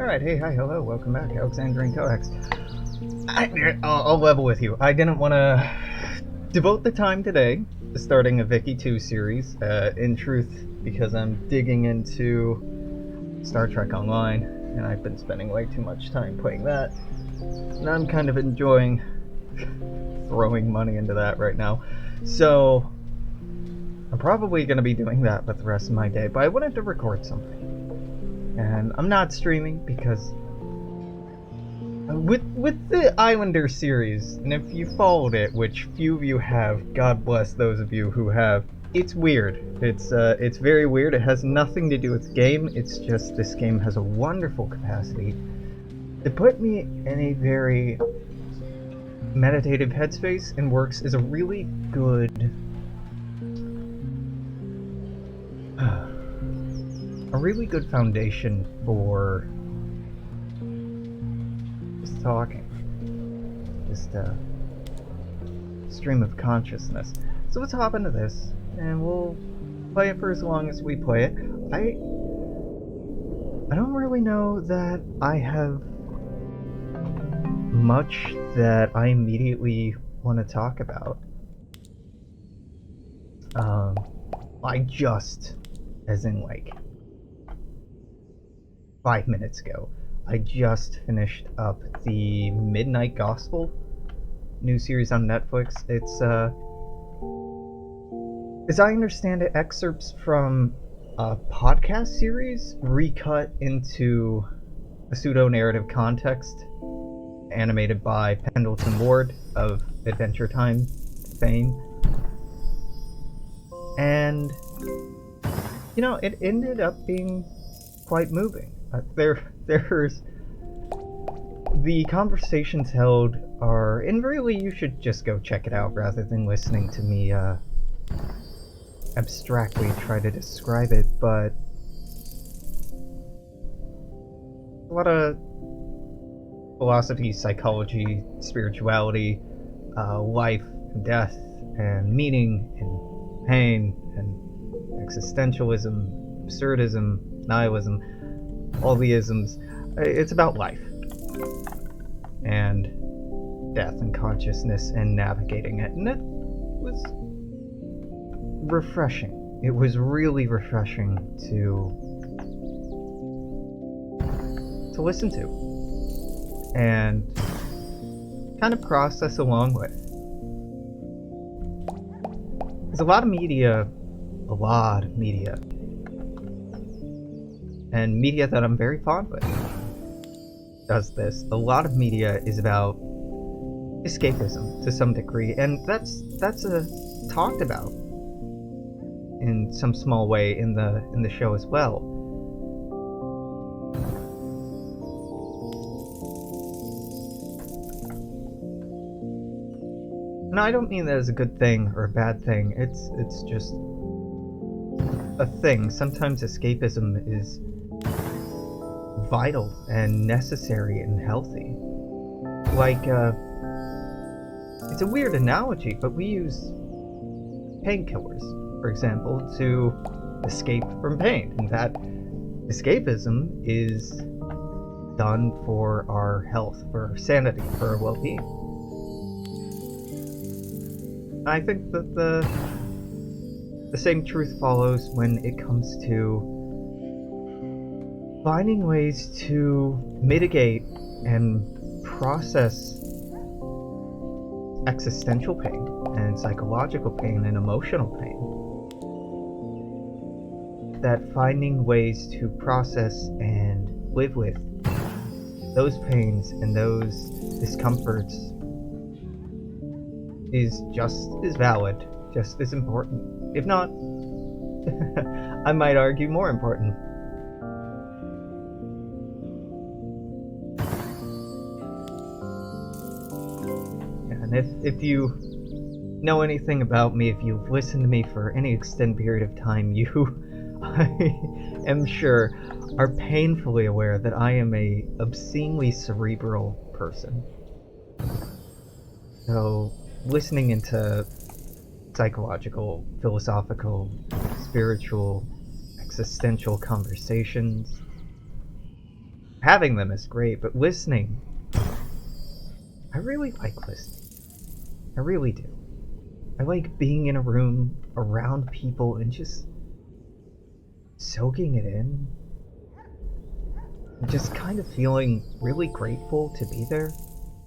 Alright, hey, hi, hello, welcome back, Alexandrian Codex. I'll level with you. I didn't want to devote the time today to starting a Vicky 2 series, in truth, because I'm digging into Star Trek Online, and I've been spending way too much time playing that, and I'm kind of enjoying throwing money into that right now. So, I'm probably going to be doing that with the rest of my day, but I wanted to record something. And I'm not streaming because with the Islander series, and if you followed it, which few of you have, God bless those of you who have, it's weird. It's very weird. It has nothing to do with the game. It's just this game has a wonderful capacity to put me in a very meditative headspace and works as a really good foundation for just talking, just a stream of consciousness. So let's hop into this, and we'll play it for as long as we play it. I don't really know that I have much that I immediately want to talk about. As in like 5 minutes ago, I just finished up the Midnight Gospel new series on Netflix. It's as I understand it, excerpts from a podcast series recut into a pseudo-narrative context, animated by Pendleton Ward of Adventure Time fame. And, you know, it ended up being quite moving. There's the conversations held are, and really you should just go check it out rather than listening to me abstractly try to describe it, but a lot of philosophy, psychology, spirituality, life and death, and meaning, and pain, and existentialism, absurdism, nihilism, all the isms. It's about life and death and consciousness and navigating it, and it was refreshing. It was really refreshing to listen to and kind of process along with. There's a lot of media, and media that I'm very fond with does this. A lot of media is about escapism to some degree, and that's talked about in some small way in the show as well. And I don't mean that as a good thing or a bad thing. It's just a thing. Sometimes escapism is vital and necessary and healthy. Like, it's a weird analogy, but we use painkillers, for example, to escape from pain. And that escapism is done for our health, for our sanity, for our well-being. I think that the same truth follows when it comes to finding ways to mitigate and process existential pain and psychological pain and emotional pain. That finding ways to process and live with those pains and those discomforts is just as valid, just as important, if not, I might argue, more important. And if you know anything about me, if you've listened to me for any extended period of time, you, I am sure, are painfully aware that I am a obscenely cerebral person. So, listening into psychological, philosophical, spiritual, existential conversations having them is great, but listening, I really like listening. I really do. I like being in a room around people and just soaking it in. Just kind of feeling really grateful to be there.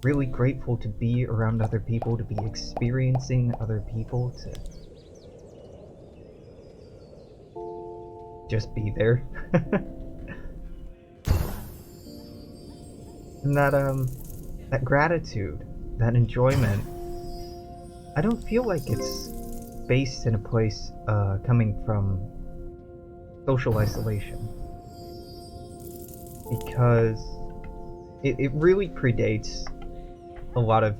Really grateful to be around other people, to be experiencing other people, to just be there. And that gratitude, that enjoyment, I don't feel like it's based in a place coming from social isolation, because it really predates a lot of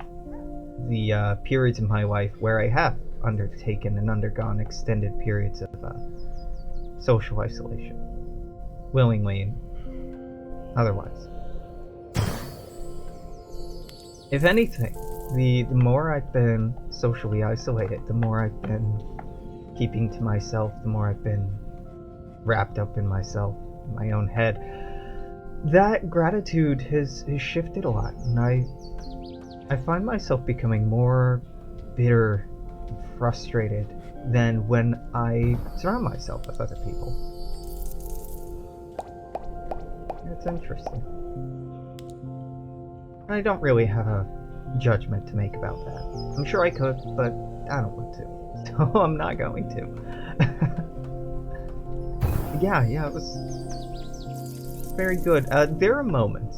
the periods in my life where I have undertaken and undergone extended periods of social isolation, willingly and otherwise. If anything, the more I've been socially isolated, the more I've been keeping to myself, the more I've been wrapped up in myself, in my own head, that gratitude has shifted a lot, and I find myself becoming more bitter and frustrated than when I surround myself with other people. It's interesting. I don't really have a judgment to make about that. I'm sure I could, but I don't want to. So I'm not going to. Yeah, it was very good. There are moments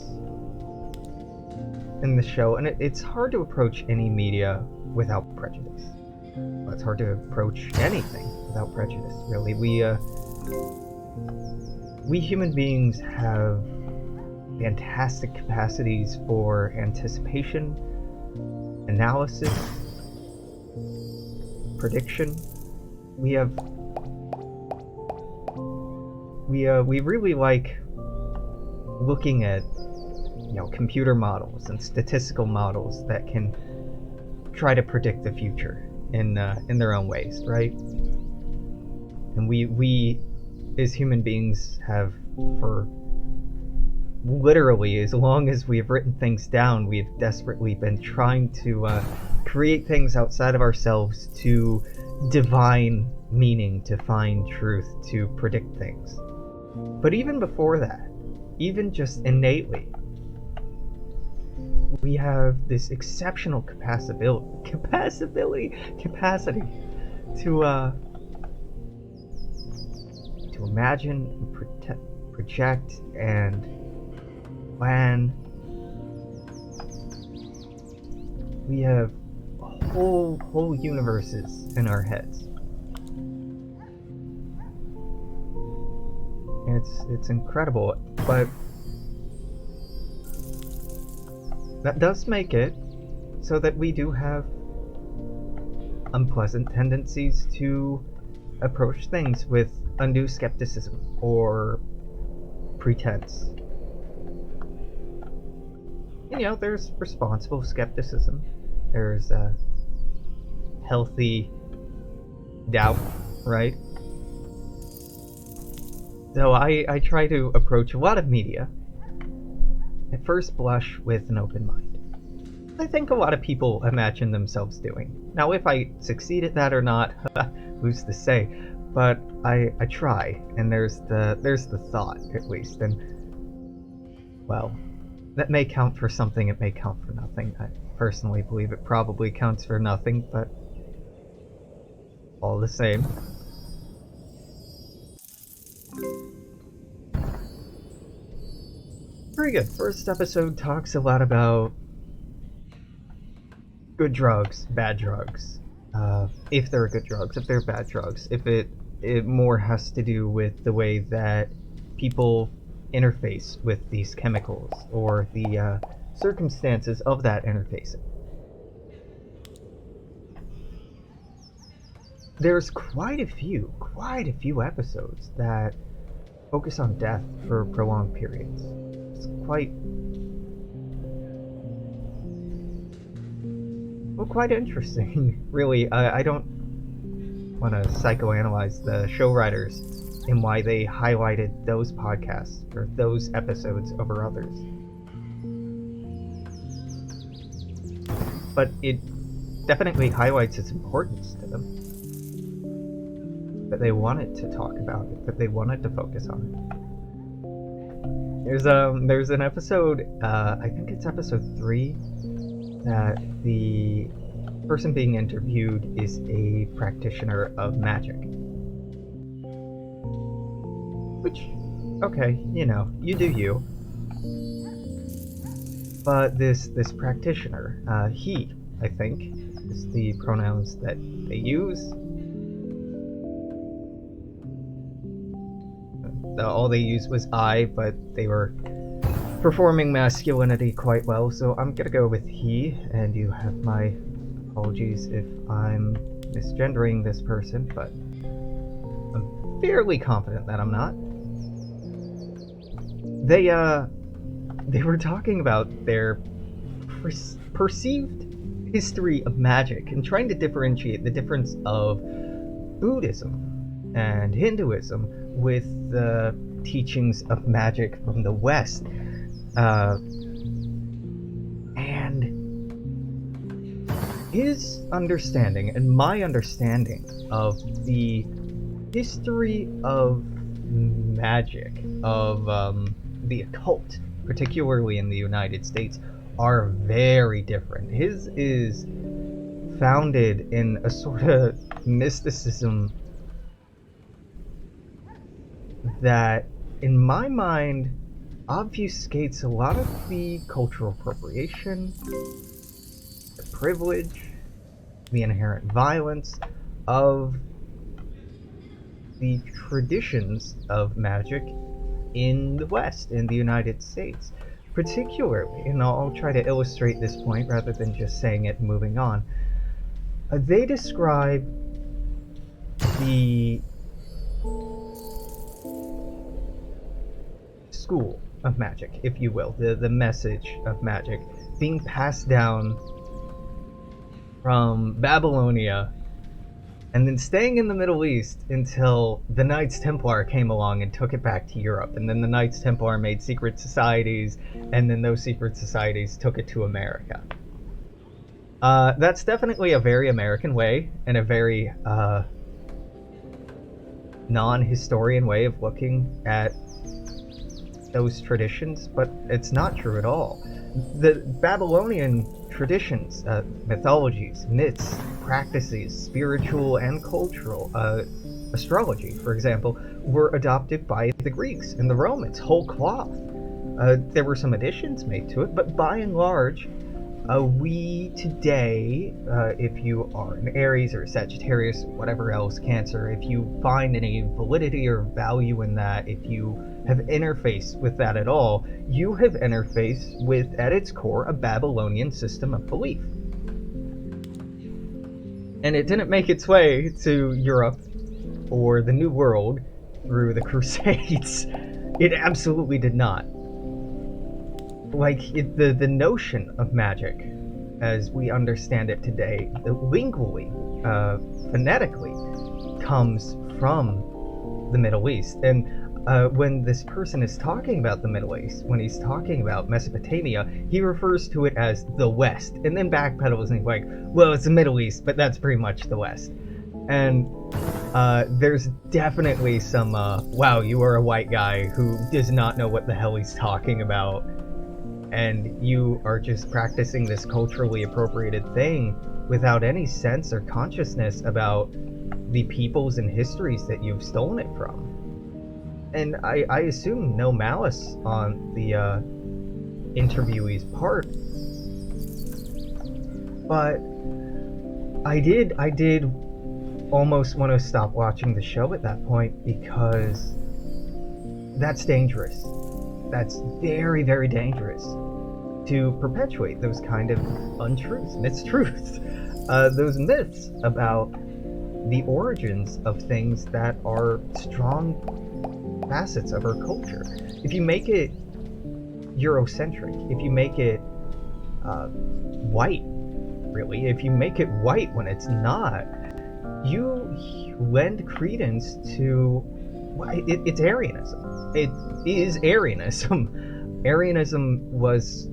in the show, and it's hard to approach any media without prejudice. It's hard to approach anything without prejudice, really. We human beings have fantastic capacities for anticipation, analysis, prediction. We really like looking at, computer models and statistical models that can try to predict the future in their own ways, right? And we as human beings have, for literally as long as we have written things down, we have desperately been trying to create things outside of ourselves, to divine meaning, to find truth, to predict things. But even before that, even just innately, we have this exceptional capacity to imagine and project and plan. We have whole universes in our heads. It's incredible, but that does make it so that we do have unpleasant tendencies to approach things with undue skepticism or pretense. There's responsible skepticism. There's healthy doubt, right? So I try to approach a lot of media at first blush with an open mind. I think a lot of people imagine themselves doing. Now, if I succeed at that or not, who's to say? But I try, and there's the thought, at least, and well, that may count for something, it may count for nothing. I personally believe it probably counts for nothing, but all the same. Very good. First episode talks a lot about good drugs, bad drugs. If they're good drugs, if they're bad drugs. If it more has to do with the way that people interface with these chemicals, or the circumstances of that interfacing. There's quite a few episodes that focus on death for prolonged periods. It's quite interesting, really. I don't want to psychoanalyze the show writers and why they highlighted those podcasts or those episodes over others. But it definitely highlights its importance to them. That they wanted to talk about it, that they wanted to focus on it. There's an episode, I think it's episode 3, that the person being interviewed is a practitioner of magic. Which, okay, you do you. But this practitioner, he, I think, is the pronouns that they use. All they used was I, but they were performing masculinity quite well, so I'm gonna go with he, and you have my apologies if I'm misgendering this person, but I'm fairly confident that I'm not. They were talking about their perceived history of magic and trying to differentiate the difference of Buddhism and Hinduism with the teachings of magic from the West. And his understanding and my understanding of the history of magic, of the occult, particularly in the United States, are very different. His is founded in a sort of mysticism that, in my mind, obfuscates a lot of the cultural appropriation, the privilege, the inherent violence of the traditions of magic in the West, in the United States. Particularly, and I'll try to illustrate this point rather than just saying it and moving on. They describe the school of magic, if you will, the message of magic being passed down from Babylonia and then staying in the Middle East until the Knights Templar came along and took it back to Europe. And then the Knights Templar made secret societies, and then those secret societies took it to America. That's definitely a very American way, and a very non-historian way of looking at those traditions, but it's not true at all. The Babylonian traditions, mythologies, myths, practices, spiritual and cultural, astrology, for example, were adopted by the Greeks and the Romans, whole cloth. There were some additions made to it, but by and large, we today, if you are an Aries or Sagittarius, whatever else, Cancer, if you find any validity or value in that, if you have interfaced with that at all, you have interfaced with, at its core, a Babylonian system of belief. And it didn't make its way to Europe or the New World through the Crusades. It absolutely did not. The notion of magic, as we understand it today, lingually, phonetically, comes from the Middle East. And when this person is talking about the Middle East, when he's talking about Mesopotamia, he refers to it as the West, and then backpedals and he's like, well, it's the Middle East, but that's pretty much the West. And there's definitely some, wow, you are a white guy who does not know what the hell he's talking about, and you are just practicing this culturally appropriated thing without any sense or consciousness about the peoples and histories that you've stolen it from. And I assume no malice on the interviewee's part, but I did almost want to stop watching the show at that point, because that's dangerous. That's very, very dangerous to perpetuate those kind of untruths, mistruths, those myths about the origins of things that are strong facets of our culture. If you make it Eurocentric, if you make it white, really, if you make it white when it's not, you lend credence to it's Arianism. It is Arianism. Arianism was,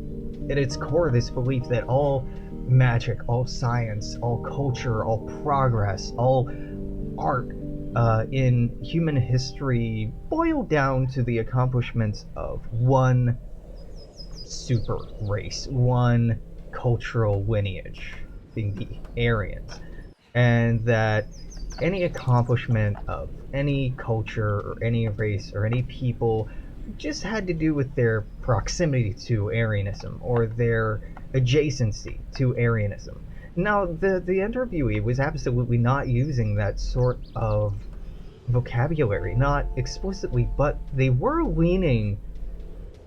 at its core, this belief that all magic, all science, all culture, all progress, all art in human history boiled down to the accomplishments of one super race, one cultural lineage, being the Aryans. And that any accomplishment of any culture or any race or any people just had to do with their proximity to Arianism or their adjacency to Arianism. Now, the interviewee was absolutely not using that sort of vocabulary, not explicitly, but they were leaning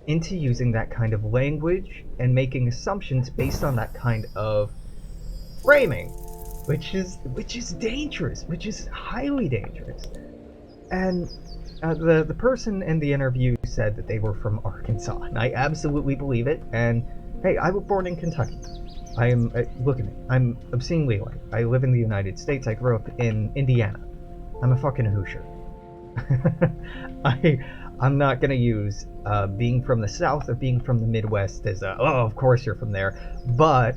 into using that kind of language and making assumptions based on that kind of framing, which is dangerous, which is highly dangerous. And the person in the interview said that they were from Arkansas, and I absolutely believe it. And hey, I was born in Kentucky. I am look at me. I'm obscenely white. I live in the United States. I grew up in Indiana. I'm a fucking Hoosier. I'm not gonna use being from the South or being from the Midwest as oh, of course you're from there. But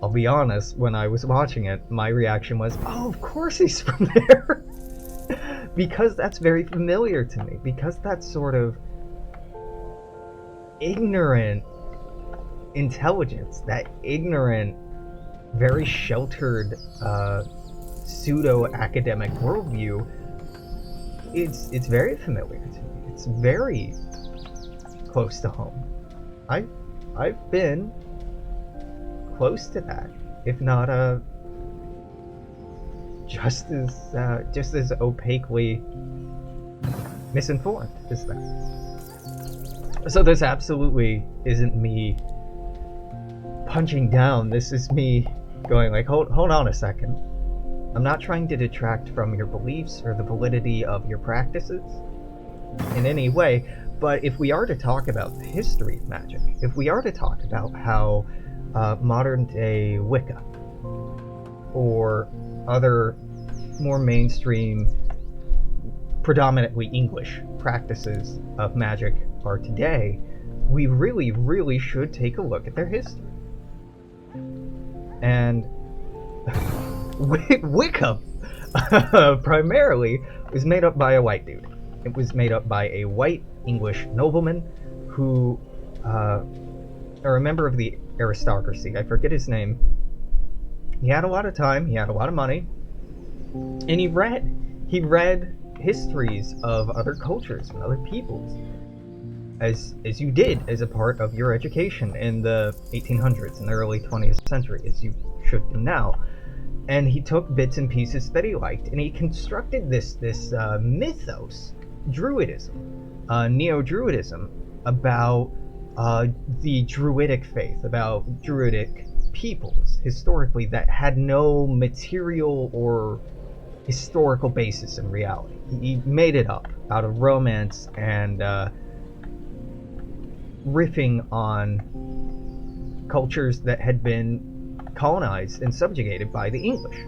I'll be honest, when I was watching it, my reaction was, oh, of course he's from there. Because that's very familiar to me. Because that's sort of ignorant intelligence, that ignorant, very sheltered pseudo-academic worldview, it's very familiar to me. It's very close to home. I've been close to that, if not just as opaquely misinformed as that. So this absolutely isn't me punching down. This is me going like, hold on a second. I'm not trying to detract from your beliefs or the validity of your practices in any way, but if we are to talk about the history of magic, if we are to talk about how modern day Wicca or other more mainstream, predominantly English practices of magic are today, we really, really should take a look at their history. And Wicca primarily was made up by a white dude. It was made up by a white English nobleman who, or a member of the aristocracy, I forget his name. He had a lot of time, he had a lot of money, and he read histories of other cultures and other peoples, as you did as a part of your education in the 1800s and the early 20th century, as you should do now. And he took bits and pieces that he liked, and he constructed this mythos, Druidism, Neo-Druidism, about the Druidic faith, about Druidic peoples, historically, that had no material or historical basis in reality. He made it up out of romance and riffing on cultures that had been colonized and subjugated by the English,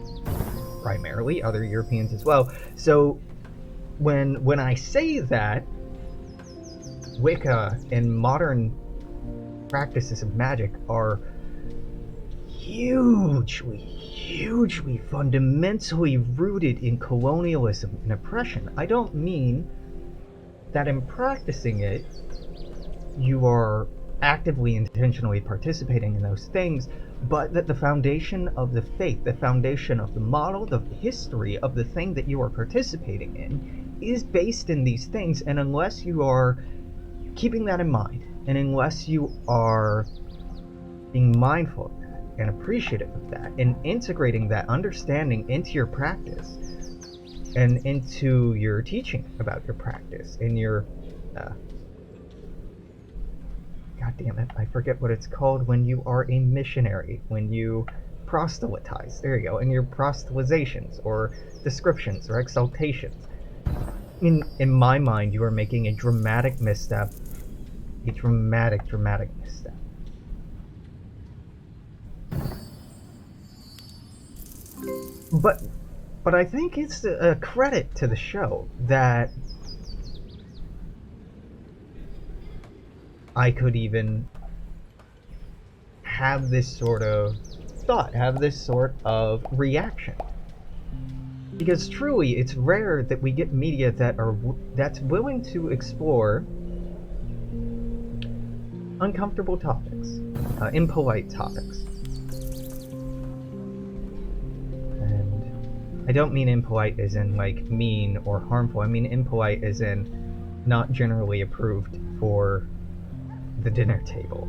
primarily, other Europeans as well. So when I say that Wicca and modern practices of magic are hugely fundamentally rooted in colonialism and oppression, I don't mean that in practicing it you are actively, intentionally participating in those things, but that the foundation of the faith, the foundation of the model, the history of the thing that you are participating in is based in these things. And unless you are keeping that in mind, and unless you are being mindful of that and appreciative of that and integrating that understanding into your practice and into your teaching about your practice and your God damn it, I forget what it's called when you are a missionary, when you proselytize. There you go. And your proselytizations or descriptions or exaltations. In my mind, you are making a dramatic misstep. A dramatic misstep. But I think it's a credit to the show that I could even have this sort of thought, have this sort of reaction. Because truly, it's rare that we get media that's willing to explore uncomfortable topics, impolite topics. And I don't mean impolite as in like mean or harmful. I mean impolite as in not generally approved for the dinner table,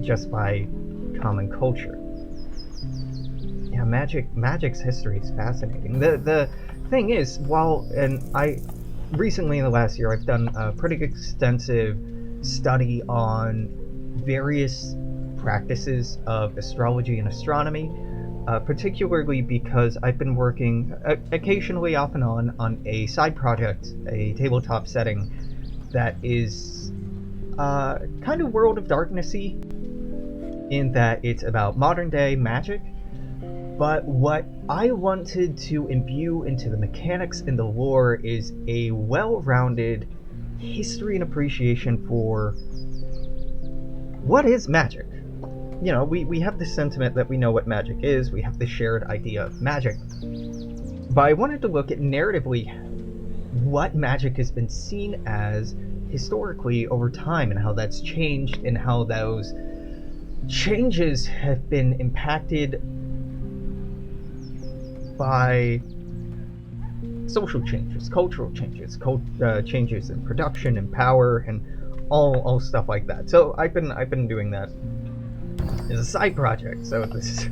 just by common culture. Yeah, magic's history is fascinating. The thing is, I recently in the last year I've done a pretty extensive study on various practices of astrology and astronomy, particularly because I've been working occasionally off and on a side project, a tabletop setting that is kind of World of Darkness-y, in that it's about modern day magic, but what I wanted to imbue into the mechanics and the lore is a well-rounded history and appreciation for what is magic. You know, we have this sentiment that we know what magic is, we have this shared idea of magic, but I wanted to look at narratively what magic has been seen as historically over time, and how that's changed, and how those changes have been impacted by social changes, cultural changes, changes in production and power, and all stuff like that. So I've been doing that as a side project. So this is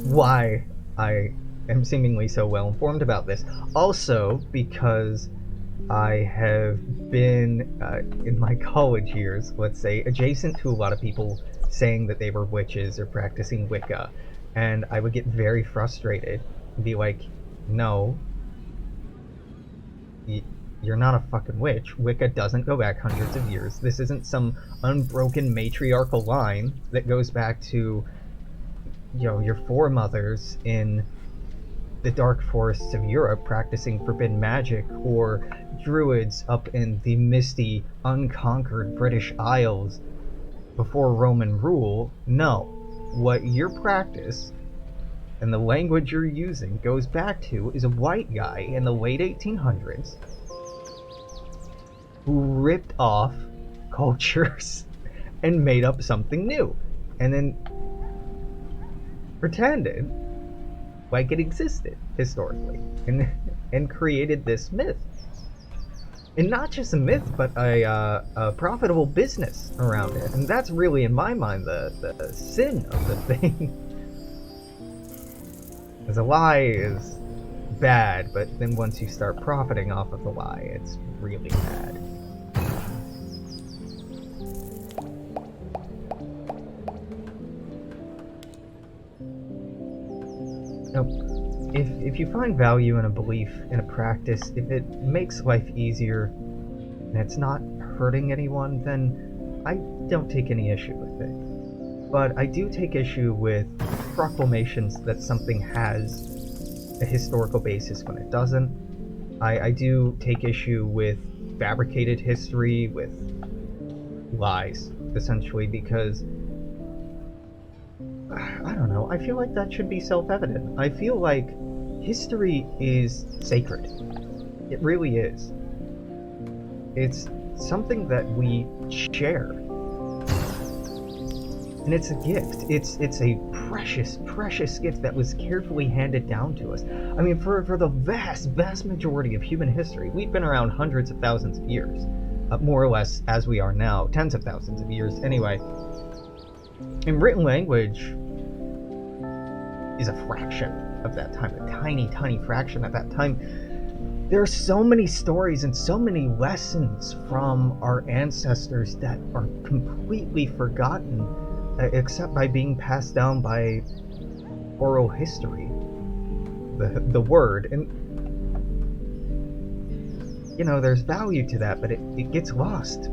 why I am seemingly so well informed about this. Also because I have been, in my college years, let's say, adjacent to a lot of people saying that they were witches or practicing Wicca, and I would get very frustrated and be like, no, you're not a fucking witch. Wicca doesn't go back hundreds of years. This isn't some unbroken matriarchal line that goes back to, you know, your foremothers in the dark forests of Europe practicing forbidden magic, or druids up in the misty, unconquered British Isles before Roman rule. No. What your practice and the language you're using goes back to is a white guy in the late 1800s who ripped off cultures and made up something new, and then pretended like it existed historically, and created this myth. And not just a myth, but a profitable business around it. And that's really, in my mind, the sin of the thing. Because a lie is bad, but then once you start profiting off of the lie, it's really bad. If you find value in a belief, in a practice, if it makes life easier, and it's not hurting anyone, then I don't take any issue with it. But I do take issue with proclamations that something has a historical basis when it doesn't. I do take issue with fabricated history, with lies, essentially, because I don't know, I feel like that should be self-evident. I feel like history is sacred. It really is. It's something that we share. And it's a gift. It's a precious, precious gift that was carefully handed down to us. I mean, for the vast, vast majority of human history, we've been around hundreds of thousands of years. More or less as we are now, tens of thousands of years anyway. And written language is a fraction of that time, a tiny, tiny fraction of that time. There are so many stories and so many lessons from our ancestors that are completely forgotten, except by being passed down by oral history, the word. And, you know, there's value to that, but it gets lost.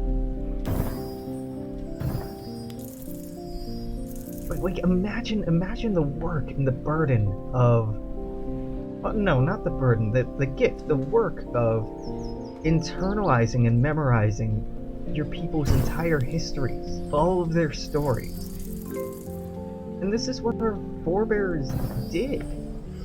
Like, imagine the work and the burden of, well, no, not the burden, the gift, the work of internalizing and memorizing your people's entire histories, all of their stories. And this is what our forebears did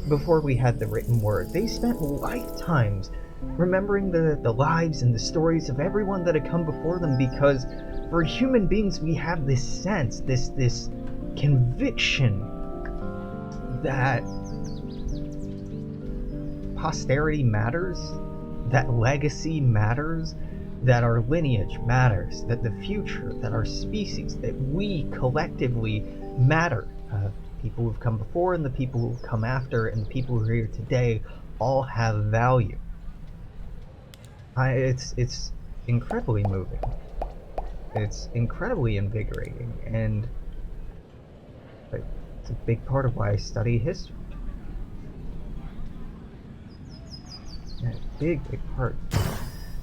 before we had the written word. They spent lifetimes remembering the lives and the stories of everyone that had come before them, because for human beings we have this sense, this conviction that posterity matters, that legacy matters, that our lineage matters, that the future, that our species, that we collectively matter. People who've come before and the people who've come after and the people who are here today all have value. It's incredibly moving. It's incredibly invigorating, and it's a big part of why I study history. Yeah, big part.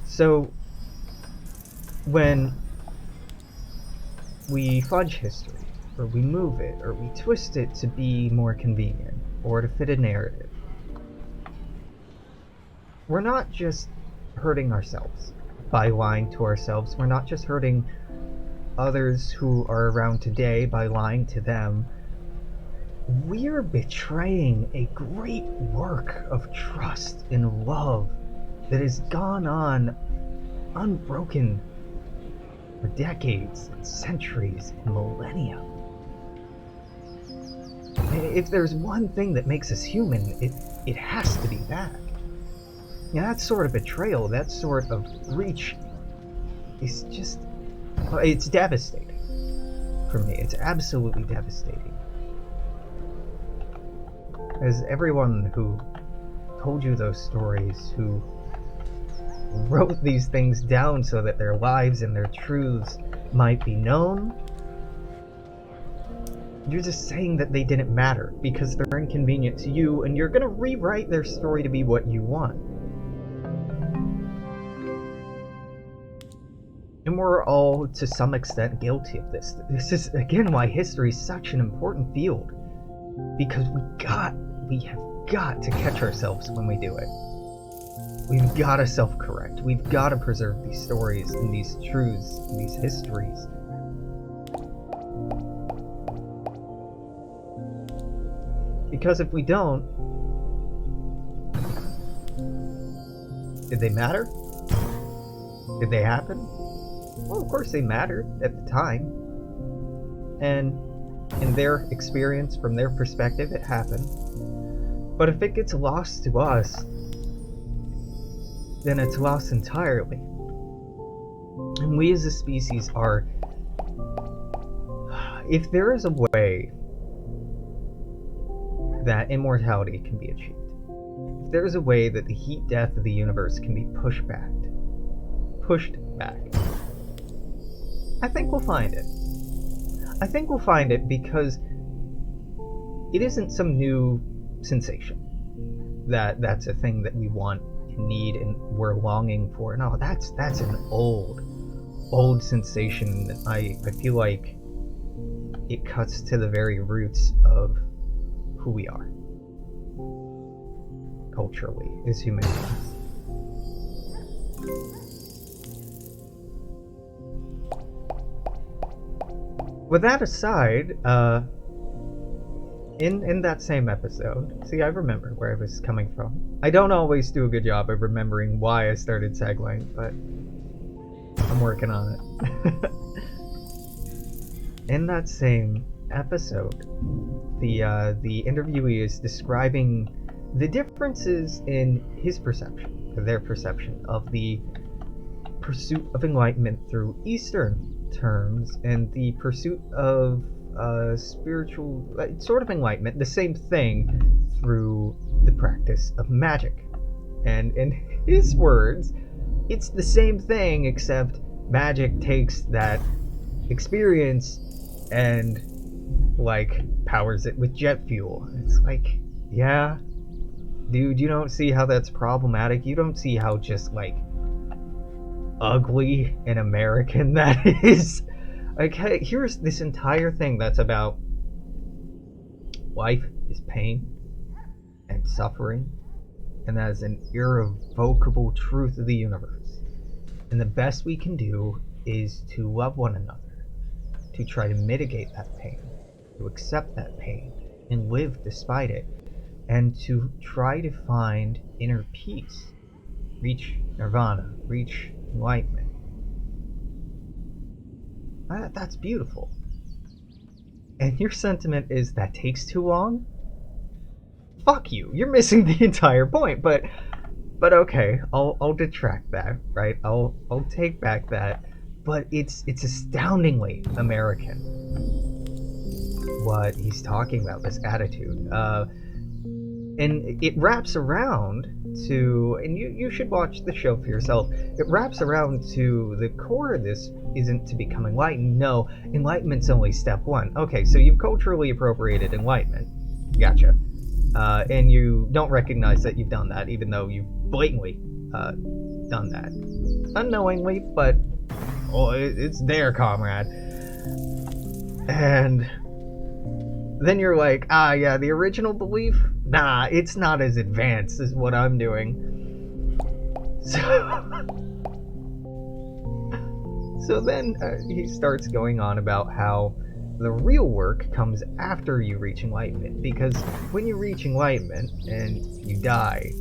So when we fudge history, or we move it, or we twist it to be more convenient, or to fit a narrative, we're not just hurting ourselves by lying to ourselves. We're not just hurting others who are around today by lying to them. We're betraying a great work of trust and love that has gone on unbroken for decades, centuries, and millennia. If there's one thing that makes us human, it has to be that. Yeah, that sort of betrayal, that sort of breach is just... it's devastating for me. It's absolutely devastating. As everyone who told you those stories, who wrote these things down so that their lives and their truths might be known, you're just saying that they didn't matter because they're inconvenient to you, and you're gonna rewrite their story to be what you want. And we're all, to some extent, guilty of this. This is, again, why history is such an important field. Because we have got to catch ourselves when we do it. We've got to self-correct. We've got to preserve these stories and these truths and these histories. Because if we don't, did they matter? Did they happen? Well, of course they mattered at the time. And in their experience, from their perspective, it happened. But if it gets lost to us, then it's lost entirely. And we as a species are... if there is a way that immortality can be achieved, if there is a way that the heat death of the universe can be pushed back, I think we'll find it. I think we'll find it because it isn't some new sensation that's a thing that we want and need and we're longing for. No, that's an old sensation. I feel like it cuts to the very roots of who we are culturally as human beings. With that aside, in that same episode, see, I remember where I was coming from. I don't always do a good job of remembering why I started segueing, but I'm working on it. In that same episode, the interviewee is describing the differences in his perception, or their perception, of the pursuit of enlightenment through Eastern terms and the pursuit of spiritual sort of enlightenment, the same thing, through the practice of magic. And in his words, it's the same thing, except magic takes that experience and like powers it with jet fuel. It's like, yeah, dude, you don't see how that's problematic. You don't see how just like ugly and American that is. Like, hey, here's this entire thing that's about life is pain and suffering, and that is an irrevocable truth of the universe. And the best we can do is to love one another, to try to mitigate that pain, to accept that pain, and live despite it, and to try to find inner peace, reach nirvana, reach enlightenment. That's beautiful. And your sentiment is that takes too long? Fuck you. You're missing the entire point. But okay, I'll detract that, right? I'll take back that. But it's astoundingly American what he's talking about, this attitude. And it wraps around to, and you should watch the show for yourself. It wraps around to the core of this isn't to become enlightened. No, enlightenment's only step one. Okay, so you've culturally appropriated enlightenment. Gotcha. And you don't recognize that you've done that, even though you've blatantly done that. Unknowingly, but it's there, comrade. And then you're like, yeah, the original belief? Nah, it's not as advanced as what I'm doing. So then he starts going on about how the real work comes after you reach enlightenment, because when you reach enlightenment and you die,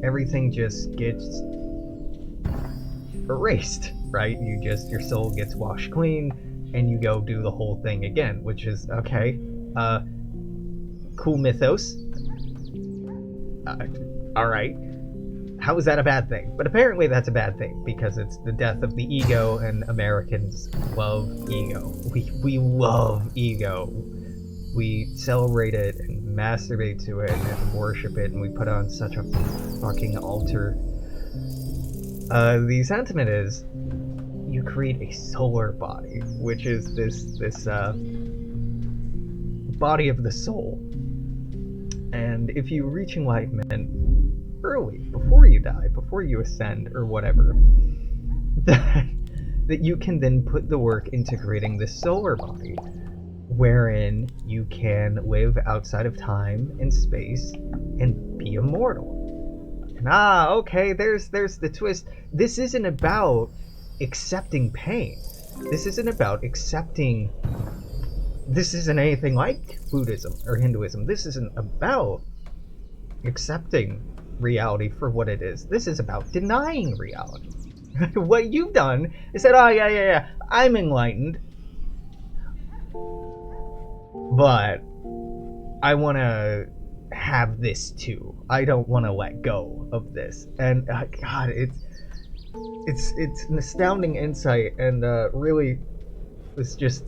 everything just gets erased, right? Your soul gets washed clean, and you go do the whole thing again, which is, okay, cool mythos. Alright. How is that a bad thing? But apparently that's a bad thing, because it's the death of the ego, and Americans love ego. We love ego. We celebrate it, and masturbate to it, and worship it, and we put on such a fucking altar. The sentiment is, you create a solar body, which is this body of the soul. And if you reach enlightenment early, before you die, before you ascend or whatever, that you can then put the work into creating this solar body, wherein you can live outside of time and space and be immortal. And okay, there's the twist. This isn't about accepting pain. This isn't about accepting. This isn't anything like Buddhism or Hinduism. This isn't about accepting reality for what it is. This is about denying reality. What you've done is said, yeah, I'm enlightened, but I want to have this too. I don't want to let go of this. And God, it's an astounding insight, and really, it's just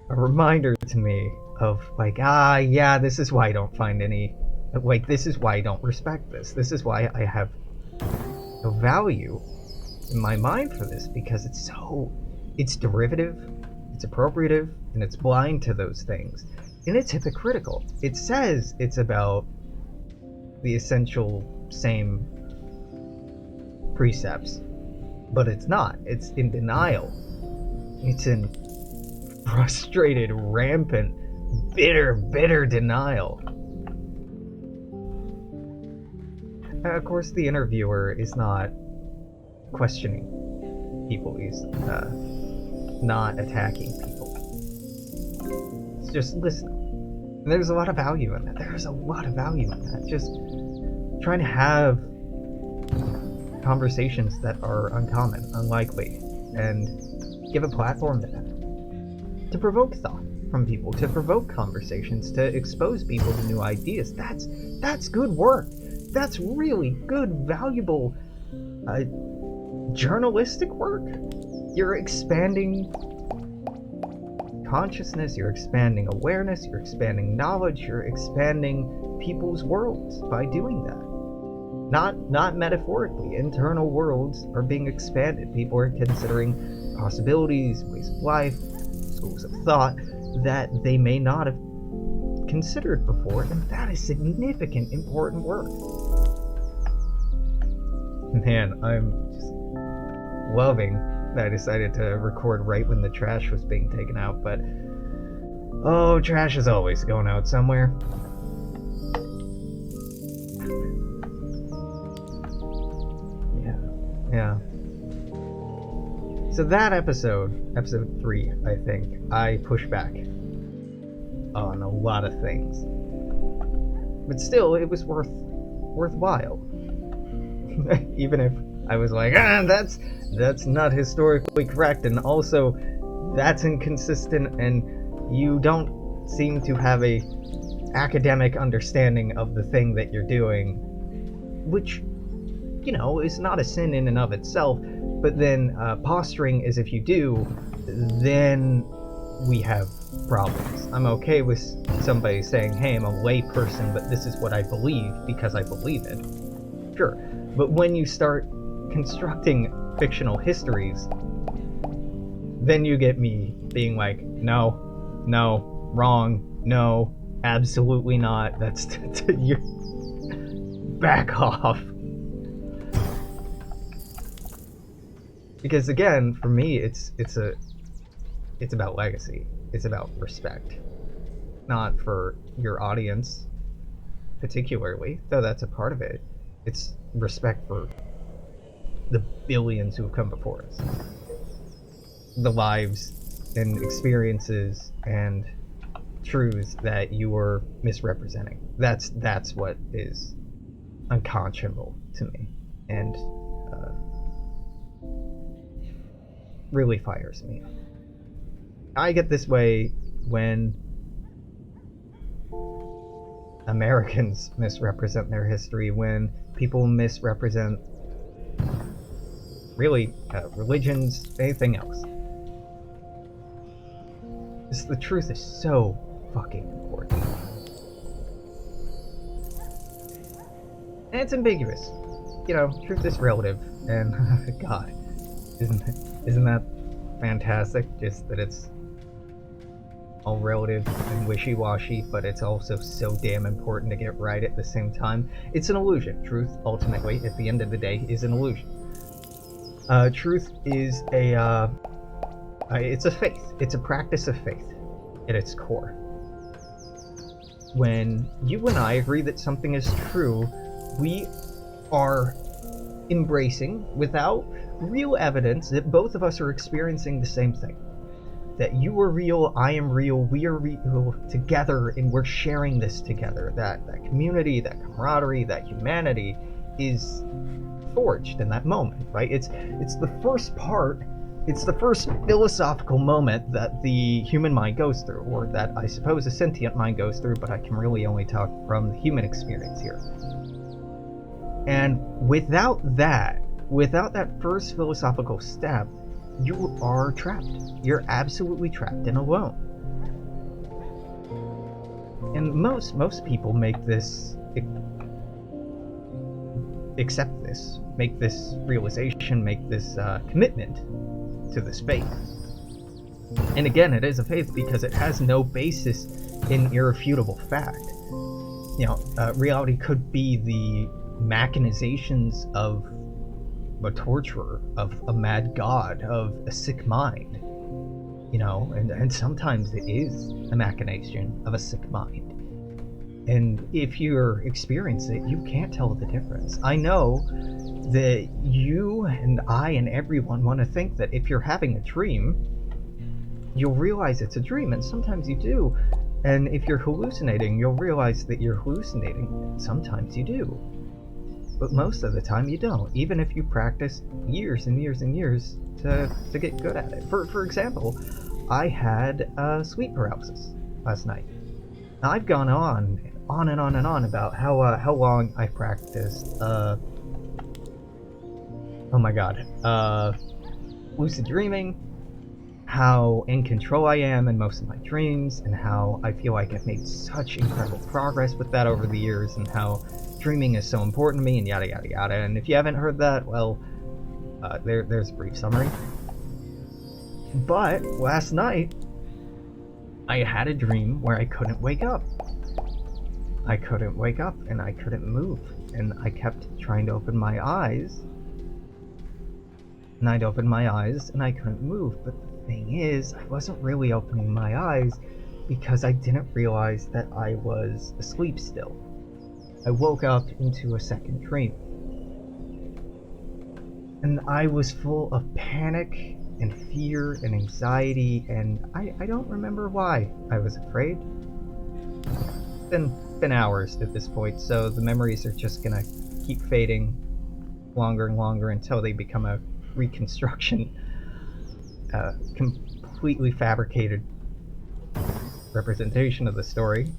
a reminder to me of like, yeah, this is why I don't find any, like, this is why I don't respect this. This is why I have no value in my mind for this, because it's derivative, it's appropriative, and it's blind to those things. And it's hypocritical. It says it's about the essential same precepts, but it's not. It's in denial. It's in frustrated, rampant, bitter denial. Of course, the interviewer is not questioning people. He's not attacking people. It's just listening. And there's a lot of value in that. There's a lot of value in that. Just trying to have conversations that are uncommon, unlikely, and give a platform to that. To provoke thought from people, to provoke conversations, to expose people to new ideas. That's good work. That's really good, valuable journalistic work. You're expanding consciousness, you're expanding awareness, you're expanding knowledge, you're expanding people's worlds by doing that. Not metaphorically. Internal worlds are being expanded. People are considering possibilities, ways of life, schools of thought that they may not have considered before, and that is significant, important work. Man, I'm just loving that I decided to record right when the trash was being taken out, but trash is always going out somewhere. Yeah. So that episode 3, I think, I pushed back on a lot of things. But still, it was worthwhile. Even if I was like, that's not historically correct, and also that's inconsistent, and you don't seem to have a academic understanding of the thing that you're doing, which, is not a sin in and of itself, but then posturing as if you do, then we have problems. I'm okay with somebody saying, hey, I'm a lay person, but this is what I believe because I believe it. Sure. But when you start constructing fictional histories, then you get me being like, no, wrong, no, absolutely not. That's you back off. Because again, for me, it's about legacy. It's about respect, not for your audience particularly, though that's a part of it. It's respect for the billions who have come before us, the lives and experiences and truths that you are misrepresenting. That's what is unconscionable to me, and really fires me. I get this way when Americans misrepresent their history, when people misrepresent really religions, anything else. The truth is so fucking important. And it's ambiguous. Truth is relative, and God, isn't that fantastic? Just that it's all relative and wishy-washy, but it's also so damn important to get right at the same time. It's an illusion. Truth, ultimately, at the end of the day, is an illusion. Truth is it's a faith. It's a practice of faith at its core. When you and I agree that something is true, we are embracing, without real evidence, that both of us are experiencing the same thing. That you are real, I am real, we are real together, and we're sharing this together. That community, that camaraderie, that humanity is forged in that moment, right? It's the first part, it's the first philosophical moment that the human mind goes through, or that I suppose a sentient mind goes through, but I can really only talk from the human experience here. And without that first philosophical step, you are trapped. You're absolutely trapped and alone. And most people make this, accept this, make this realization, make this commitment to this faith. And again, it is a faith because it has no basis in irrefutable fact. Reality could be the machinations of a torturer, of a mad god, of a sick mind, and sometimes it is a machination of a sick mind. And if you're experiencing it, you can't tell the difference. I know that you and I and everyone want to think that if you're having a dream, you'll realize it's a dream, and sometimes you do. And if you're hallucinating, you'll realize that you're hallucinating. Sometimes you do. But most of the time you don't, even if you practice years and years and years to get good at it. For example, I had sleep paralysis last night. Now, I've gone on and on about how long I practiced lucid dreaming, how in control I am in most of my dreams, and how I feel like I've made such incredible progress with that over the years, and how dreaming is so important to me, and yada yada yada. And if you haven't heard that, well, there's a brief summary. But last night, I had a dream where I couldn't wake up. I couldn't wake up, and I couldn't move, and I kept trying to open my eyes, and I'd open my eyes, and I couldn't move. But the thing is, I wasn't really opening my eyes because I didn't realize that I was asleep still. I woke up into a second dream. And I was full of panic and fear and anxiety, and I don't remember why I was afraid. It's been hours at this point, so the memories are just gonna keep fading longer and longer until they become a reconstruction, completely fabricated representation of the story.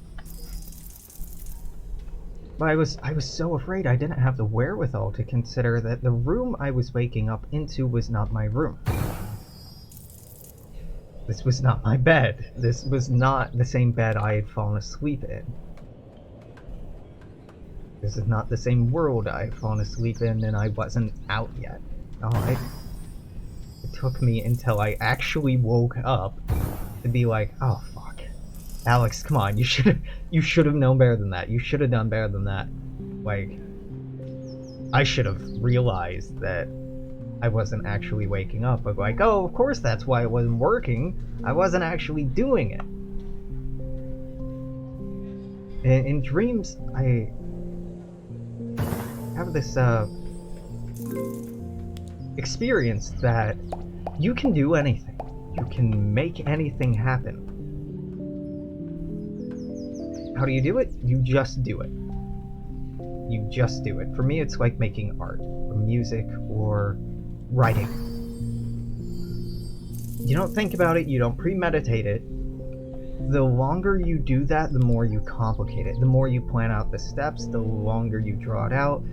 But I was so afraid I didn't have the wherewithal to consider that the room I was waking up into was not my room. This was not my bed. This was not the same bed I had fallen asleep in. This is not the same world I had fallen asleep in, and I wasn't out yet. It took me until I actually woke up to be like, oh fuck. Alex, come on, you should have known better than that. You should have done better than that. Like, I should have realized that I wasn't actually waking up. But like, oh, of course that's why it wasn't working. I wasn't actually doing it. In dreams, I have this experience that you can do anything. You can make anything happen. How do you do it? You just do it. You just do it. For me, it's like making art, or music, or writing. You don't think about it, you don't premeditate it. The longer you do that, the more you complicate it. The more you plan out the steps, the longer you draw it out,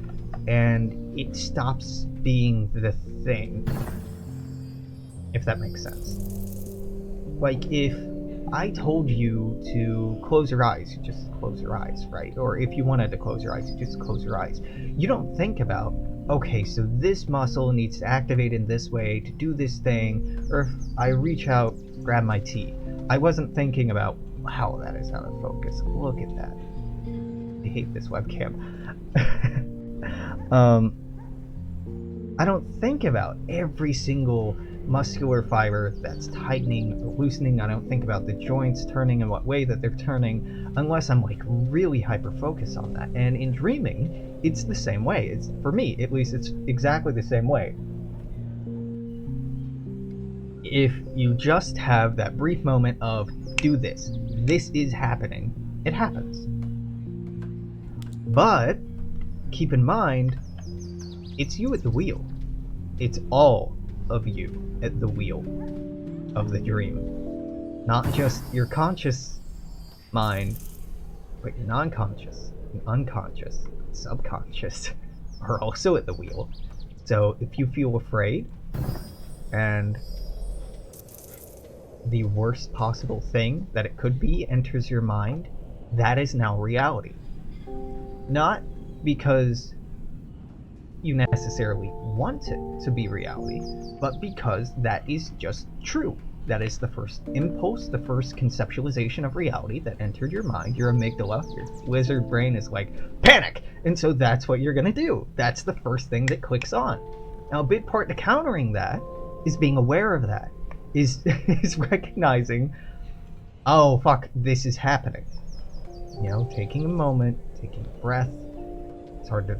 and it stops being the thing. If that makes sense. Like, if I told you to close your eyes, you just close your eyes, right? Or if you wanted to close your eyes, you just close your eyes. You don't think about, okay, so this muscle needs to activate in this way to do this thing, or if I reach out, grab my tea. I wasn't thinking about, wow, that is out of focus. Look at that. I hate this webcam. I don't think about every single muscular fiber that's tightening or loosening. I don't think about the joints turning and what way that they're turning unless I'm like really hyper focused on that. And in dreaming, it's the same way. It's, for me at least, it's exactly the same way. If you just have that brief moment of do this is happening, it happens. But keep in mind, it's you at the wheel. It's all of you at the wheel of the dream. Not just your conscious mind, but your non-conscious, and unconscious, and subconscious are also at the wheel. So if you feel afraid, and the worst possible thing that it could be enters your mind, that is now reality. Not because you necessarily want it to be reality, but because that is just true. That is the first impulse, the first conceptualization of reality that entered your mind. Your amygdala, your lizard brain is like, panic! And so that's what you're gonna do. That's the first thing that clicks on. Now a big part to countering that is being aware of that. Is recognizing, oh fuck, this is happening. You know, taking a moment, taking a breath. It's hard to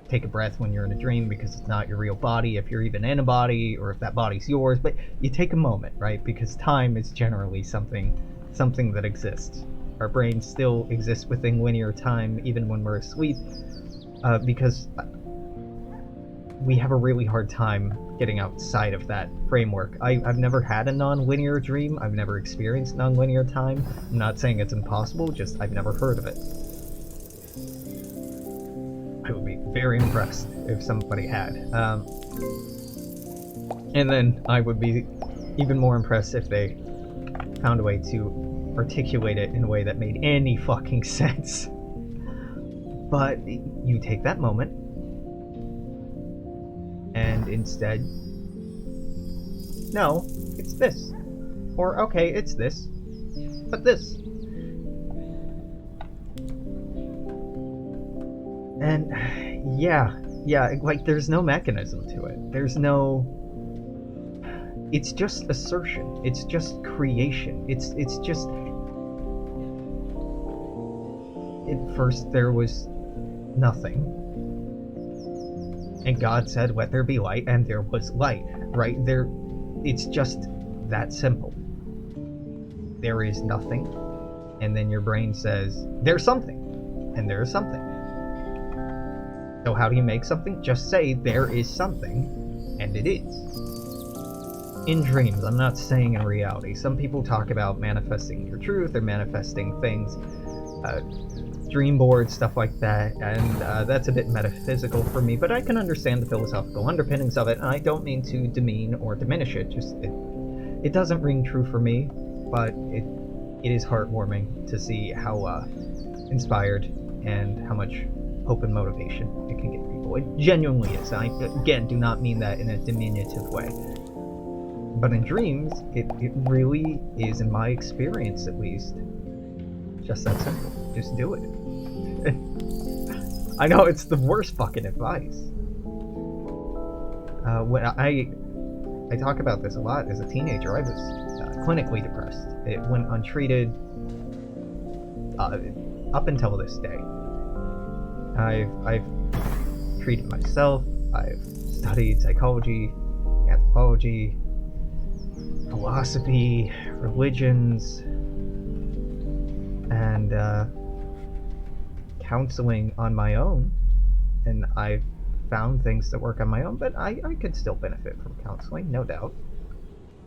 take a breath when you're in a dream because it's not your real body, if you're even in a body, or if that body's yours, but you take a moment, right? Because time is generally something that exists. Our brain still exists within linear time even when we're asleep, because we have a really hard time getting outside of that framework. I've never had a non-linear dream. I've never experienced non-linear time. I'm not saying it's impossible, just I've never heard of it. I would be very impressed if somebody had. And then I would be even more impressed if they found a way to articulate it in a way that made any fucking sense. But you take that moment, and instead, no, it's this. Or, okay, it's this, but this. And yeah, like there's no mechanism to it. There's no, it's just assertion. It's just creation. It's just, at first there was nothing. And God said, let there be light, and there was light. Right? It's just that simple. There is nothing, and then your brain says, there's something, and there's something. So how do you make something? Just say, there is something, and it is. In dreams, I'm not saying in reality. Some people talk about manifesting your truth, or manifesting things, dream boards, stuff like that, and that's a bit metaphysical for me, but I can understand the philosophical underpinnings of it, and I don't mean to demean or diminish it, just it doesn't ring true for me, but it is heartwarming to see how inspired and how much hope and motivation it can give people. It genuinely is. I, again, do not mean that in a diminutive way. But in dreams, it really is, in my experience at least, just that simple. Just do it. I know it's the worst fucking advice. When I talk about this a lot. As a teenager, I was clinically depressed. It went untreated up until this day. I've treated myself. I've studied psychology, anthropology, philosophy, religions, and counseling on my own, and I've found things that work on my own, but I could still benefit from counseling, no doubt.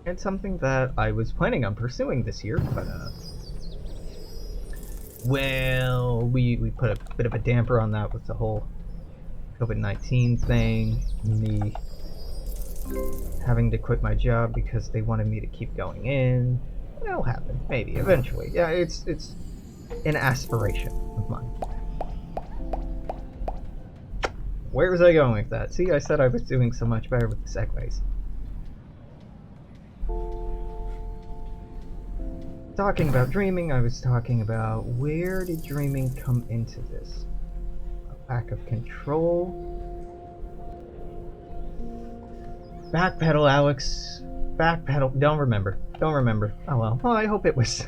It's something that I was planning on pursuing this year, but well, we put a bit of a damper on that with the whole COVID-19 thing, me having to quit my job because they wanted me to keep going in. It'll happen, maybe, eventually. Yeah, it's an aspiration of mine. Where was I going with that? See, I said I was doing so much better with the segues. Talking about dreaming, I was talking about where did dreaming come into this? A lack of control. Backpedal, Alex. Backpedal. Don't remember. Don't remember. Oh well. Well, I hope it was...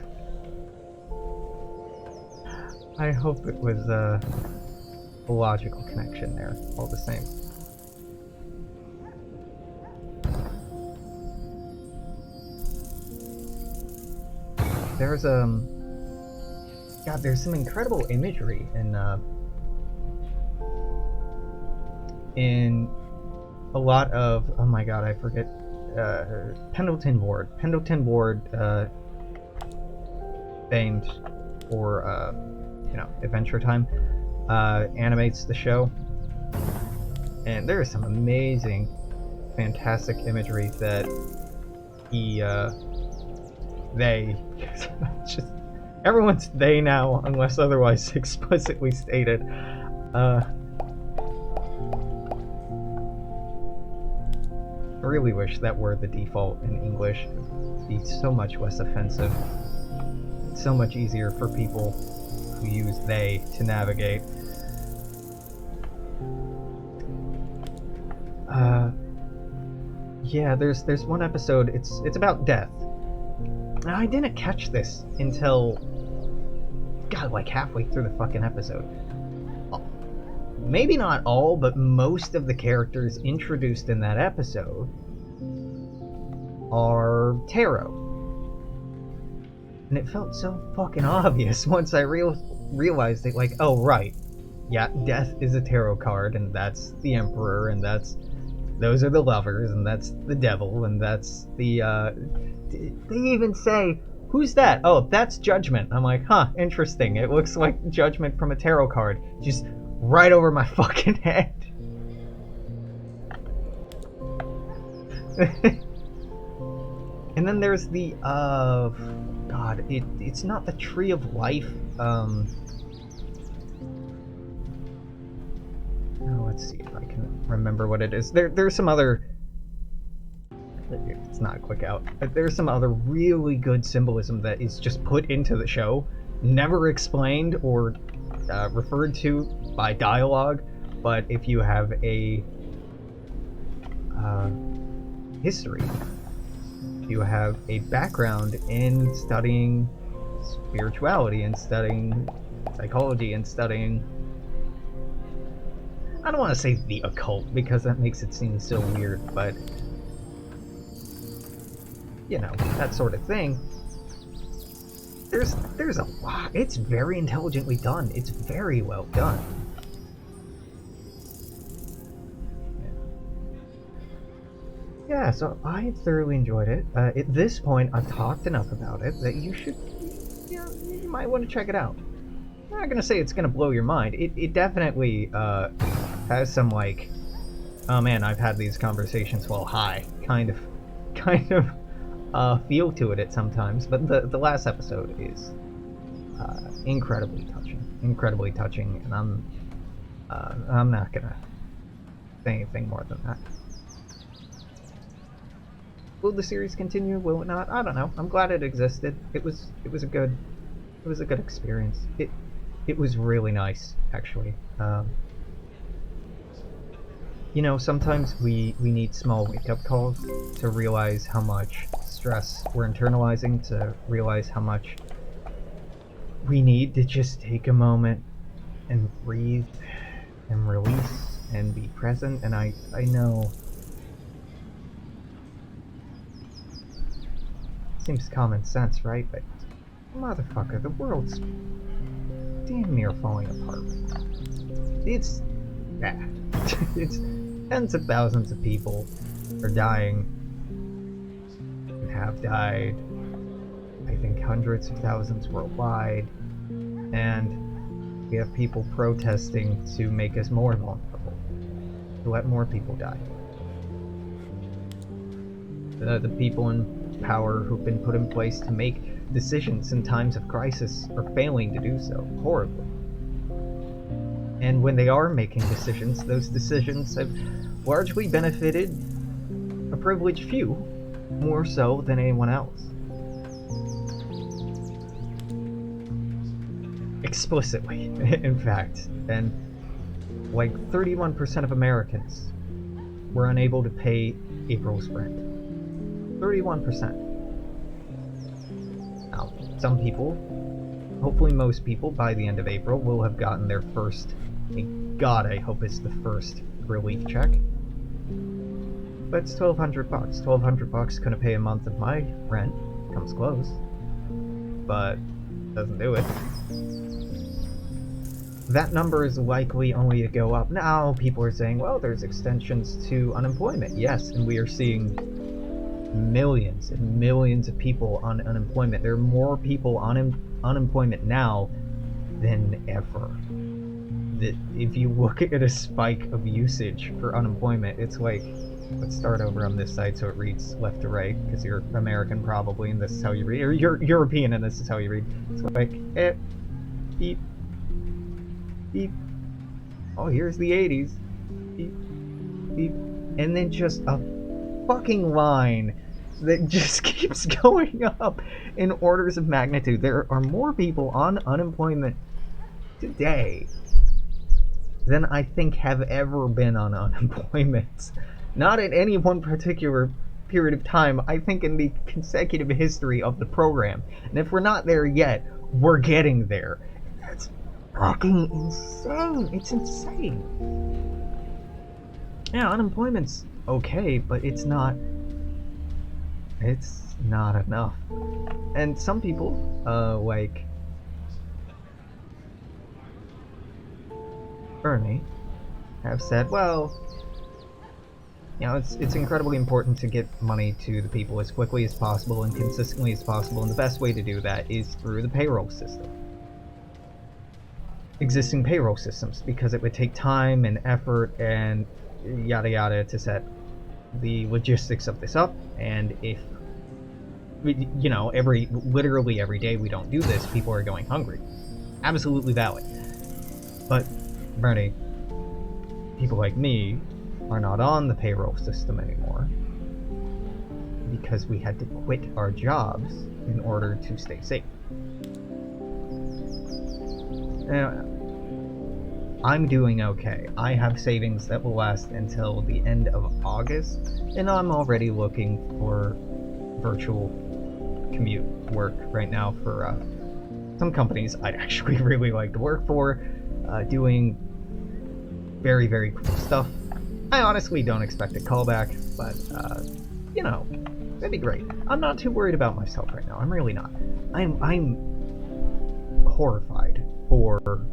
I hope it was a logical connection there, all the same. There's God, there's some incredible imagery in a lot of, oh my god, I forget, Pendleton Ward famed for you know, Adventure Time, animates the show, and there is some amazing, fantastic imagery that they just, everyone's they now unless otherwise explicitly stated. I really wish that were the default in English. It'd be so much less offensive. It's so much easier for people who use they to navigate. Yeah, there's one episode, it's about death. Now, I didn't catch this until, God, like halfway through the fucking episode. Maybe not all, but most of the characters introduced in that episode are tarot. And it felt so fucking obvious once I realized that, like, oh, right. Yeah, death is a tarot card, and that's the Emperor, and those are the lovers, and that's the devil, and that's the, they even say, who's that? Oh, that's Judgment. I'm like, huh, interesting. It looks like Judgment from a tarot card. Just right over my fucking head. And then there's the, God, it's not the Tree of Life, oh, let's see if I can remember what it is. There's some other, it's not a quick out, but there's some other really good symbolism that is just put into the show, never explained or referred to by dialogue, but if you have a history, if you have a background in studying spirituality and studying psychology and studying I don't want to say the occult because that makes it seem so weird, but you know, that sort of thing. There's a lot. It's very intelligently done. It's very well done. Yeah, so I thoroughly enjoyed it. At this point, I've talked enough about it that you should, you might want to check it out. I'm not gonna say it's gonna blow your mind. It definitely has some like, oh man, I've had these conversations while high kind of feel to it at sometimes. But the last episode is incredibly touching, and I'm not gonna say anything more than that. Will the series continue? Will it not? I don't know. I'm glad it existed. It was a good experience. It was really nice, actually. You know, sometimes we need small wake-up calls to realize how much stress we're internalizing, to realize how much we need to just take a moment and breathe and release and be present. And I know seems common sense, right? But motherfucker, the world's damn near falling apart right now. It's bad. It's tens of thousands of people are dying and have died. I think hundreds of thousands worldwide. And we have people protesting to make us more vulnerable, to let more people die. The people in power who've been put in place to make decisions in times of crisis are failing to do so horribly. And when they are making decisions, those decisions have largely benefited a privileged few more so than anyone else. Explicitly, in fact. And like 31% of Americans were unable to pay April's rent. 31%. Now, some people, hopefully most people, by the end of April, will have gotten their first, God, I hope it's the first relief check. But it's $1,200. $1,200 couldn't pay a month of my rent. Comes close. But doesn't do it. That number is likely only to go up. Now, people are saying, well, there's extensions to unemployment. Yes, and we are seeing millions and millions of people on unemployment. There are more people on unemployment now than ever. If you look at a spike of usage for unemployment, it's like, let's start over on this side so it reads left to right, because you're American probably, and this is how you read, or you're European and this is how you read. It's like, beep, beep. Oh, here's the 80s. Beep, beep. And then just a fucking line that just keeps going up in orders of magnitude. There are more people on unemployment today than I think have ever been on unemployment. Not at any one particular period of time, I think in the consecutive history of the program. And if we're not there yet, we're getting there. That's fucking insane. It's insane. Yeah, unemployment's okay, but it's not enough. And some people, like Bernie, have said, well, you know, it's incredibly important to get money to the people as quickly as possible and consistently as possible, and the best way to do that is through the payroll system. Existing payroll systems, because it would take time and effort and yada yada to set the logistics of this up, and if you know, literally every day we don't do this, people are going hungry. Absolutely valid. But Bernie, people like me are not on the payroll system anymore because we had to quit our jobs in order to stay safe. Now, I'm doing okay. I have savings that will last until the end of August, and I'm already looking for virtual commute work right now for some companies I'd actually really like to work for, doing very, very cool stuff. I honestly don't expect a callback, but, you know, that'd be great. I'm not too worried about myself right now. I'm really not. I'm horrified for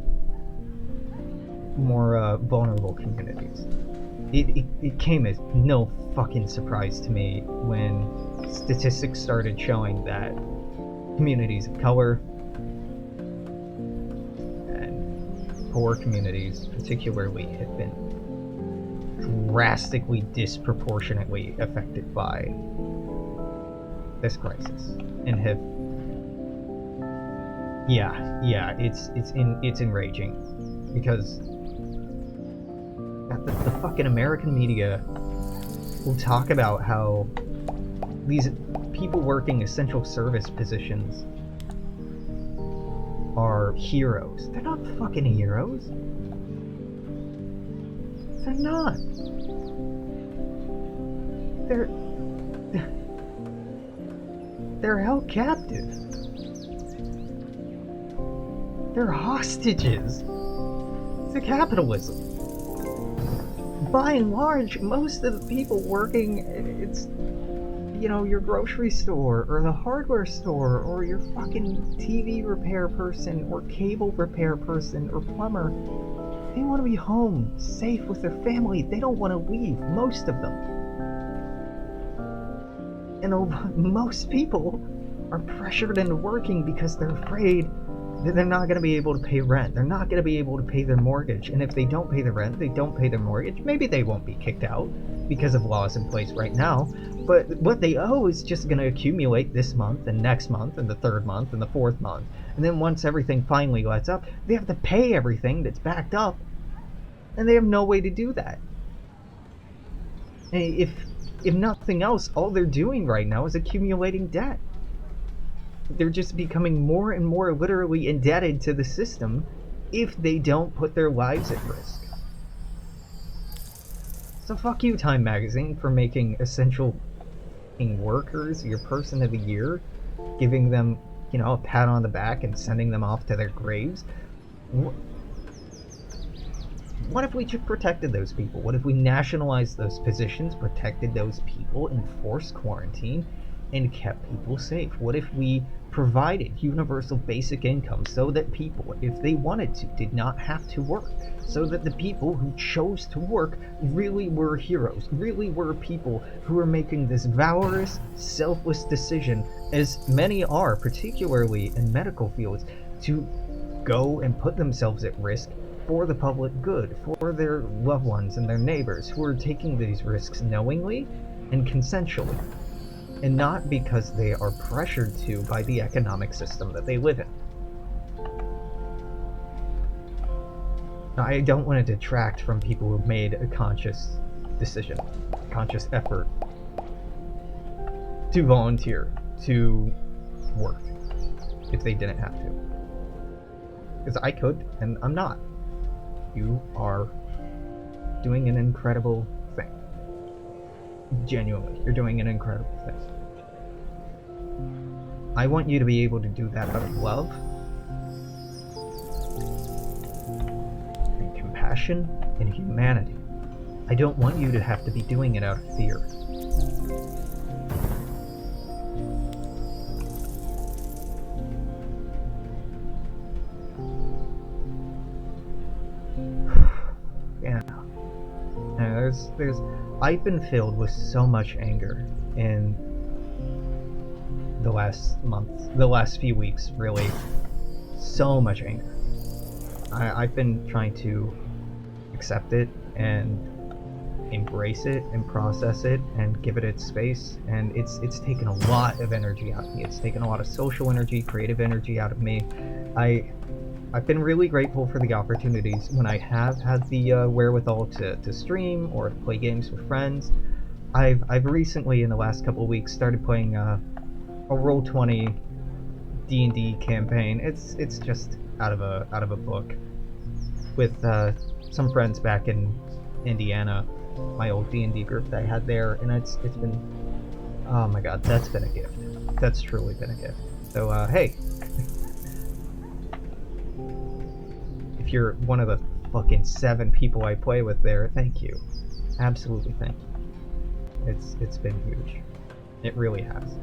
more vulnerable communities. It came as no fucking surprise to me when statistics started showing that communities of color and poor communities particularly have been drastically disproportionately affected by this crisis and have it's enraging because the fucking American media will talk about how these people working essential service positions are heroes. They're not fucking heroes. They're not. They're held captive. They're hostages to capitalism. By and large, most of the people working, it's, you know, your grocery store or the hardware store or your fucking TV repair person or cable repair person or plumber. They want to be home, safe with their family. They don't want to leave, most of them. And most people are pressured into working because they're afraid that they're not going to be able to pay rent. They're not going to be able to pay their mortgage. And if they don't pay the rent, they don't pay their mortgage. Maybe they won't be kicked out because of laws in place right now. But what they owe is just going to accumulate this month and next month and the third month and the fourth month. And then once everything finally lets up, they have to pay everything that's backed up. And they have no way to do that. If nothing else, all they're doing right now is accumulating debt. They're just becoming more and more literally indebted to the system if they don't put their lives at risk. So fuck you, Time Magazine, for making essential workers your person of the year, giving them, you know, a pat on the back and sending them off to their graves. What if we just protected those people? What if we nationalized those positions, protected those people, enforced quarantine, and kept people safe? What if we provided universal basic income so that people, if they wanted to, did not have to work? So that the people who chose to work really were heroes, really were people who are making this valorous, selfless decision, as many are, particularly in medical fields, to go and put themselves at risk for the public good, for their loved ones and their neighbors who are taking these risks knowingly and consensually, and not because they are pressured to by the economic system that they live in. Now, I don't want to detract from people who've made a conscious decision, conscious effort to volunteer, to work, if they didn't have to. Because I could, and I'm not. You are doing an incredible thing. Genuinely, you're doing an incredible thing. I want you to be able to do that out of love and compassion and humanity. I don't want you to have to be doing it out of fear. I've been filled with so much anger in the last few weeks, really. So much anger. I've been trying to accept it and embrace it and process it and give it its space, and it's taken a lot of energy out of me. It's taken a lot of social energy, creative energy out of me. I've been really grateful for the opportunities when I have had the wherewithal to stream or to play games with friends. I've recently, in the last couple of weeks, started playing a Roll20 D&D campaign. It's just out of a book with some friends back in Indiana, my old D&D group that I had there, and it's been, oh my god, that's been a gift. That's truly been a gift. So hey. If you're one of the fucking 7 people I play with there, thank you. Absolutely thank you. It's been huge. It really has.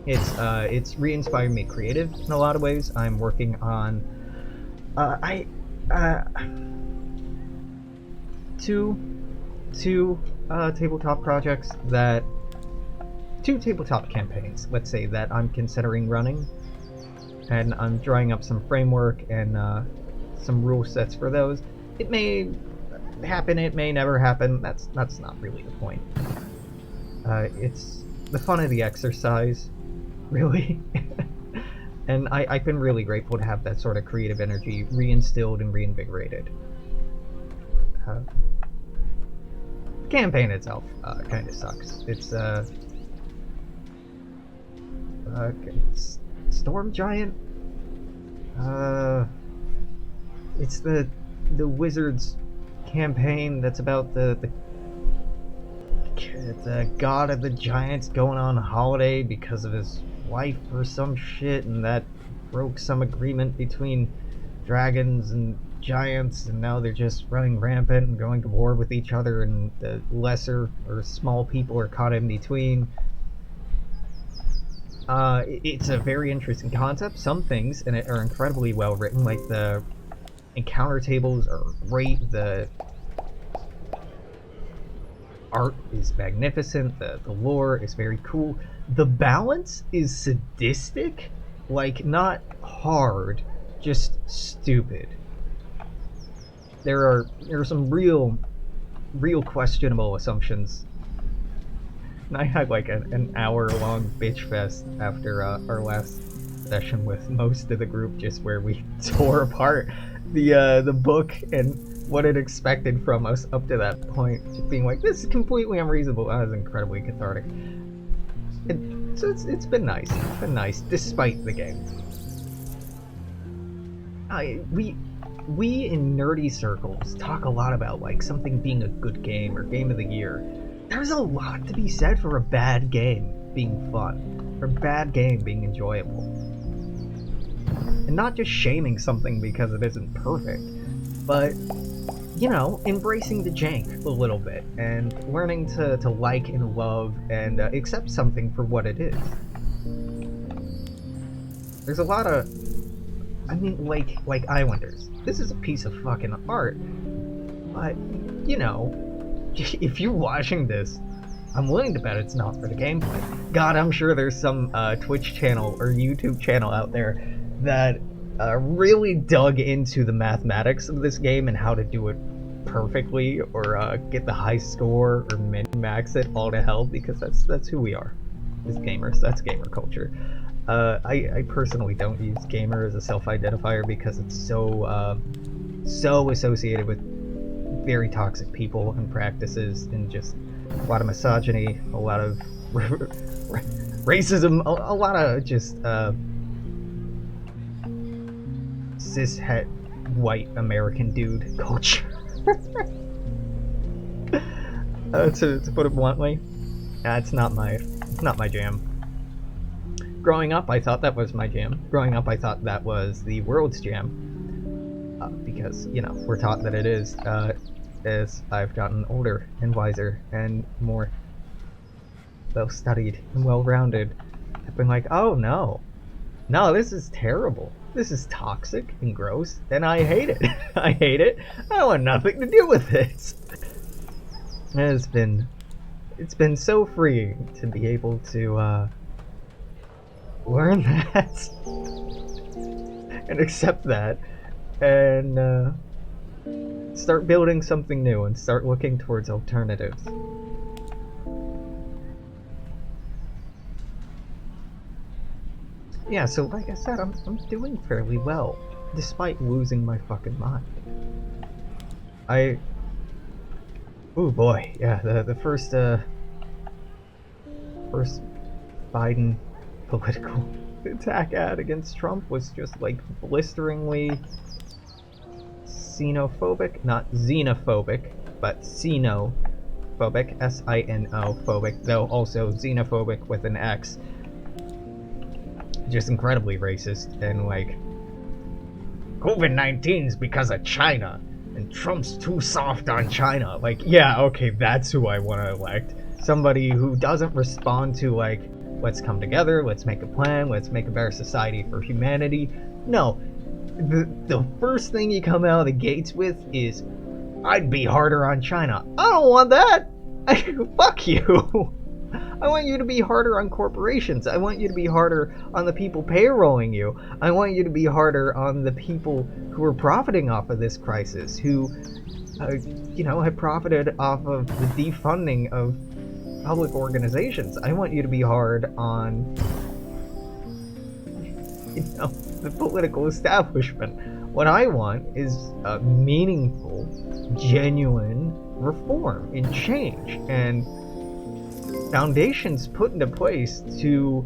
It's re-inspired me creative in a lot of ways. I'm working on two tabletop projects that two tabletop campaigns, let's say, that I'm considering running, and I'm drawing up some framework and some rule sets for those. It may happen, it may never happen. That's not really the point. It's the fun of the exercise, really. And I've been really grateful to have that sort of creative energy reinstilled and reinvigorated. The campaign itself kind of sucks. It's Storm Giant. It's the Wizards campaign that's about the god of the giants going on holiday because of his wife or some shit, and that broke some agreement between dragons and giants, and now they're just running rampant and going to war with each other, and the lesser or small people are caught in between. It's a very interesting concept. Some things in it are incredibly well written, like the encounter tables are great, the art is magnificent, the lore is very cool. The balance is sadistic, like not hard, just stupid. There are some real questionable assumptions. And I had like an hour-long bitch fest after our last session with most of the group, just where we tore apart the book and what it expected from us up to that point, just being like, this is completely unreasonable. That was incredibly cathartic. So it's been nice. It's been nice, despite the game. We in nerdy circles talk a lot about like something being a good game or game of the year. There's a lot to be said for a bad game being fun, for a bad game being enjoyable. And not just shaming something because it isn't perfect, but, you know, embracing the jank a little bit and learning to like and love and accept something for what it is. There's a lot of, I mean, like Islanders. This is a piece of fucking art, but, you know, if you're watching this, I'm willing to bet it's not for the gameplay. God, I'm sure there's some Twitch channel or YouTube channel out there that really dug into the mathematics of this game and how to do it perfectly, or get the high score or min-max it all to hell, because that's who we are as gamers. That's gamer culture. I personally don't use gamer as a self-identifier because it's so associated with very toxic people and practices, and just a lot of misogyny, a lot of racism, a lot of just cis-het white American dude culture. To put it bluntly, it's not my jam. Growing up, I thought that was my jam. Growing up, I thought that was the world's jam. Because, you know, we're taught that it is, as I've gotten older and wiser and more well-studied and well-rounded. I've been like, oh no, this is terrible. This is toxic and gross, and I hate it. I hate it. I want nothing to do with it. And it's been so freeing to be able to learn that and accept that, and start building something new and start looking towards alternatives. Yeah, so like I said, I'm doing fairly well, despite losing my fucking mind. Oh boy, yeah, the first Biden political attack ad against Trump was just like blisteringly xenophobic, not xenophobic, but xenophobic, S-I-N-O phobic, though also xenophobic with an X. Just incredibly racist, and like, COVID-19's because of China. and Trump's too soft on China. Like, yeah, okay, that's who I want to elect. Somebody who doesn't respond to, like, let's come together, let's make a plan, let's make a better society for humanity. No, the first thing you come out of the gates with is, I'd be harder on China. I don't want that. Fuck you. I want you to be harder on corporations. I want you to be harder on the people payrolling you. I want you to be harder on the people who are profiting off of this crisis, who, have profited off of the defunding of public organizations. I want you to be hard on, the political establishment. What I want is a meaningful, genuine reform and change, and foundations put into place to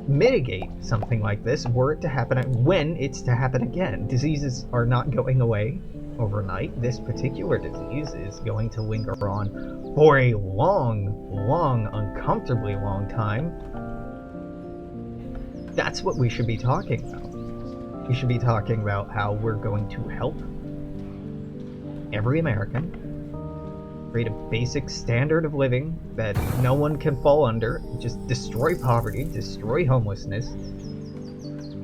mitigate something like this were it to happen, when it's to happen again. Diseases are not going away overnight. This particular disease is going to linger on for a long, uncomfortably long time. That's what we should be talking about. We should be talking about how we're going to help every American create a basic standard of living that no one can fall under, just destroy poverty, destroy homelessness,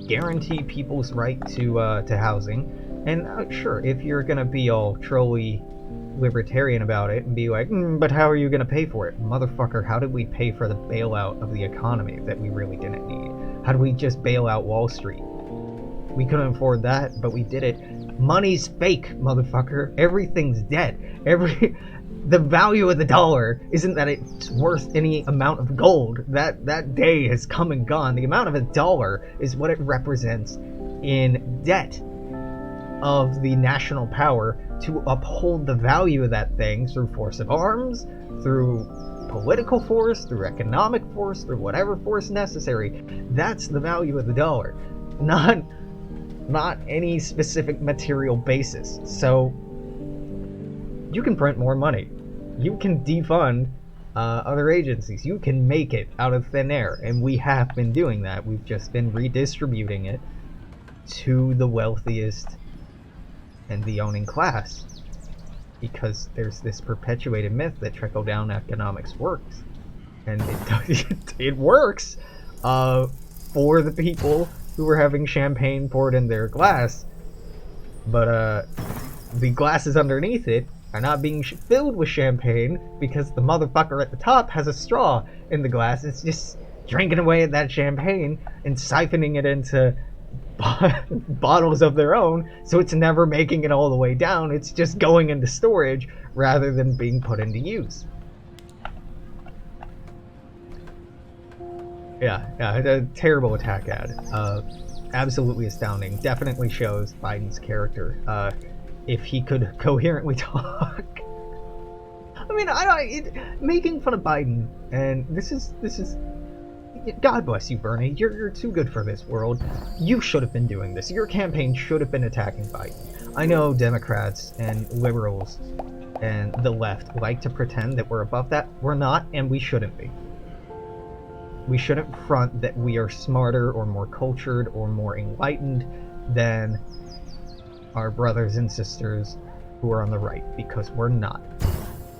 guarantee people's right to housing. And sure, if you're gonna be all trolly libertarian about it and be like, but how are you gonna pay for it? Motherfucker, how did we pay for the bailout of the economy that we really didn't need? How did we just bail out Wall Street? We couldn't afford that, but we did it. Money's fake, motherfucker. Everything's dead. The value of the dollar isn't that it's worth any amount of gold. That day has come and gone. The amount of a dollar is what it represents in debt of the national power to uphold the value of that thing through force of arms, through political force, through economic force, through whatever force necessary. That's the value of the dollar, not any specific material basis. So you can print more money. You can defund other agencies. You can make it out of thin air. And we have been doing that. We've just been redistributing it to the wealthiest and the owning class. Because there's this perpetuated myth that trickle-down economics works. And it works for the people who are having champagne poured in their glass. But the glasses underneath it are not being filled with champagne because the motherfucker at the top has a straw in the glass. It's just drinking away at that champagne and siphoning it into bottles of their own, so it's never making it all the way down. It's just going into storage rather than being put into use. Yeah, a terrible attack ad. Absolutely astounding. Definitely shows Biden's character. If he could coherently talk. I mean, making fun of Biden, and this is. God bless you, Bernie. You're too good for this world. You should have been doing this. Your campaign should have been attacking Biden. I know Democrats and liberals and the left like to pretend that we're above that. We're not, and we shouldn't be. We shouldn't front that we are smarter or more cultured or more enlightened than our brothers and sisters who are on the right, because we're not.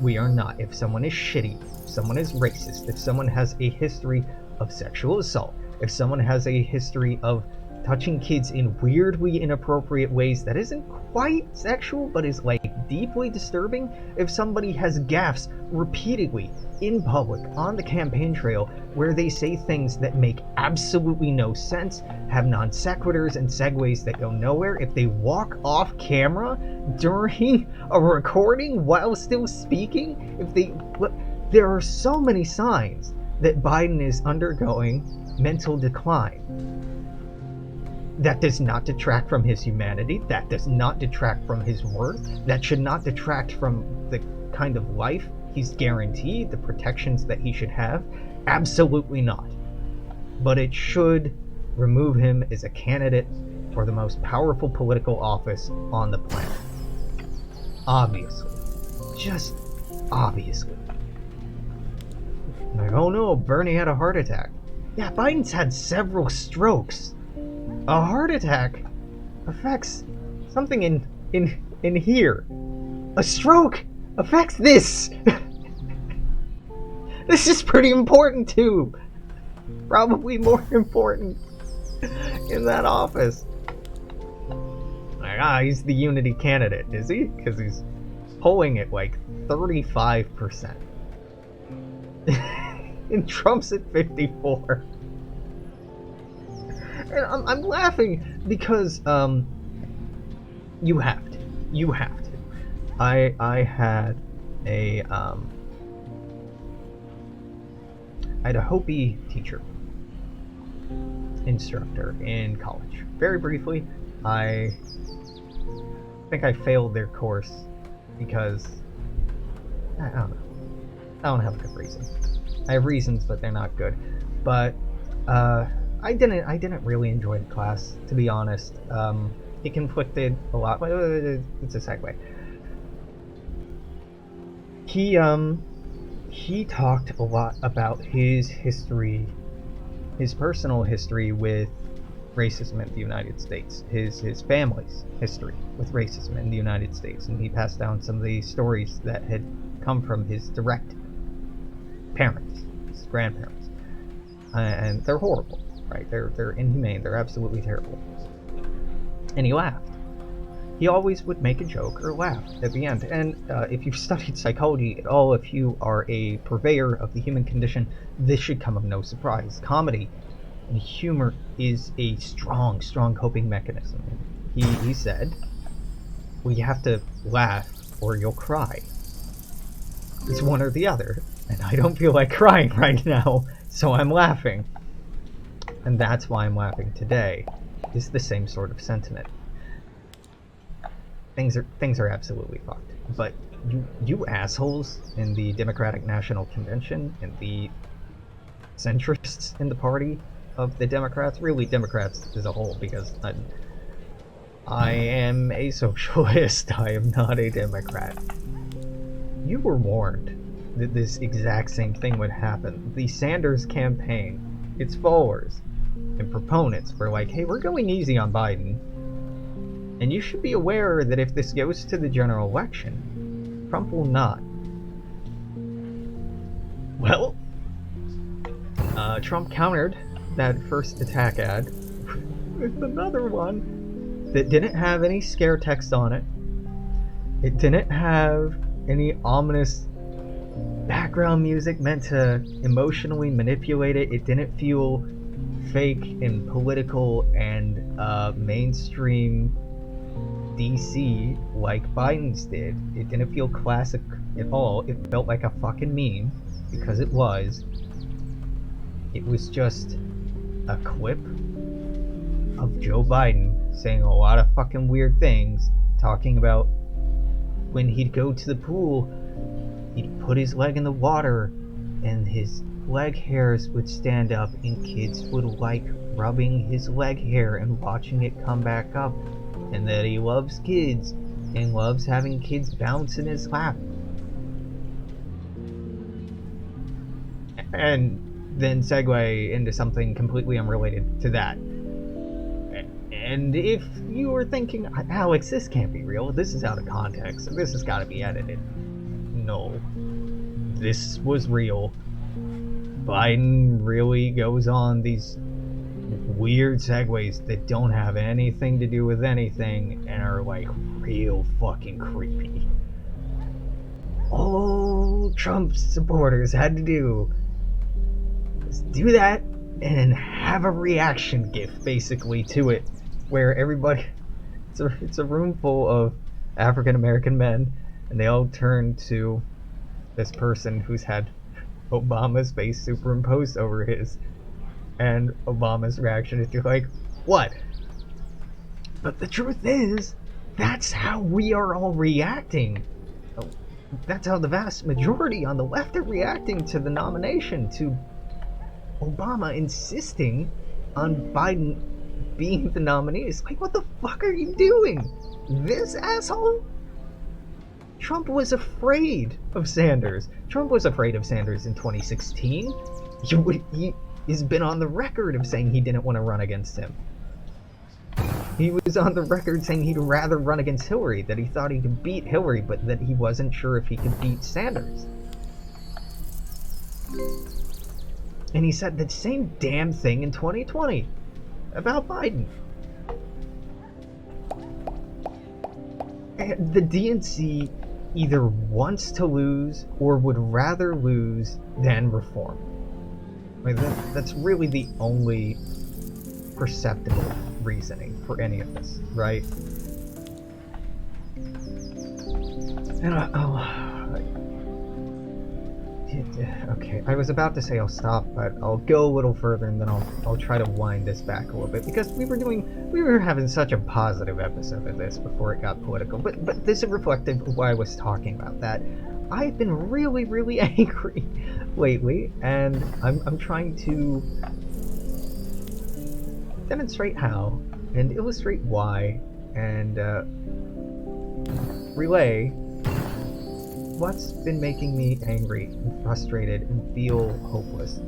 We are not. If someone is shitty, if someone is racist, if someone has a history of sexual assault, if someone has a history of touching kids in weirdly inappropriate ways that isn't quite sexual but is like deeply disturbing, if somebody has gaffes repeatedly in public on the campaign trail where they say things that make absolutely no sense, have non sequiturs and segues that go nowhere, if they walk off camera during a recording while still speaking, there are so many signs that Biden is undergoing mental decline. That does not detract from his humanity. That does not detract from his worth. That should not detract from the kind of life he's guaranteed, the protections that he should have. Absolutely not. But it should remove him as a candidate for the most powerful political office on the planet. Obviously. Just obviously. Like, oh no, Bernie had a heart attack. Yeah, Biden's had several strokes. A heart attack affects something in in here. A stroke affects this. This is pretty important too. Probably more important in that office. Like, he's the unity candidate, is he? Because he's polling at like 35%. And Trump's at 54. And I'm laughing because you have to. You have to. I had a Hopi teacher, instructor in college. Very briefly, I think I failed their course because I don't know. I don't have a good reason. I have reasons, but they're not good. But I didn't really enjoy the class, to be honest. It conflicted a lot. It's a segue. He talked a lot about his history, his personal history with racism in the United States, his family's history with racism in the United States, and he passed down some of the stories that had come from his direct parents, his grandparents, and they're horrible, right? They're inhumane. They're absolutely terrible. And he laughed. He always would make a joke or laugh at the end. And if you've studied psychology at all, if you are a purveyor of the human condition, this should come of no surprise. Comedy and humor is a strong coping mechanism. He said, well, you have to laugh or you'll cry. It's one or the other. And I don't feel like crying right now, so I'm laughing. And that's why I'm laughing today. It's the same sort of sentiment. Things are absolutely fucked. But you assholes in the Democratic National Convention and the centrists in the party of the Democrats, really Democrats as a whole, because I am a socialist, I am not a Democrat. You were warned that this exact same thing would happen. The Sanders campaign, its followers and proponents were like, hey, we're going easy on Biden. And you should be aware that if this goes to the general election, Trump will not. Well, Trump countered that first attack ad with another one that didn't have any scare text on it. It didn't have any ominous background music meant to emotionally manipulate it. It didn't feel fake and political and mainstream DC like Biden's did. It didn't feel classic at all. It felt like a fucking meme, because it was. It was just a clip of Joe Biden saying a lot of fucking weird things, talking about when he'd go to the pool, he'd put his leg in the water and his leg hairs would stand up and kids would like rubbing his leg hair and watching it come back up, and that he loves kids and loves having kids bounce in his lap. And then segue into something completely unrelated to that. And if you were thinking, Alex, this can't be real, this is out of context, this has got to be edited. No. This was real. Biden really goes on these weird segues that don't have anything to do with anything and are like real fucking creepy. All Trump supporters had to do was do that and have a reaction gif basically to it, where everybody, it's a room full of African American men, and they all turn to this person who's had Obama's face superimposed over his, and Obama's reaction is like, what? But the truth is, that's how we are all reacting. That's how the vast majority on the left are reacting to the nomination, to Obama insisting on Biden being the nominee. It's like, what the fuck are you doing? This asshole? Trump was afraid of Sanders. Trump was afraid of Sanders in 2016. He has been on the record of saying he didn't want to run against him. He was on the record saying he'd rather run against Hillary, that he thought he could beat Hillary, but that he wasn't sure if he could beat Sanders. And he said the same damn thing in 2020 about Biden. And the DNC either wants to lose or would rather lose than reform. Like that's really the only perceptible reasoning for any of this, right? And okay, I was about to say I'll stop, but I'll go a little further and then I'll try to wind this back a little bit, because we were having such a positive episode of this before it got political. But this is reflective of why I was talking about that. I've been really, really angry lately, and I'm trying to demonstrate how and illustrate why and relay what's been making me angry and frustrated and feel hopeless.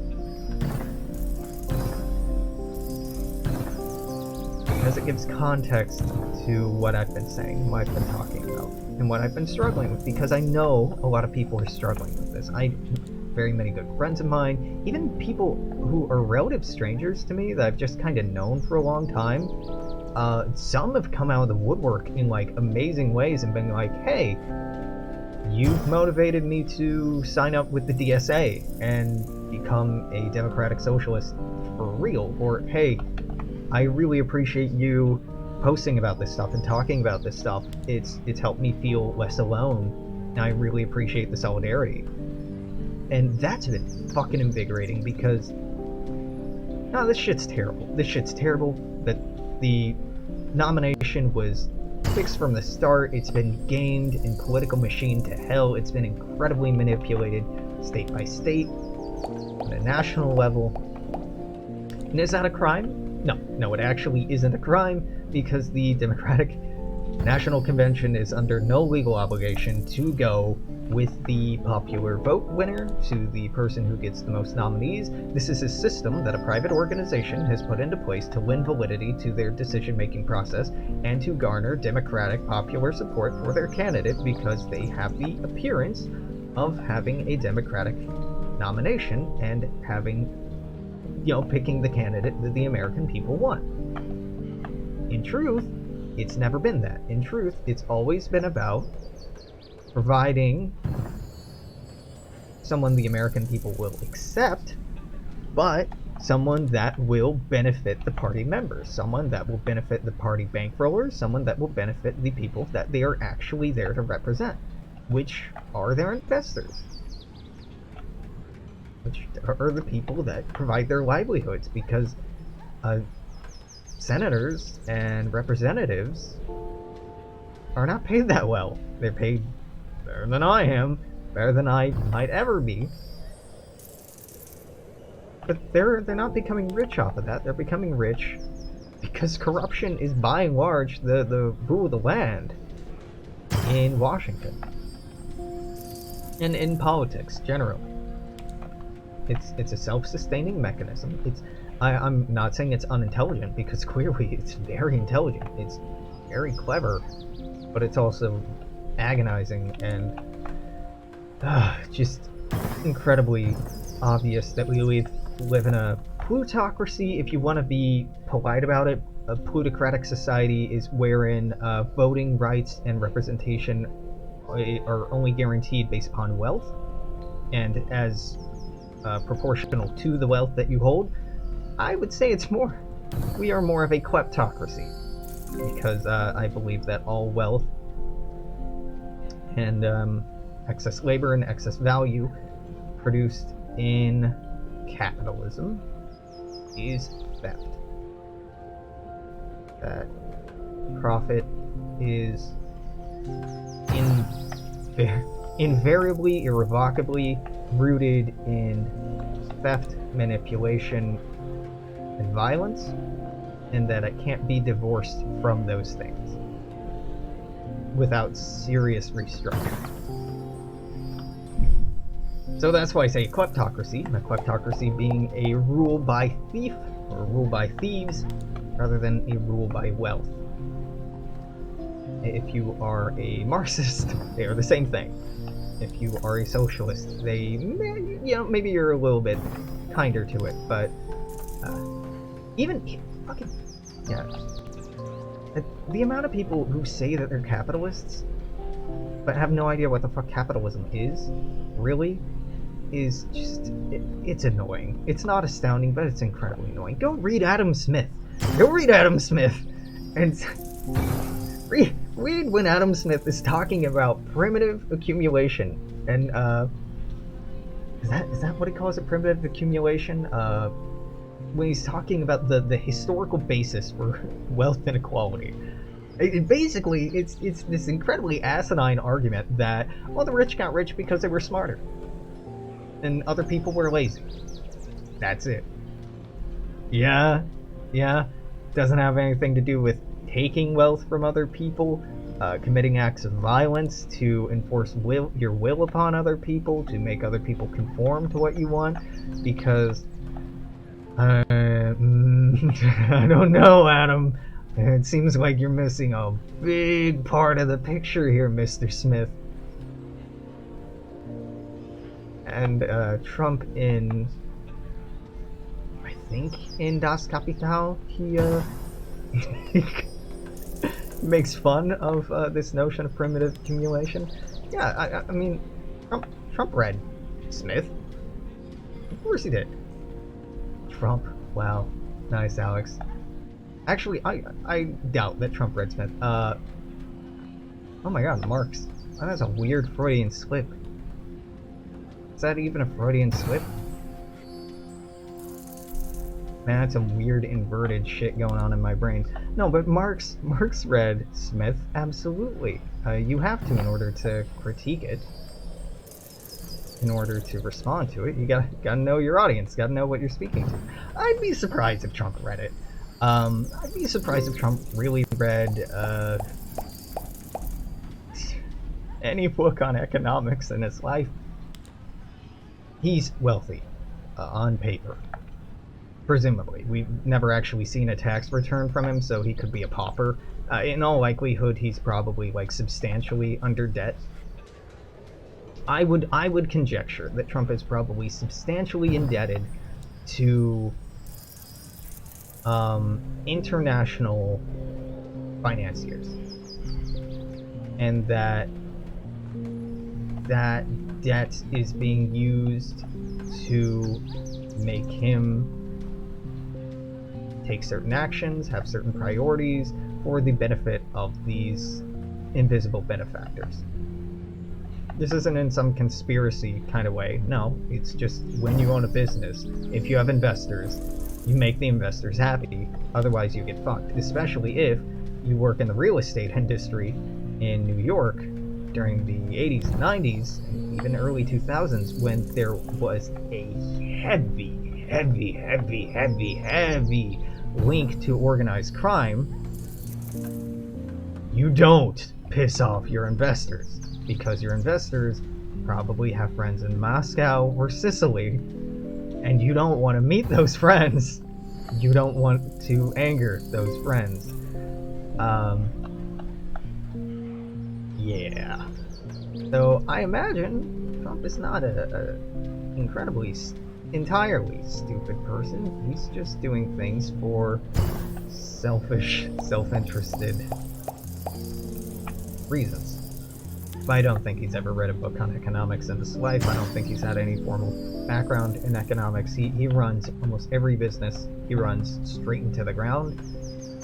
Because it gives context to what I've been saying, what I've been talking about, and what I've been struggling with, because I know a lot of people are struggling with this. Very many good friends of mine, even people who are relative strangers to me that I've just kind of known for a long time, some have come out of the woodwork in like amazing ways and been like, hey, you've motivated me to sign up with the DSA and become a democratic socialist for real. Or, hey, I really appreciate you posting about this stuff and talking about this stuff. It's helped me feel less alone, and I really appreciate the solidarity. And that's been fucking invigorating, because no, this shit's terrible. This shit's terrible. That the nomination was fixed from the start. It's been gamed and political machine to hell. It's been incredibly manipulated state by state, on a national level. And is that a crime? No, it actually isn't a crime, because the Democratic National Convention is under no legal obligation to go with the popular vote winner to the person who gets the most nominees. This is a system that a private organization has put into place to lend validity to their decision-making process and to garner democratic popular support for their candidate, because they have the appearance of having a democratic nomination and having, picking the candidate that the American people want. In truth, it's never been that. In truth, it's always been about providing someone the American people will accept, but someone that will benefit the party members, someone that will benefit the party bankrollers, someone that will benefit the people that they are actually there to represent, which are their investors, which are the people that provide their livelihoods, because senators and representatives are not paid that well. They're paid better than I am, better than I might ever be. But they're not becoming rich off of that. They're becoming rich because corruption is by and large the rule of the land in Washington. And in politics generally. It's a self-sustaining mechanism. I'm not saying it's unintelligent, because clearly it's very intelligent. It's very clever, but it's also agonizing and just incredibly obvious that we live in a plutocracy. If you want to be polite about it, a plutocratic society is wherein voting rights and representation are only guaranteed based upon wealth, and as proportional to the wealth that you hold. I would say we are more of a kleptocracy, because I believe that all wealth and excess labor and excess value produced in capitalism is theft. That profit is invariably, irrevocably rooted in theft, manipulation, and violence, and that it can't be divorced from those things without serious restructuring. So that's why I say kleptocracy. A kleptocracy being a rule by thief, or a rule by thieves, rather than a rule by wealth. If you are a Marxist, they are the same thing. If you are a socialist, they, maybe you're a little bit kinder to it, but even fucking, yeah. The amount of people who say that they're capitalists, but have no idea what the fuck capitalism is, really, is just, it's annoying. It's not astounding, but it's incredibly annoying. Go read Adam Smith. Go read Adam Smith, and read when Adam Smith is talking about primitive accumulation, and is that what he calls it, primitive accumulation? When he's talking about the historical basis for wealth inequality. Basically, it's this incredibly asinine argument that, well, the rich got rich because they were smarter, and other people were lazy. That's it. Yeah, doesn't have anything to do with taking wealth from other people, committing acts of violence to enforce your will upon other people, to make other people conform to what you want, because I don't know, Adam. It seems like you're missing a big part of the picture here, Mr. Smith. And Trump in, I think in Das Kapital, he makes fun of this notion of primitive accumulation. Yeah, I mean, Trump read Smith. Of course he did. Trump, wow, nice, Alex. Actually, I doubt that Trump read Smith. Oh my god, Marx. Oh, that's a weird Freudian slip. Is that even a Freudian slip? Man, that's some weird inverted shit going on in my brain. No, but Marx read Smith, absolutely. You have to in order to critique it. In order to respond to it, you gotta know your audience, gotta know what you're speaking to. I'd be surprised if Trump read it. I'd be surprised if Trump really read any book on economics in his life. He's wealthy, on paper. Presumably. We've never actually seen a tax return from him, so he could be a pauper. In all likelihood, he's probably, like, substantially under debt. I would conjecture that Trump is probably substantially indebted to international financiers, and that debt is being used to make him take certain actions, have certain priorities for the benefit of these invisible benefactors. This isn't in some conspiracy kind of way. No, it's just when you own a business, if you have investors, you make the investors happy, otherwise you get fucked. Especially if you work in the real estate industry in New York during the 80s and 90s, and even early 2000s, when there was a heavy link to organized crime. You don't piss off your investors, because your investors probably have friends in Moscow or Sicily, and you don't want to meet those friends. You don't want to anger those friends. Yeah. So I imagine Trump is not a incredibly, entirely stupid person. He's just doing things for selfish, self-interested reasons. I don't think he's ever read a book on economics in his life. I don't think he's had any formal background in economics. He runs almost every business he runs straight into the ground.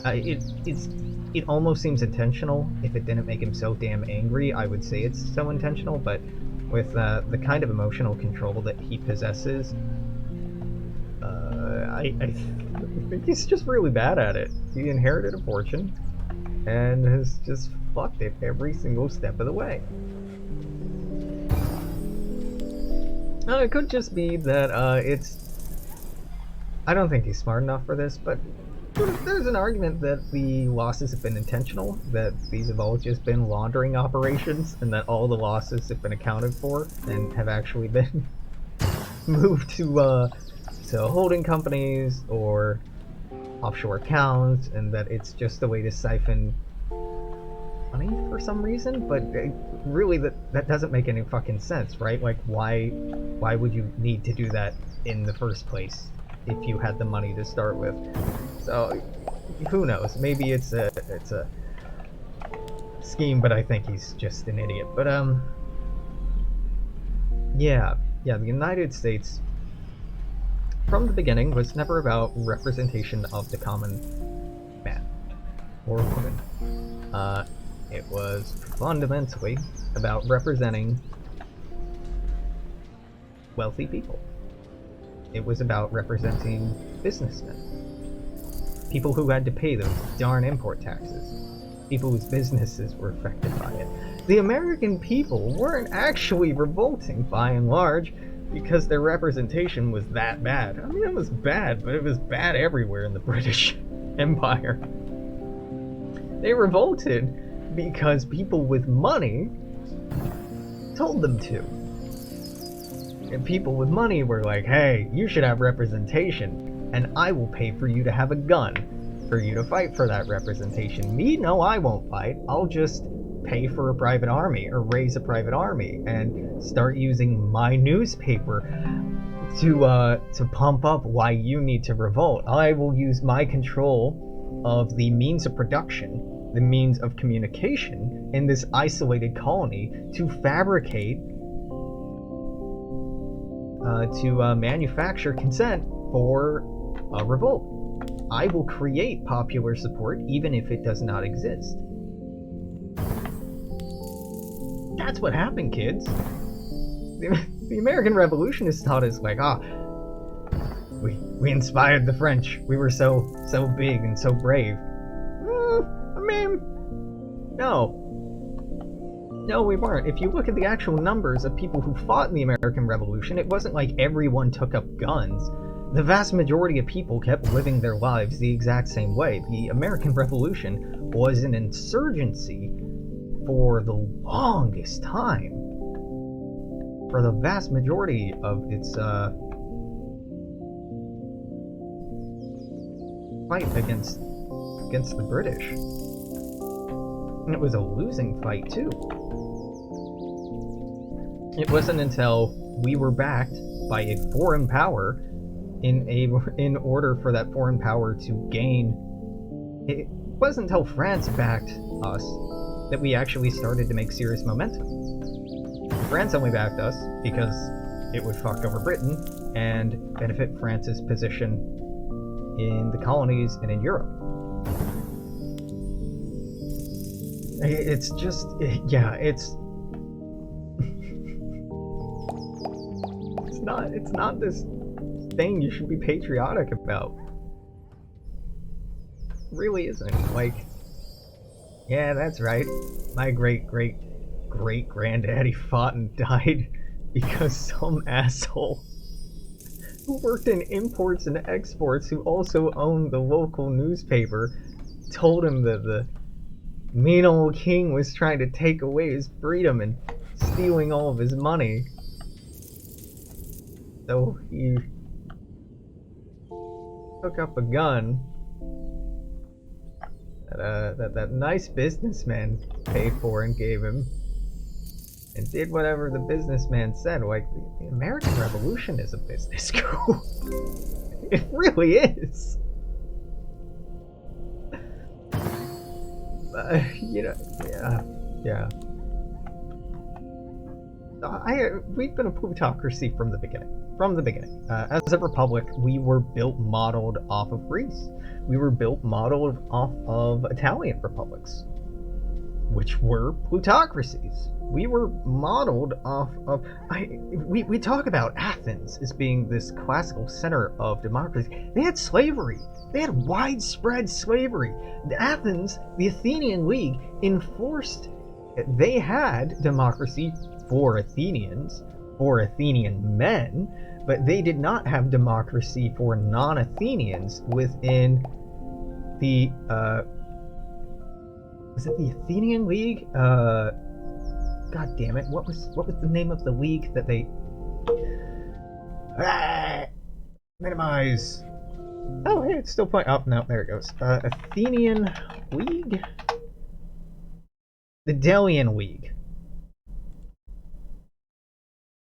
It almost seems intentional. If it didn't make him so damn angry, I would say it's so intentional, but with the kind of emotional control that he possesses, I think he's just really bad at it. He inherited a fortune and has just fucked it every single step of the way. It could just be that I don't think he's smart enough for this, but there's an argument that the losses have been intentional, that these have all just been laundering operations, and that all the losses have been accounted for and have actually been move to holding companies or offshore accounts, and that it's just a way to siphon money for some reason. But really, that doesn't make any fucking sense, right? Like, why would you need to do that in the first place if you had the money to start with? So who knows? Maybe it's a scheme, but I think he's just an idiot. But yeah, the United States from the beginning was never about representation of the common man or woman. It was fundamentally about representing wealthy people. It was about representing businessmen, people who had to pay those darn import taxes, people whose businesses were affected by it. The American people weren't actually revolting, by and large, because their representation was that bad. I mean, it was bad, but it was bad everywhere in the British Empire. They revolted because people with money told them to. And people with money were like, hey, you should have representation, and I will pay for you to have a gun, for you to fight for that representation. Me? No, I won't fight. I'll just pay for a private army, or raise a private army, and start using my newspaper to pump up why you need to revolt. I will use my control of the means of production, the means of communication in this isolated colony to fabricate, to manufacture consent for a revolt. I will create popular support even if it does not exist. That's what happened, kids. The American Revolution has taught us, like, we inspired the French. We were so big and so brave. I mean, no, we weren't. If you look at the actual numbers of people who fought in the American Revolution, it wasn't like everyone took up guns. The vast majority of people kept living their lives the exact same way. The American Revolution was an insurgency for the longest time. For the vast majority of its fight against the British. And it was a losing fight, too. It wasn't until we were backed by a foreign power in order for that foreign power to gain. It wasn't until France backed us that we actually started to make serious momentum. France only backed us because it would fuck over Britain and benefit France's position in the colonies and in Europe. It's just, yeah, it's not this thing you should be patriotic about. It really isn't. Like, yeah, that's right. My great-great-great-granddaddy fought and died because some asshole who worked in imports and exports, who also owned the local newspaper, told him that the mean old king was trying to take away his freedom and stealing all of his money. So he took up a gun that nice businessman paid for and gave him, and did whatever the businessman said. Like, the American Revolution is a business coup. It really is. You know, yeah. We've been a plutocracy from the beginning. As a republic, we were built modeled off of Greece. We were built modeled off of Italian republics, which were plutocracies. We were modeled off of... We talk about Athens as being this classical center of democracy. They had slavery. They had widespread slavery. Athens, the Athenian League, enforced... They had democracy for Athenians, for Athenian men, but they did not have democracy for non-Athenians within the... was it the Athenian League? God damn it! What was the name of the league that they? Ah, minimize. Oh, hey, it's still playing. Oh, no, there it goes. Athenian League? The Delian League.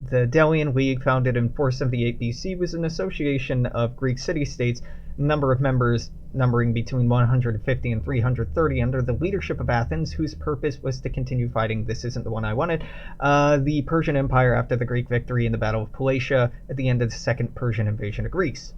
The Delian League, founded in 478 BC, was an association of Greek city-states, number of members numbering between 150 and 330, under the leadership of Athens, whose purpose was to continue fighting, this isn't the one I wanted, the Persian Empire after the Greek victory in the Battle of Palatia at the end of the Second Persian invasion of Greece.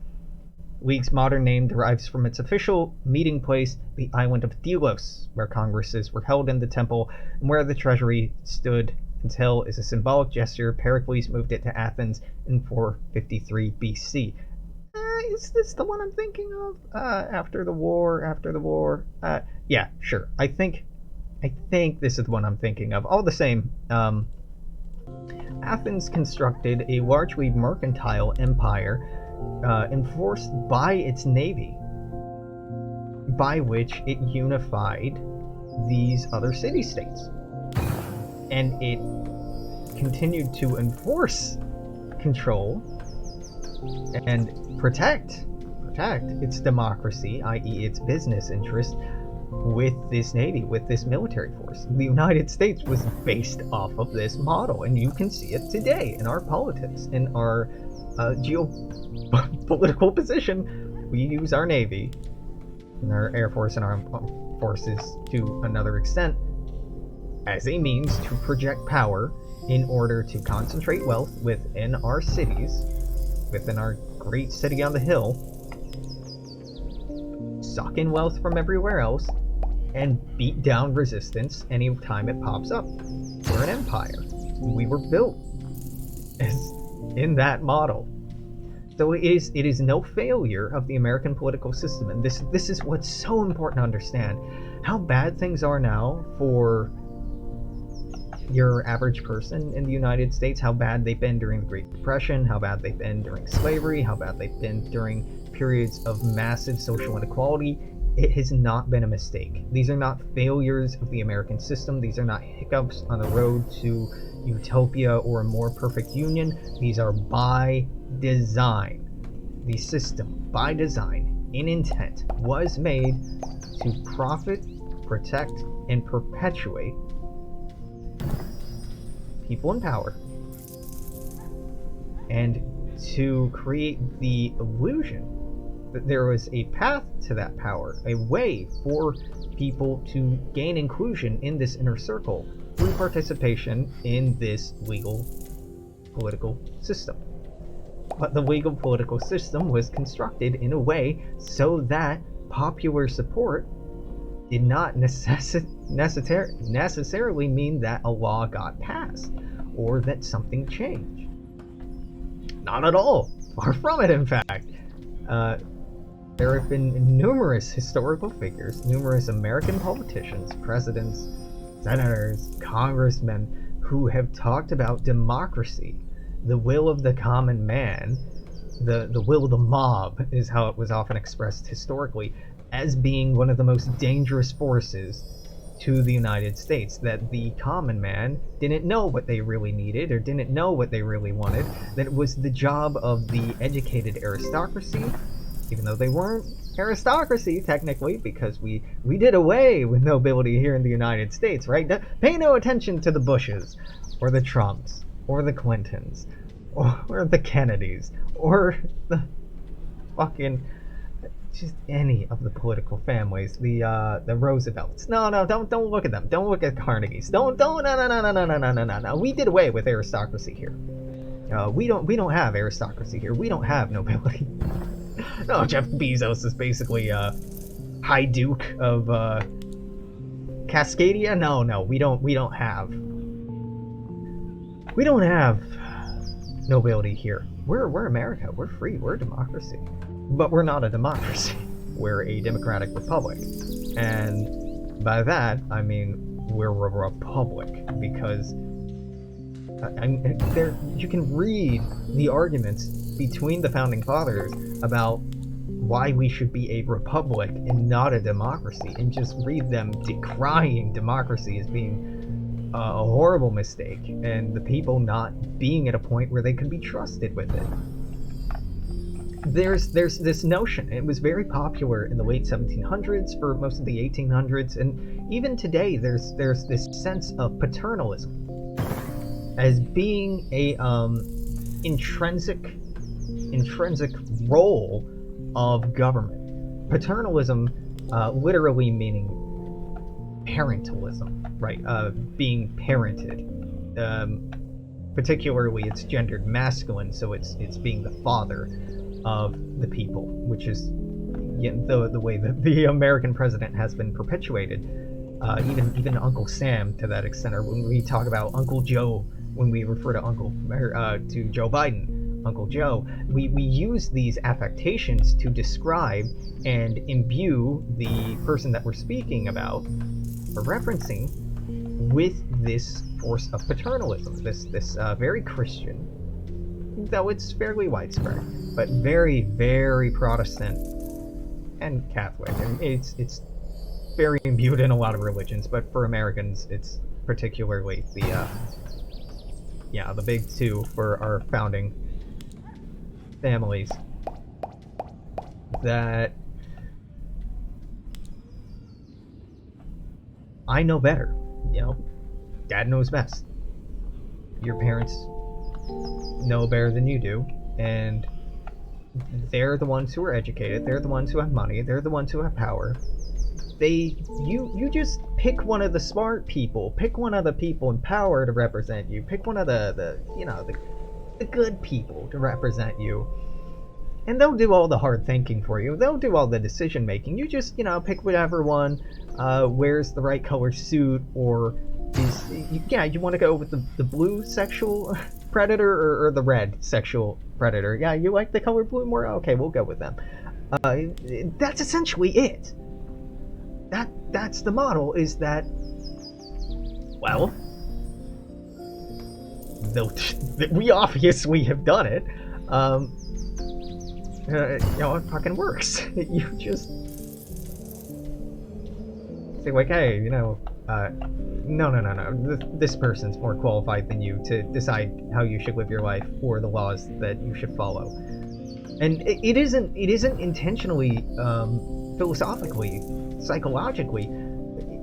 League's modern name derives from its official meeting place, the island of Delos, where congresses were held in the temple and where the treasury stood until, as a symbolic gesture, Pericles moved it to Athens in 453 BC. Is this the one I'm thinking of? After the war. Yeah, sure. I think this is the one I'm thinking of. All the same, Athens constructed a largely mercantile empire enforced by its navy, by which it unified these other city-states. And it continued to enforce control and protect its democracy, i.e. its business interest, with this navy, with this military force. The United States was based off of this model, and you can see it today in our politics, in our geopolitical position. We use our navy and our air force and our forces to another extent as a means to project power in order to concentrate wealth within our cities, within our great city on the hill, suck in wealth from everywhere else, and beat down resistance any time it pops up. We're an empire. We were built in that model. So it is no failure of the American political system, and this is what's so important to understand. How bad things are now for your average person in the United States, how bad they've been during the Great Depression, how bad they've been during slavery, how bad they've been during periods of massive social inequality. It has not been a mistake. These are not failures of the American system. These are not hiccups on the road to utopia or a more perfect union. These are by design. The system, by design, in intent, was made to profit, protect, and perpetuate people in power, and to create the illusion that there was a path to that power, a way for people to gain inclusion in this inner circle through participation in this legal political system. But the legal political system was constructed in a way so that popular support did not necessarily mean that a law got passed or that something changed. Not at all. Far from it, in fact. There have been numerous historical figures, numerous American politicians, presidents, senators, congressmen, who have talked about democracy, the will of the common man, the will of the mob is how it was often expressed historically, as being one of the most dangerous forces to the United States, that the common man didn't know what they really needed or didn't know what they really wanted, that it was the job of the educated aristocracy, even though they weren't aristocracy technically, because we did away with nobility here in the United States, right? Pay no attention to the Bushes or the Trumps or the Clintons or the Kennedys or the fucking just any of the political families, the Roosevelts. No, don't look at them. Don't look at Carnegie's. No. We did away with aristocracy here. We don't have aristocracy here. We don't have nobility. No, Jeff Bezos is basically High Duke of Cascadia. No, we don't have nobility here. We're America. We're free. We're a democracy. But we're not a democracy. We're a democratic republic. And by that, I mean we're a republic, because you can read the arguments between the founding fathers about why we should be a republic and not a democracy, and just read them decrying democracy as being a horrible mistake, and the people not being at a point where they could be trusted with it. there's this notion. It was very popular in the late 1700s, for most of the 1800s, and even today there's this sense of paternalism as being a intrinsic role of government. Paternalism literally meaning parentalism, right? Being parented. Particularly, it's gendered masculine, so it's being the father of the people, which is the way that the American president has been perpetuated. Even Uncle Sam, to that extent, or when we talk about Uncle Joe, when we refer to to Joe Biden, Uncle Joe, we use these affectations to describe and imbue the person that we're speaking about or referencing with this force of paternalism, this very Christian, though it's fairly widespread, but very, very Protestant and Catholic, and it's very imbued in a lot of religions, but for Americans, it's particularly the big two for our founding families, that I know better. Dad knows best. Your parents know better than you do, and they're the ones who are educated, they're the ones who have money, they're the ones who have power. You just pick one of the smart people, pick one of the people in power to represent you, pick one of the good people to represent you, and they'll do all the hard thinking for you. They'll do all the decision making. You just pick whatever one wears the right color suit, or you want to go with the blue sexual predator or the red sexual predator. Yeah, you like the color blue more? Okay, we'll go with them. That's essentially it. That's the model, is that, well, we obviously have done it. It fucking works. You just say, like, hey, no, this person's more qualified than you to decide how you should live your life or the laws that you should follow. And it isn't intentionally, philosophically, psychologically,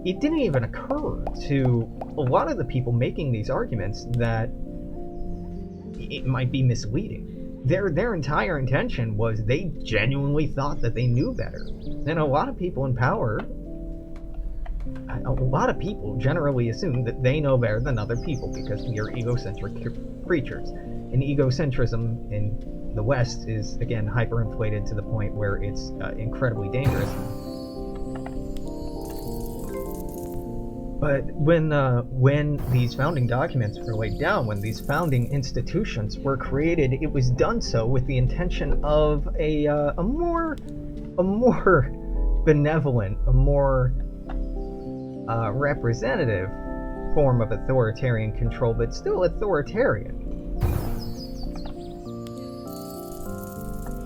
it didn't even occur to a lot of the people making these arguments that it might be misleading. Their entire intention was they genuinely thought that they knew better. And a lot of people in power, a lot of people generally assume that they know better than other people because we are egocentric creatures. And egocentrism in the West is, again, hyperinflated to the point where it's incredibly dangerous. But when these founding documents were laid down, when these founding institutions were created, it was done so with the intention of a more benevolent, a more representative form of authoritarian control, but still authoritarian.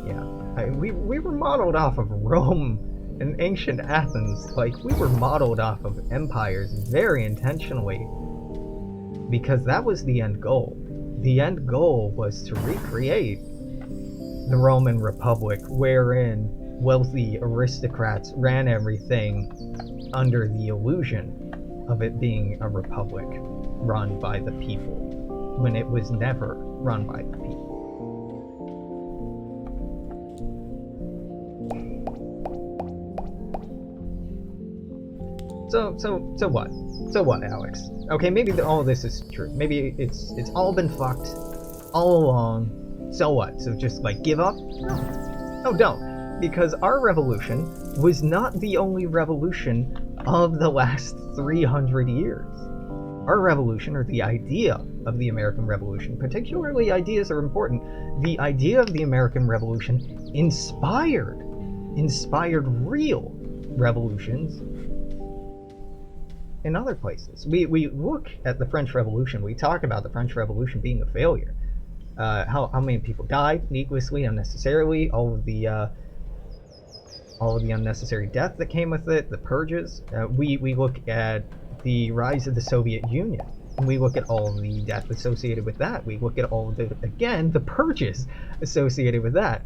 Yeah, we were modeled off of Rome and ancient Athens. Like, we were modeled off of empires very intentionally, because that was the end goal. The end goal was to recreate the Roman Republic, wherein wealthy aristocrats ran everything under the illusion of it being a republic run by the people, when it was never run by the people. So what? So what, Alex? Okay, maybe all of this is true. Maybe it's all been fucked all along. So what? So just, like, give up? No, don't. Because our revolution was not the only revolution of the last 300 years. Our revolution, or the idea of the American Revolution, particularly ideas are important, the idea of the American Revolution inspired real revolutions in other places. We look at the French Revolution, we talk about the French Revolution being a failure. How many people died needlessly, unnecessarily, all of the unnecessary death that came with it, the purges. We look at the rise of the Soviet Union, and we look at all of the death associated with that. We look at all of the purges associated with that.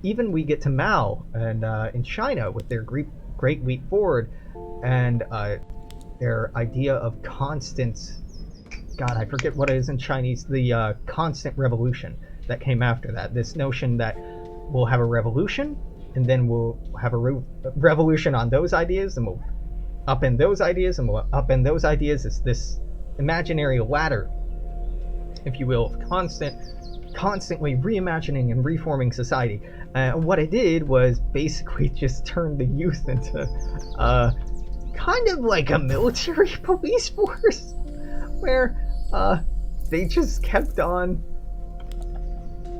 Even we get to Mao and in China with their Great Leap Forward and their idea of constant. God, I forget what it is in Chinese. The constant revolution that came after that. This notion that we'll have a revolution, and then we'll have a revolution on those ideas, and we'll upend those ideas, and we'll upend those ideas. It's this imaginary ladder, if you will, of constantly reimagining and reforming society. What it did was basically just turn the youth into kind of like a military police force, where they just kept on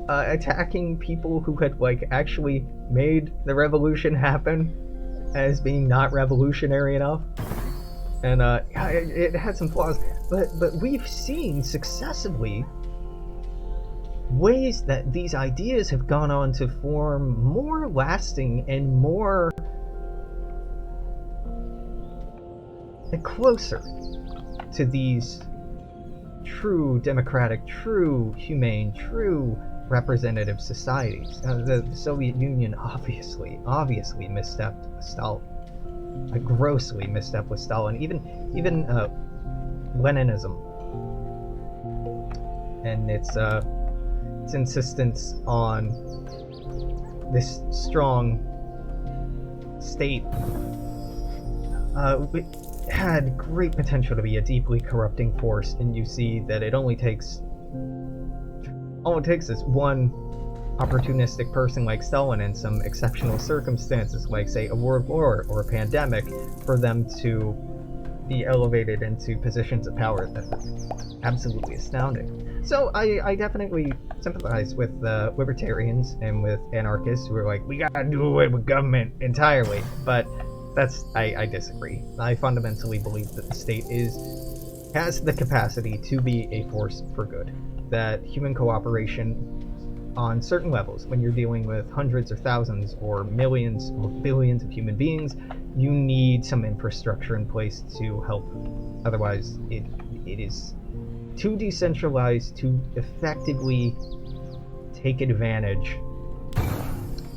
attacking people who had like actually made the revolution happen as being not revolutionary enough. And it had some flaws, but we've seen successively ways that these ideas have gone on to form more lasting and more closer to these true democratic, true humane, true representative societies. The Soviet Union obviously misstepped with Stalin. Grossly misstepped with Stalin. Even Leninism and its insistence on this strong state had great potential to be a deeply corrupting force, and you see that all it takes is one opportunistic person like Stalin in some exceptional circumstances, like say a world war or a pandemic, for them to be elevated into positions of power that are absolutely astounding. So I definitely sympathize with libertarians and with anarchists who are like, we gotta do away with government entirely, but I disagree. I fundamentally believe that the state has the capacity to be a force for good. That human cooperation on certain levels, when you're dealing with hundreds or thousands or millions or billions of human beings, you need some infrastructure in place to help. Otherwise, it is too decentralized to effectively take advantage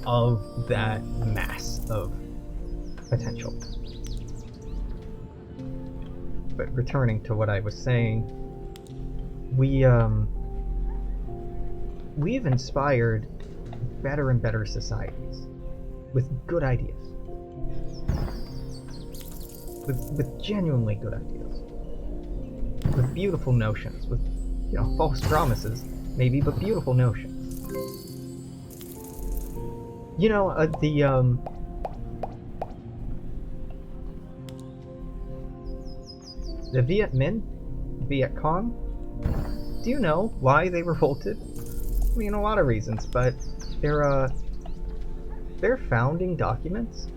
of that mass of potential. But returning to what I was saying, we've inspired better and better societies with good ideas, with genuinely good ideas, with beautiful notions, with false promises maybe, but beautiful notions. The Viet Cong, do you know why they revolted? I mean, a lot of reasons, but their founding documents,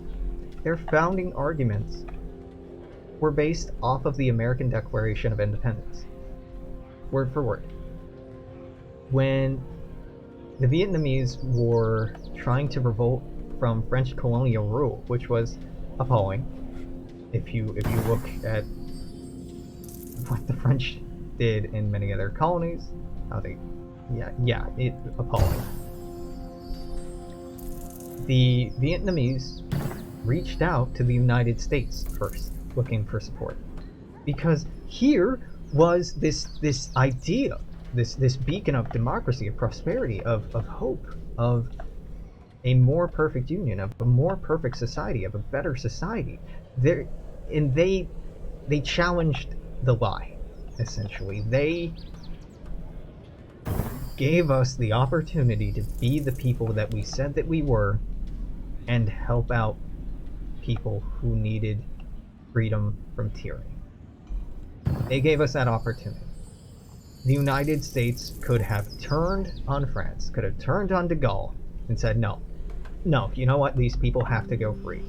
their founding arguments were based off of the American Declaration of Independence, word for word. When the Vietnamese were trying to revolt from French colonial rule, which was appalling, if you look at what the French did in many of their colonies, how they, it appalling. The Vietnamese reached out to the United States first, looking for support, because here was this idea, this beacon of democracy, of prosperity, of hope, of a more perfect union, of a more perfect society, of a better society. They challenged the lie, essentially. They gave us the opportunity to be the people that we said that we were and help out people who needed freedom from tyranny. They gave us that opportunity. The United States could have turned on France, could have turned on de Gaulle and said, no, you know what, these people have to go free.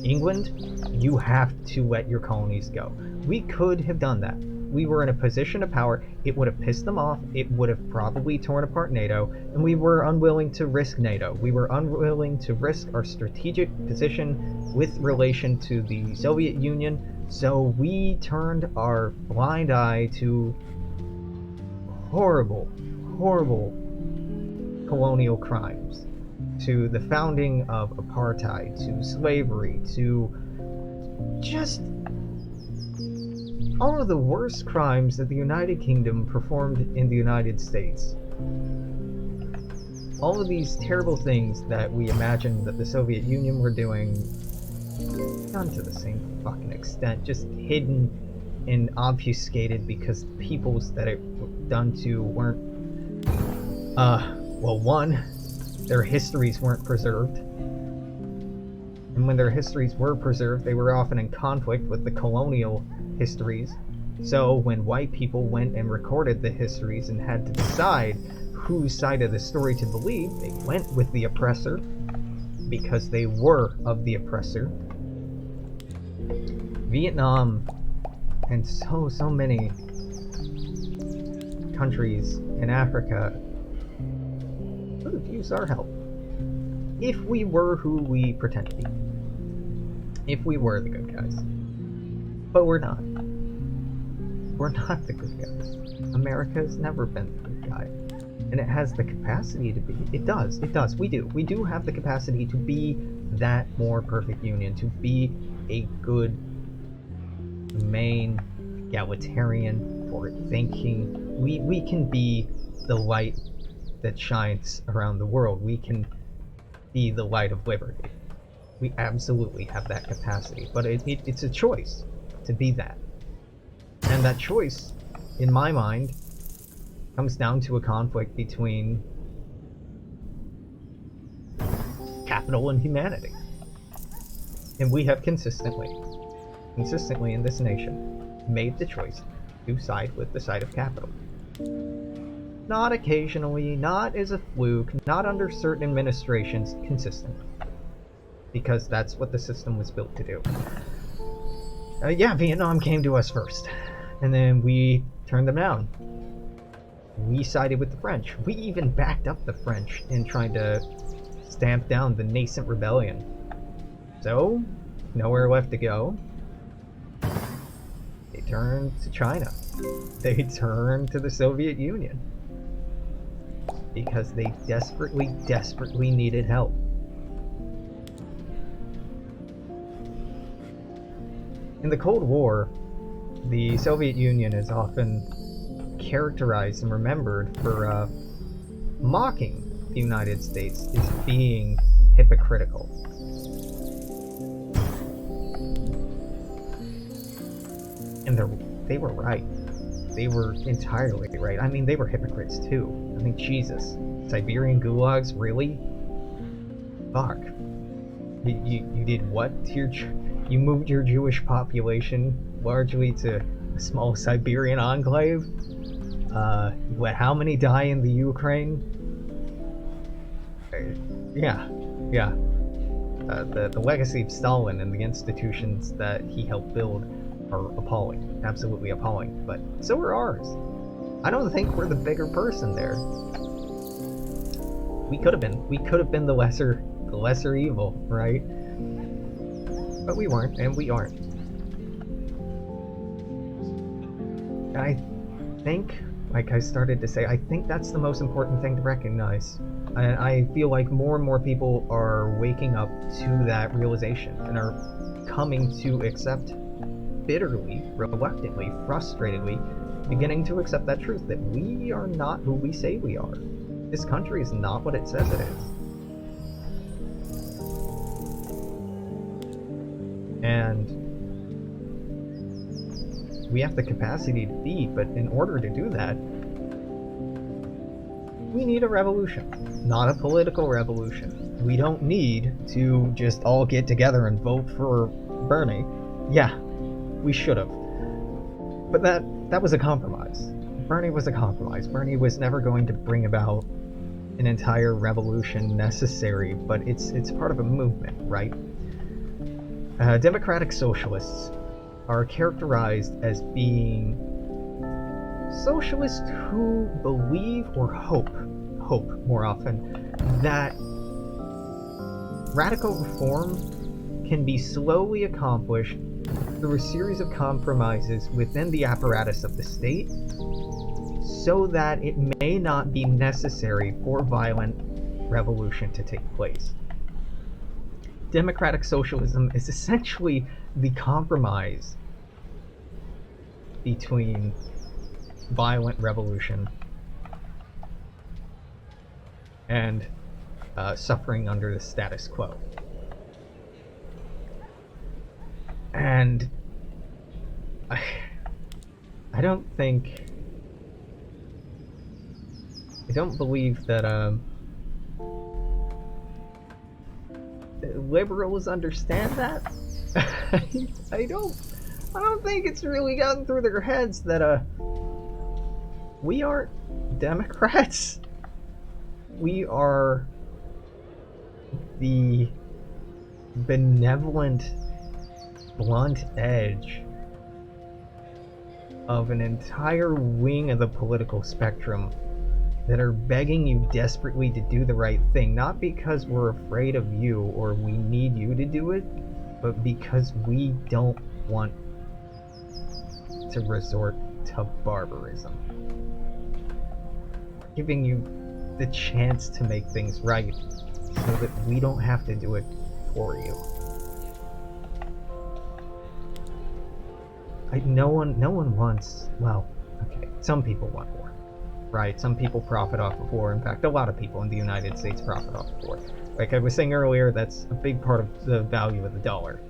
England, you have to let your colonies go. We could have done that. We were in a position of power. It would have pissed them off. It would have probably torn apart NATO, and we were unwilling to risk NATO. We were unwilling to risk our strategic position with relation to the Soviet Union, so we turned our blind eye to horrible colonial crimes, to the founding of apartheid, to slavery, to just all of the worst crimes that the United Kingdom performed in the United States. All of these terrible things that we imagined that the Soviet Union were doing, done to the same fucking extent, just hidden and obfuscated because the peoples that it was done to weren't, well, one, their histories weren't preserved. And when their histories were preserved, they were often in conflict with the colonial histories. So when white people went and recorded the histories and had to decide whose side of the story to believe, they went with the oppressor because they were of the oppressor. Vietnam and so many countries in Africa could have used our help if we were who we pretend to be. If we were the good guys. But we're not. We're not the good guys. America has never been the good guy. And it has the capacity to be. It does. We do have the capacity to be that more perfect union, to be a good, humane, egalitarian, forward-thinking. We can be the light that shines around the world. We can be the light of liberty. We absolutely have that capacity, but it's a choice to be that. And that choice, in my mind, comes down to a conflict between capital and humanity. And we have consistently in this nation, made the choice to side with the side of capital. Not occasionally, not as a fluke, not under certain administrations, consistently. Because that's what the system was built to do. Yeah, Vietnam came to us first. And then we turned them down. We sided with the French. We even backed up the French in trying to stamp down the nascent rebellion. So, nowhere left to go. They turned to China. They turned to the Soviet Union. Because they desperately needed help. In the Cold War, the Soviet Union is often characterized and remembered for mocking the United States as being hypocritical. And they were right. They were entirely right. I mean, they were hypocrites too. I mean, Jesus. Siberian gulags, really? Fuck. You did what to your... You moved your Jewish population largely to a small Siberian enclave? You let how many die in the Ukraine? Yeah. The legacy of Stalin and the institutions that he helped build are appalling. Absolutely appalling. But so are ours. I don't think we're the bigger person there. We could have been. We could have been the lesser evil, right? But we weren't, and we aren't. And I think, like I started to say, I think that's the most important thing to recognize. And I feel like more and more people are waking up to that realization and are coming to accept bitterly, reluctantly, frustratedly, beginning to accept that truth that we are not who we say we are. This country is not what it says it is. And we have the capacity to be, but in order to do that, we need a revolution, not a political revolution. We don't need to just all get together and vote for Bernie. Yeah, we should have. But that was a compromise. Bernie was a compromise. Bernie was never going to bring about an entire revolution necessary, but it's part of a movement, right? Democratic socialists are characterized as being socialists who believe or hope more often, that radical reform can be slowly accomplished through a series of compromises within the apparatus of the state, so that it may not be necessary for violent revolution to take place. Democratic socialism is essentially the compromise between violent revolution and suffering under the status quo. And I don't believe that liberals understand that. I don't think it's really gotten through their heads that we aren't Democrats. We are the benevolent, blunt edge of an entire wing of the political spectrum that are begging you desperately to do the right thing, not because we're afraid of you or we need you to do it, but because we don't want to resort to barbarism. Giving you the chance to make things right so that we don't have to do it for you. No one wants, well, okay, some people want war, right? Some people profit off of war. In fact, a lot of people in the United States profit off of war. Like I was saying earlier, that's a big part of the value of the dollar.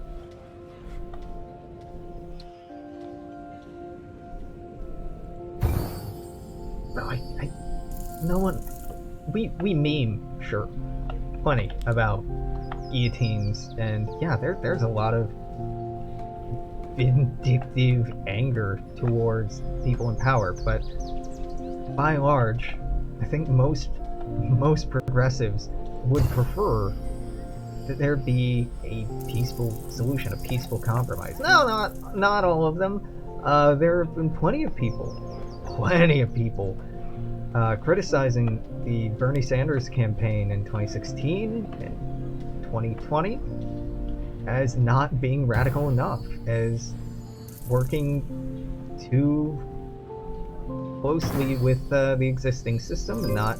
We meme, sure, plenty about guillotines, and yeah, there's a lot of vindictive anger towards people in power, but by and large, I think most progressives would prefer that there be a peaceful solution, a peaceful compromise. No, not all of them. There have been plenty of people criticizing the Bernie Sanders campaign in 2016 and 2020 as not being radical enough, as working too closely with the existing system and not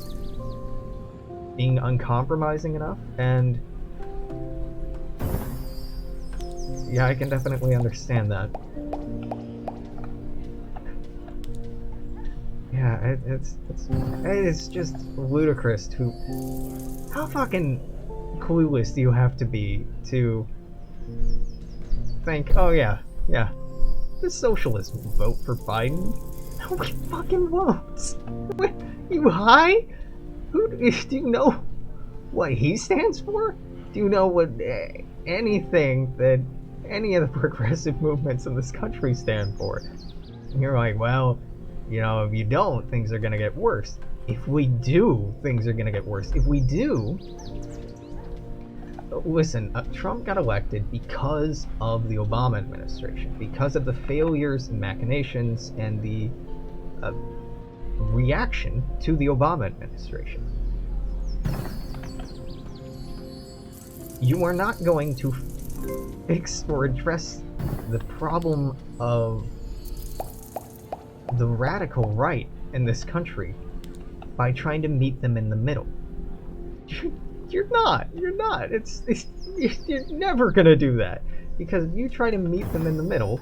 being uncompromising enough. And yeah, I can definitely understand that. Yeah, it's just ludicrous to... How fucking clueless do you have to be to think, oh yeah, the socialists will vote for Biden? No, we fucking won't. You high? Do you know what he stands for? Do you know what anything that any of the progressive movements in this country stand for? And you're like, well, you know, if you don't, things are gonna get worse. If we do, things are gonna get worse. If we do... Listen, Trump got elected because of the Obama administration, because of the failures and machinations and the reaction to the Obama administration. You are not going to fix or address the problem of the radical right in this country by trying to meet them in the middle. You're not. You're never gonna do that, because if you try to meet them in the middle,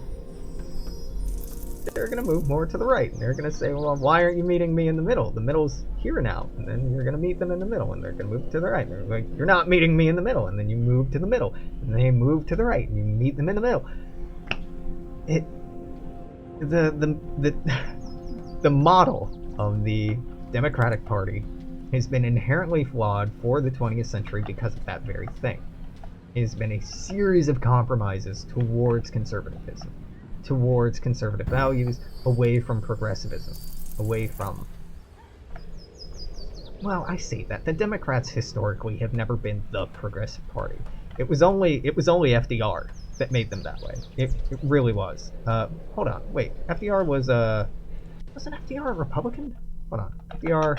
they're gonna move more to the right, and they're gonna say, well, why aren't you meeting me in the middle? The middle's here now. And then you're gonna meet them in the middle, and they're gonna move to the right. And they're like, you're not meeting me in the middle. And then you move to the middle, and they move to the right, and you meet them in the middle. The model of the Democratic Party has been inherently flawed for the 20th century because of that very thing. It has been a series of compromises towards conservatism, towards conservative values, away from progressivism, away from... Well, I say that. The Democrats historically have never been the progressive party. It was only FDR that made them that way. It really was. Hold on, wait. FDR was wasn't FDR a Republican? Hold on. FDR...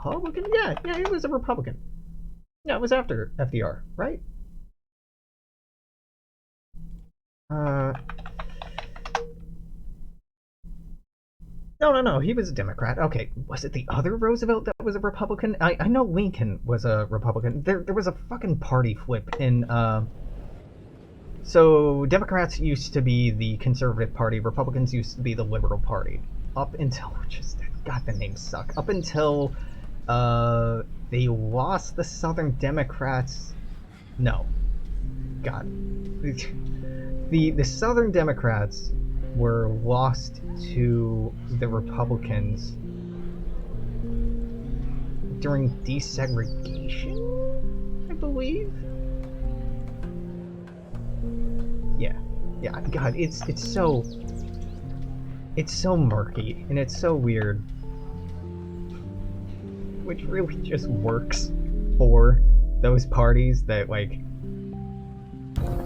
Republican? Yeah, he was a Republican. Yeah, it was after FDR, right? No, he was a Democrat. Okay, was it the other Roosevelt that was a Republican? I know Lincoln was a Republican. There was a fucking party flip in, so Democrats used to be the Conservative Party, Republicans used to be the Liberal Party. Up until, God, the names suck. Up until, they lost the Southern Democrats. No. God. The Southern Democrats were lost to the Republicans during desegregation, I believe. Yeah. God, it's so murky and it's so weird, which really just works for those parties that, like,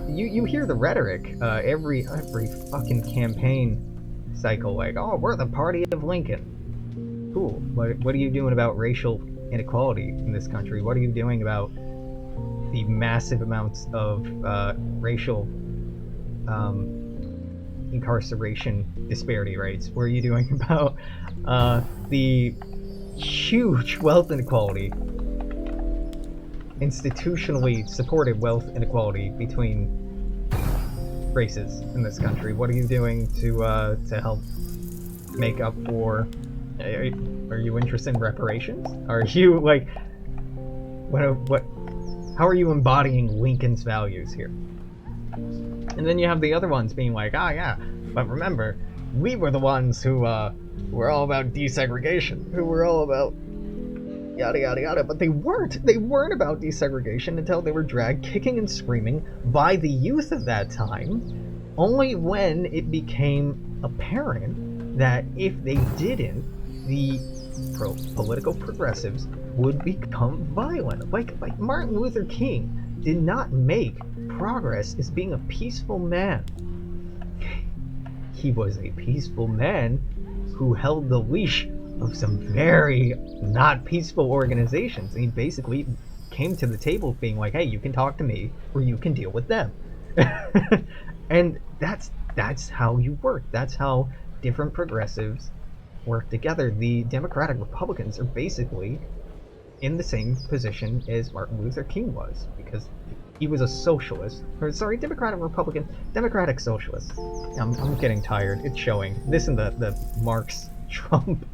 you hear the rhetoric every fucking campaign cycle, like, oh, we're the party of Lincoln. Cool. What are you doing about racial inequality in this country? What are you doing about the massive amounts of racial incarceration disparity rates? What are you doing about the huge wealth inequality, institutionally supported wealth inequality between races in this country? What are you doing to help make up for? Are you interested in reparations? Are you, like, what? How are you embodying Lincoln's values here? And then you have the other ones being like, ah, yeah, but remember, we were the ones who were all about desegregation, who were all about yada yada yada, but they weren't about desegregation until they were dragged kicking and screaming by the youth of that time, only when it became apparent that if they didn't, the political progressives would become violent. Like Martin Luther King did not make progress as being a peaceful man. He was a peaceful man who held the leash of some very not peaceful organizations, and he basically came to the table being like, hey, you can talk to me or you can deal with them. And that's how you work. That's how different progressives work together. The Democratic Republicans are basically in the same position as Martin Luther King was, because he was a socialist. Or, sorry, Democratic socialist. I'm getting tired. It's showing. This and the Marx Trump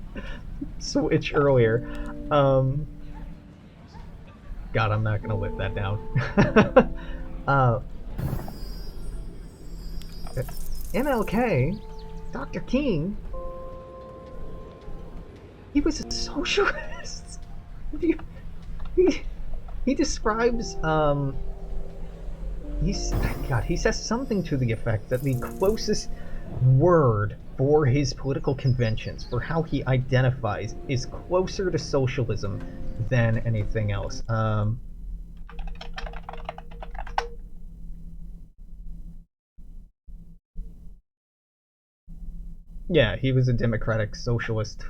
switch earlier. God, I'm not gonna live that down. MLK, Dr. King, he was a socialist. He describes, he says something to the effect that the closest word for his political conventions, for how he identifies, is closer to socialism than anything else. Yeah, he was a democratic socialist.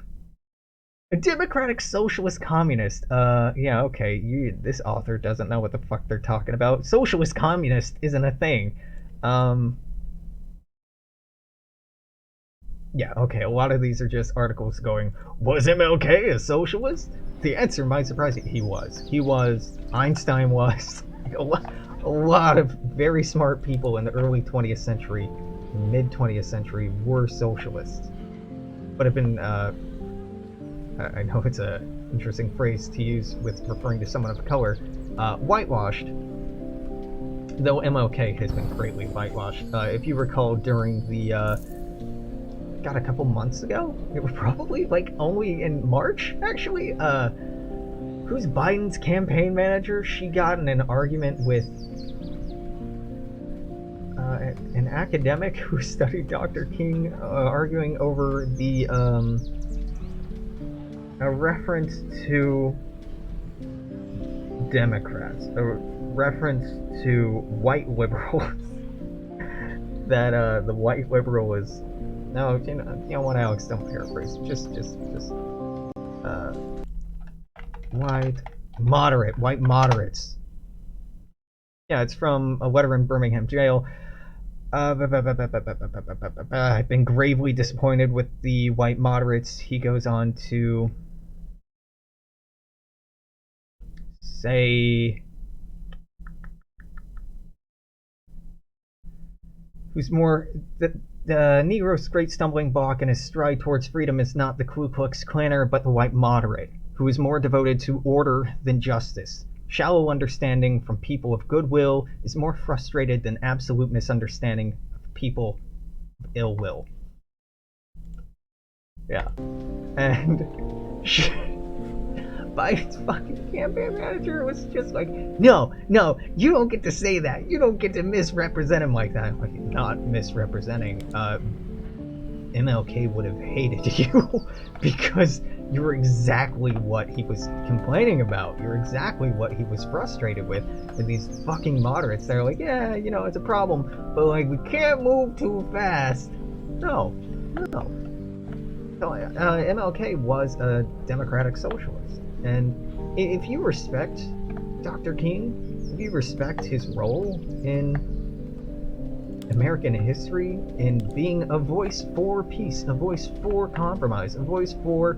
A democratic socialist communist. Yeah, okay. This author doesn't know what the fuck they're talking about. Socialist communist isn't a thing. Yeah, okay, a lot of these are just articles going, was MLK a socialist? The answer might surprise you. He was. He was. Einstein was. A lot of very smart people in the early 20th century, mid 20th century, were socialists. But have been, I know it's an interesting phrase to use with referring to someone of color, whitewashed, though MLK has been greatly whitewashed. If you recall, during the, a couple months ago? It was probably, like, only in March, actually? Who's Biden's campaign manager? She got in an argument with an academic who studied Dr. King, arguing over the, a reference to Democrats, a reference to white liberals, that, the white liberal is, no, you know what, Alex, don't paraphrase, just, white moderates. Yeah, it's from a letter in Birmingham jail. I've been gravely disappointed with the white moderates. He goes on to say, who's more the Negro's great stumbling block in his stride towards freedom is not the Ku Klux Klaner, but the white moderate, who is more devoted to order than justice. Shallow understanding from people of goodwill is more frustrated than absolute misunderstanding of people of ill will. Yeah. And Biden's fucking campaign manager was just like, no, you don't get to say that. You don't get to misrepresent him like that. Like, not misrepresenting. MLK would have hated you because you're exactly what he was complaining about. You're exactly what he was frustrated with. And these fucking moderates, they're like, yeah, you know, it's a problem, but like, we can't move too fast. No. So, MLK was a democratic socialist. And if you respect Dr. King, if you respect his role in American history, in being a voice for peace, a voice for compromise, a voice for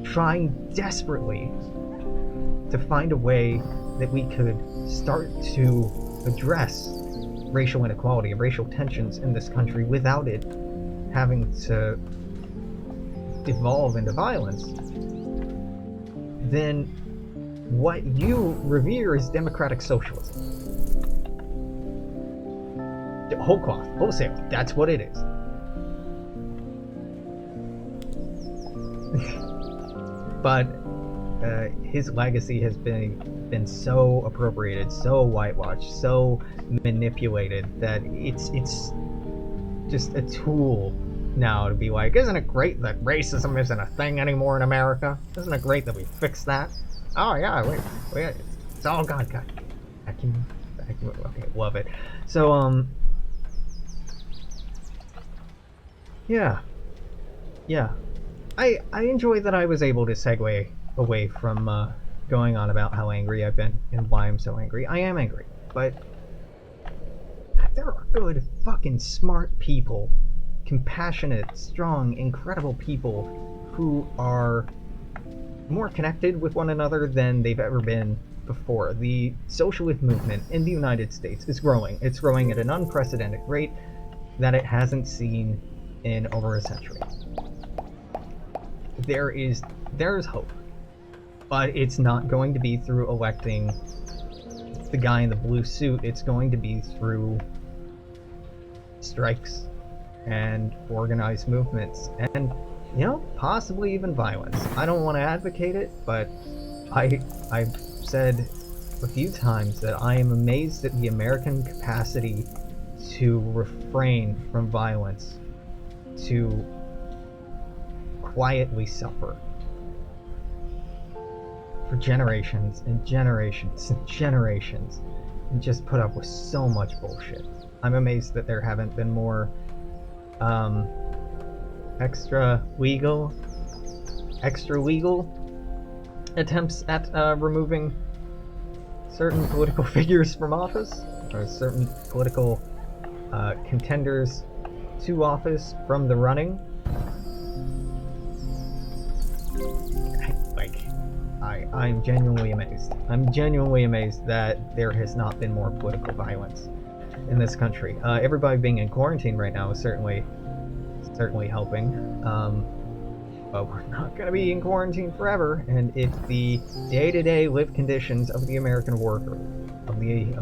trying desperately to find a way that we could start to address racial inequality and racial tensions in this country without it having to devolve into violence, then what you revere is democratic socialism. Whole cloth, wholesale, that's what it is. But his legacy has been so appropriated, so whitewashed, so manipulated that it's just a tool now to be like, isn't it great that racism isn't a thing anymore in America? Isn't it great that we fixed that? Oh yeah, wait, it's all gone. God, okay, love it. So yeah, I enjoy that I was able to segue away from going on about how angry I've been and why I'm so angry. I am angry, but there are good, fucking smart people, compassionate, strong, incredible people who are more connected with one another than they've ever been before. The socialist movement in the United States is growing. It's growing at an unprecedented rate that it hasn't seen in over a century. There is hope, but it's not going to be through electing the guy in the blue suit. It's going to be through strikes and organized movements and, you know, possibly even violence. I don't want to advocate it, but I've said a few times that I am amazed at the American capacity to refrain from violence, to quietly suffer for generations and generations and generations and just put up with so much bullshit. I'm amazed that there haven't been more extra legal attempts at removing certain political figures from office, or certain political contenders to office from the running. I'm genuinely amazed. I'm genuinely amazed that there has not been more political violence in this country. Everybody being in quarantine right now is certainly helping. But we're not going to be in quarantine forever, and if the day-to-day live conditions of the American worker, of the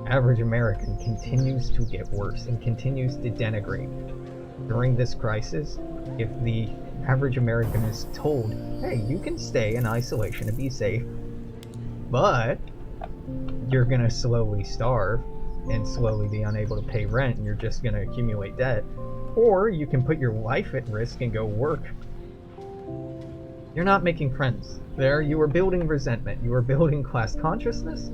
average American, continues to get worse and continues to denigrate during this crisis, if the average American is told, hey, you can stay in isolation and be safe, but you're gonna slowly starve and slowly be unable to pay rent, and you're just gonna accumulate debt, or you can put your life at risk and go work. You're not making friends there. You are building resentment. You are building class consciousness.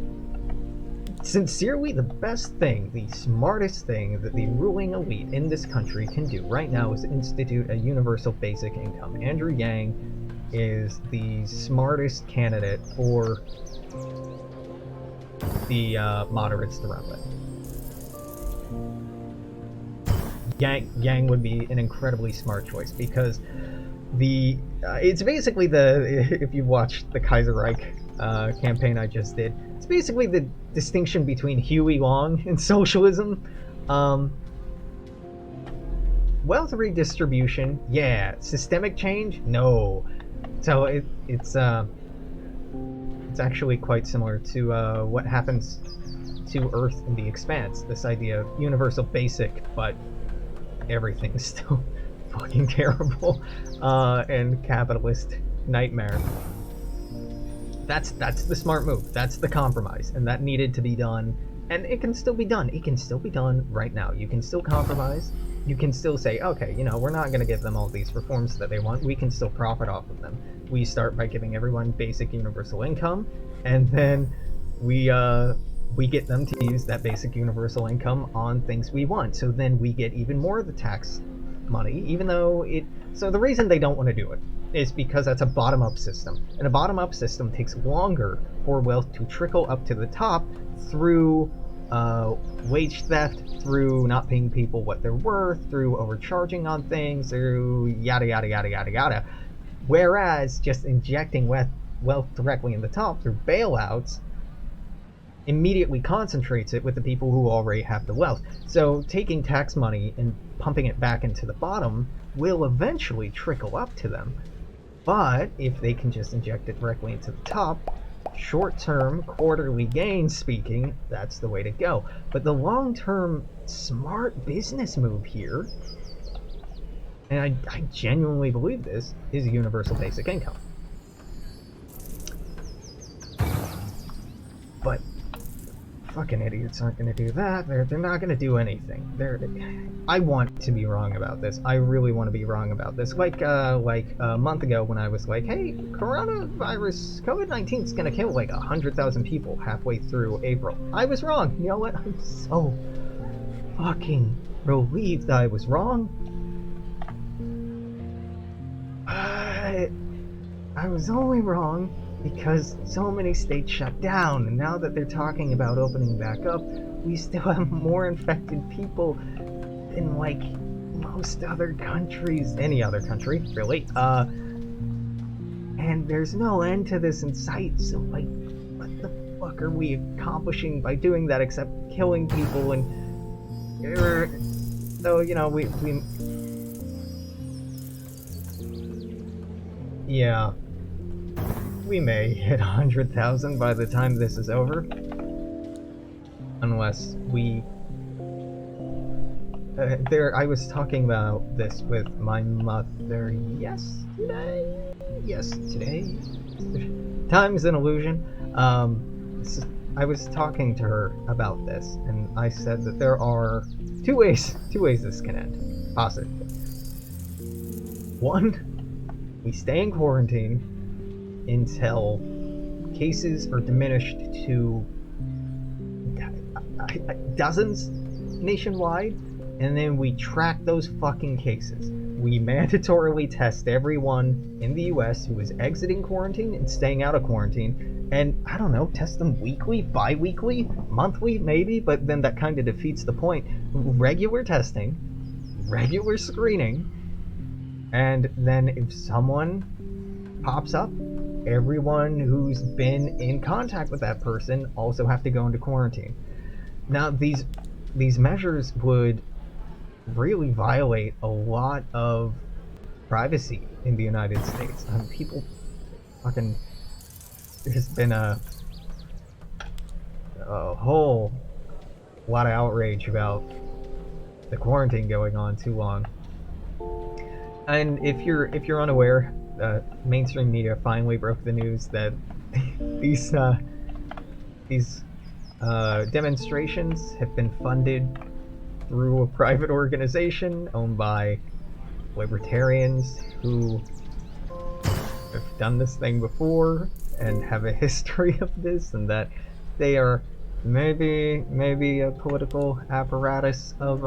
Sincerely, the best thing, the smartest thing that the ruling elite in this country can do right now is institute a universal basic income. Andrew Yang is the smartest candidate for the moderates to run with. Yang would be an incredibly smart choice because it's basically if you've watched the Kaiserreich campaign I just did, it's basically the distinction between Huey Long and socialism. Wealth redistribution, yeah. Systemic change, no. So it's actually quite similar to what happens to Earth in the Expanse. This idea of universal basic, but everything's still fucking terrible, and capitalist nightmare. That's the smart move. That's the compromise, and that needed to be done. And it can still be done. It can still be done right now. You can still compromise. You can still say, okay, you know, we're not going to give them all these reforms that they want. We can still profit off of them. We start by giving everyone basic universal income, and then we get them to use that basic universal income on things we want. So then we get even more of the tax money, even though so the reason they don't want to do it is because that's a bottom-up system. And a bottom-up system takes longer for wealth to trickle up to the top through wage theft, through not paying people what they're worth, through overcharging on things, through yada yada yada yada yada. Whereas just injecting wealth directly in the top through bailouts immediately concentrates it with the people who already have the wealth. So taking tax money and pumping it back into the bottom will eventually trickle up to them. But if they can just inject it directly into the top, short-term, quarterly gain speaking, that's the way to go. But the long-term smart business move here, and I genuinely believe this, is a universal basic income. But fucking idiots aren't going to do that. They're not going to do anything. I want to be wrong about this. I really want to be wrong about this. Like a month ago when I was like, hey, coronavirus, COVID-19 is going to kill like 100,000 people halfway through April. I was wrong. You know what? I'm so fucking relieved I was wrong. I was only wrong because so many states shut down, and now that they're talking about opening back up, we still have more infected people than like most other countries, any other country, really. And there's no end to this in sight, so like, what the fuck are we accomplishing by doing that except killing people? And so, you know, yeah, we may hit 100,000 by the time this is over, unless we. I was talking about this with my mother yesterday. Yes, today. Time's an illusion. I was talking to her about this, and I said that there are two ways this can end, possibly. One, we stay in quarantine until cases are diminished to dozens nationwide, and then we track those fucking cases. We mandatorily test everyone in the US who is exiting quarantine and staying out of quarantine, and I don't know, test them weekly, bi-weekly, monthly maybe, but then that kind of defeats the point. Regular testing, regular screening, and then if someone pops up, everyone who's been in contact with that person also have to go into quarantine. Now, these measures would really violate a lot of privacy in the United States. People fucking... There's been a whole lot of outrage about the quarantine going on too long. And if you're unaware, mainstream media finally broke the news that these demonstrations have been funded through a private organization owned by libertarians who have done this thing before and have a history of this, and that they are maybe a political apparatus of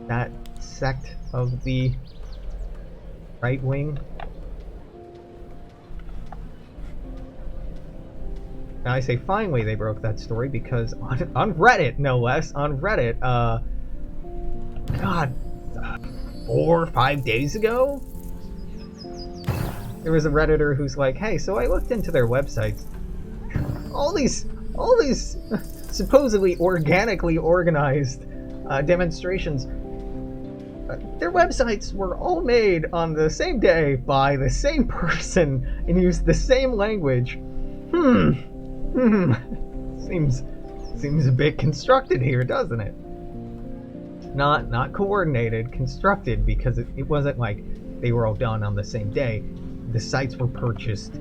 that sect of the right wing. I say finally they broke that story because on Reddit, no less, on Reddit, God, 4 or 5 days ago, there was a Redditor who's like, hey, so I looked into their websites. All these supposedly organically organized demonstrations, their websites were all made on the same day by the same person and used the same language. Seems a bit constructed here, doesn't it? Not coordinated, constructed, because it wasn't like they were all done on the same day. The sites were purchased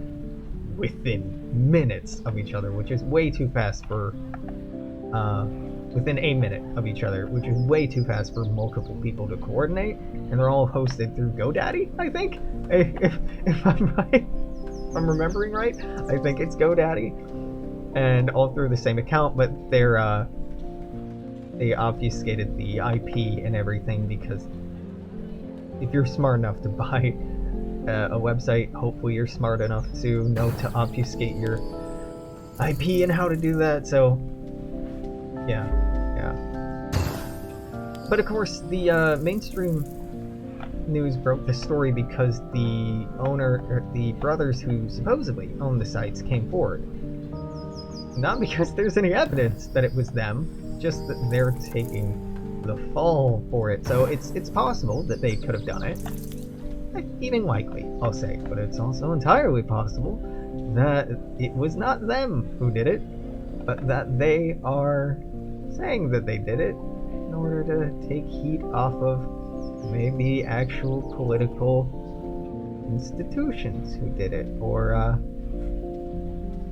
within minutes of each other, which is way too fast for within a minute of each other, which is way too fast for multiple people to coordinate, and they're all hosted through GoDaddy, I think, if I'm right, if I'm remembering right. I think it's GoDaddy, and all through the same account, but they obfuscated the IP and everything, because if you're smart enough to buy a website, hopefully you're smart enough to know to obfuscate your IP and how to do that. So yeah. But of course, the mainstream news broke the story because the owner, or the brothers who supposedly own the sites, came forward. Not because there's any evidence that it was them, just that they're taking the fall for it. So it's possible that they could have done it. Even likely, I'll say, but it's also entirely possible that it was not them who did it, but that they are saying that they did it in order to take heat off of maybe actual political institutions who did it, or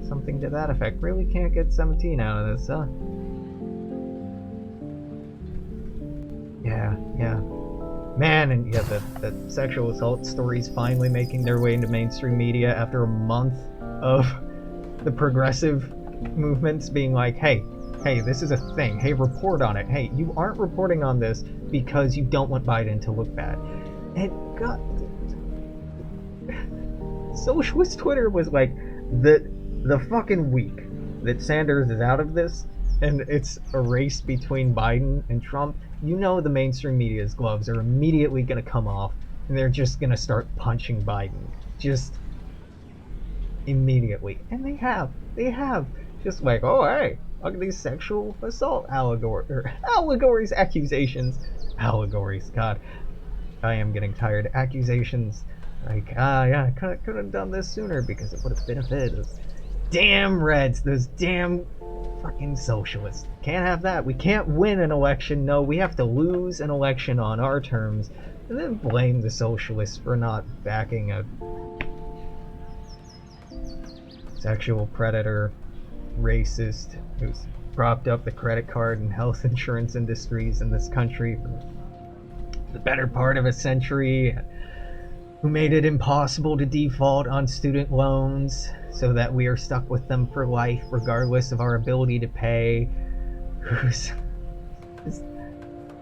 something to that effect. Really can't get 17 out of this, huh? Yeah. Man, and yeah, the sexual assault stories finally making their way into mainstream media after a month of the progressive movements being like, hey, this is a thing. Hey, report on it. Hey, you aren't reporting on this because you don't want Biden to look bad. And God, socialist Twitter was like, the fucking week that Sanders is out of this, and it's a race between Biden and Trump, you know the mainstream media's gloves are immediately going to come off, and they're just going to start punching Biden. Just immediately. And they have. Just like, oh, hey, look at these sexual assault allegories, accusations. Allegories, God. I am getting tired. Accusations. Like, yeah, I could have done this sooner because it would have benefited us. Damn Reds, those damn fucking socialists. Can't have that. We can't win an election. No, we have to lose an election on our terms, and then blame the socialists for not backing a sexual predator, racist, who's propped up the credit card and health insurance industries in this country for the better part of a century, who made it impossible to default on student loans so that we are stuck with them for life regardless of our ability to pay, who's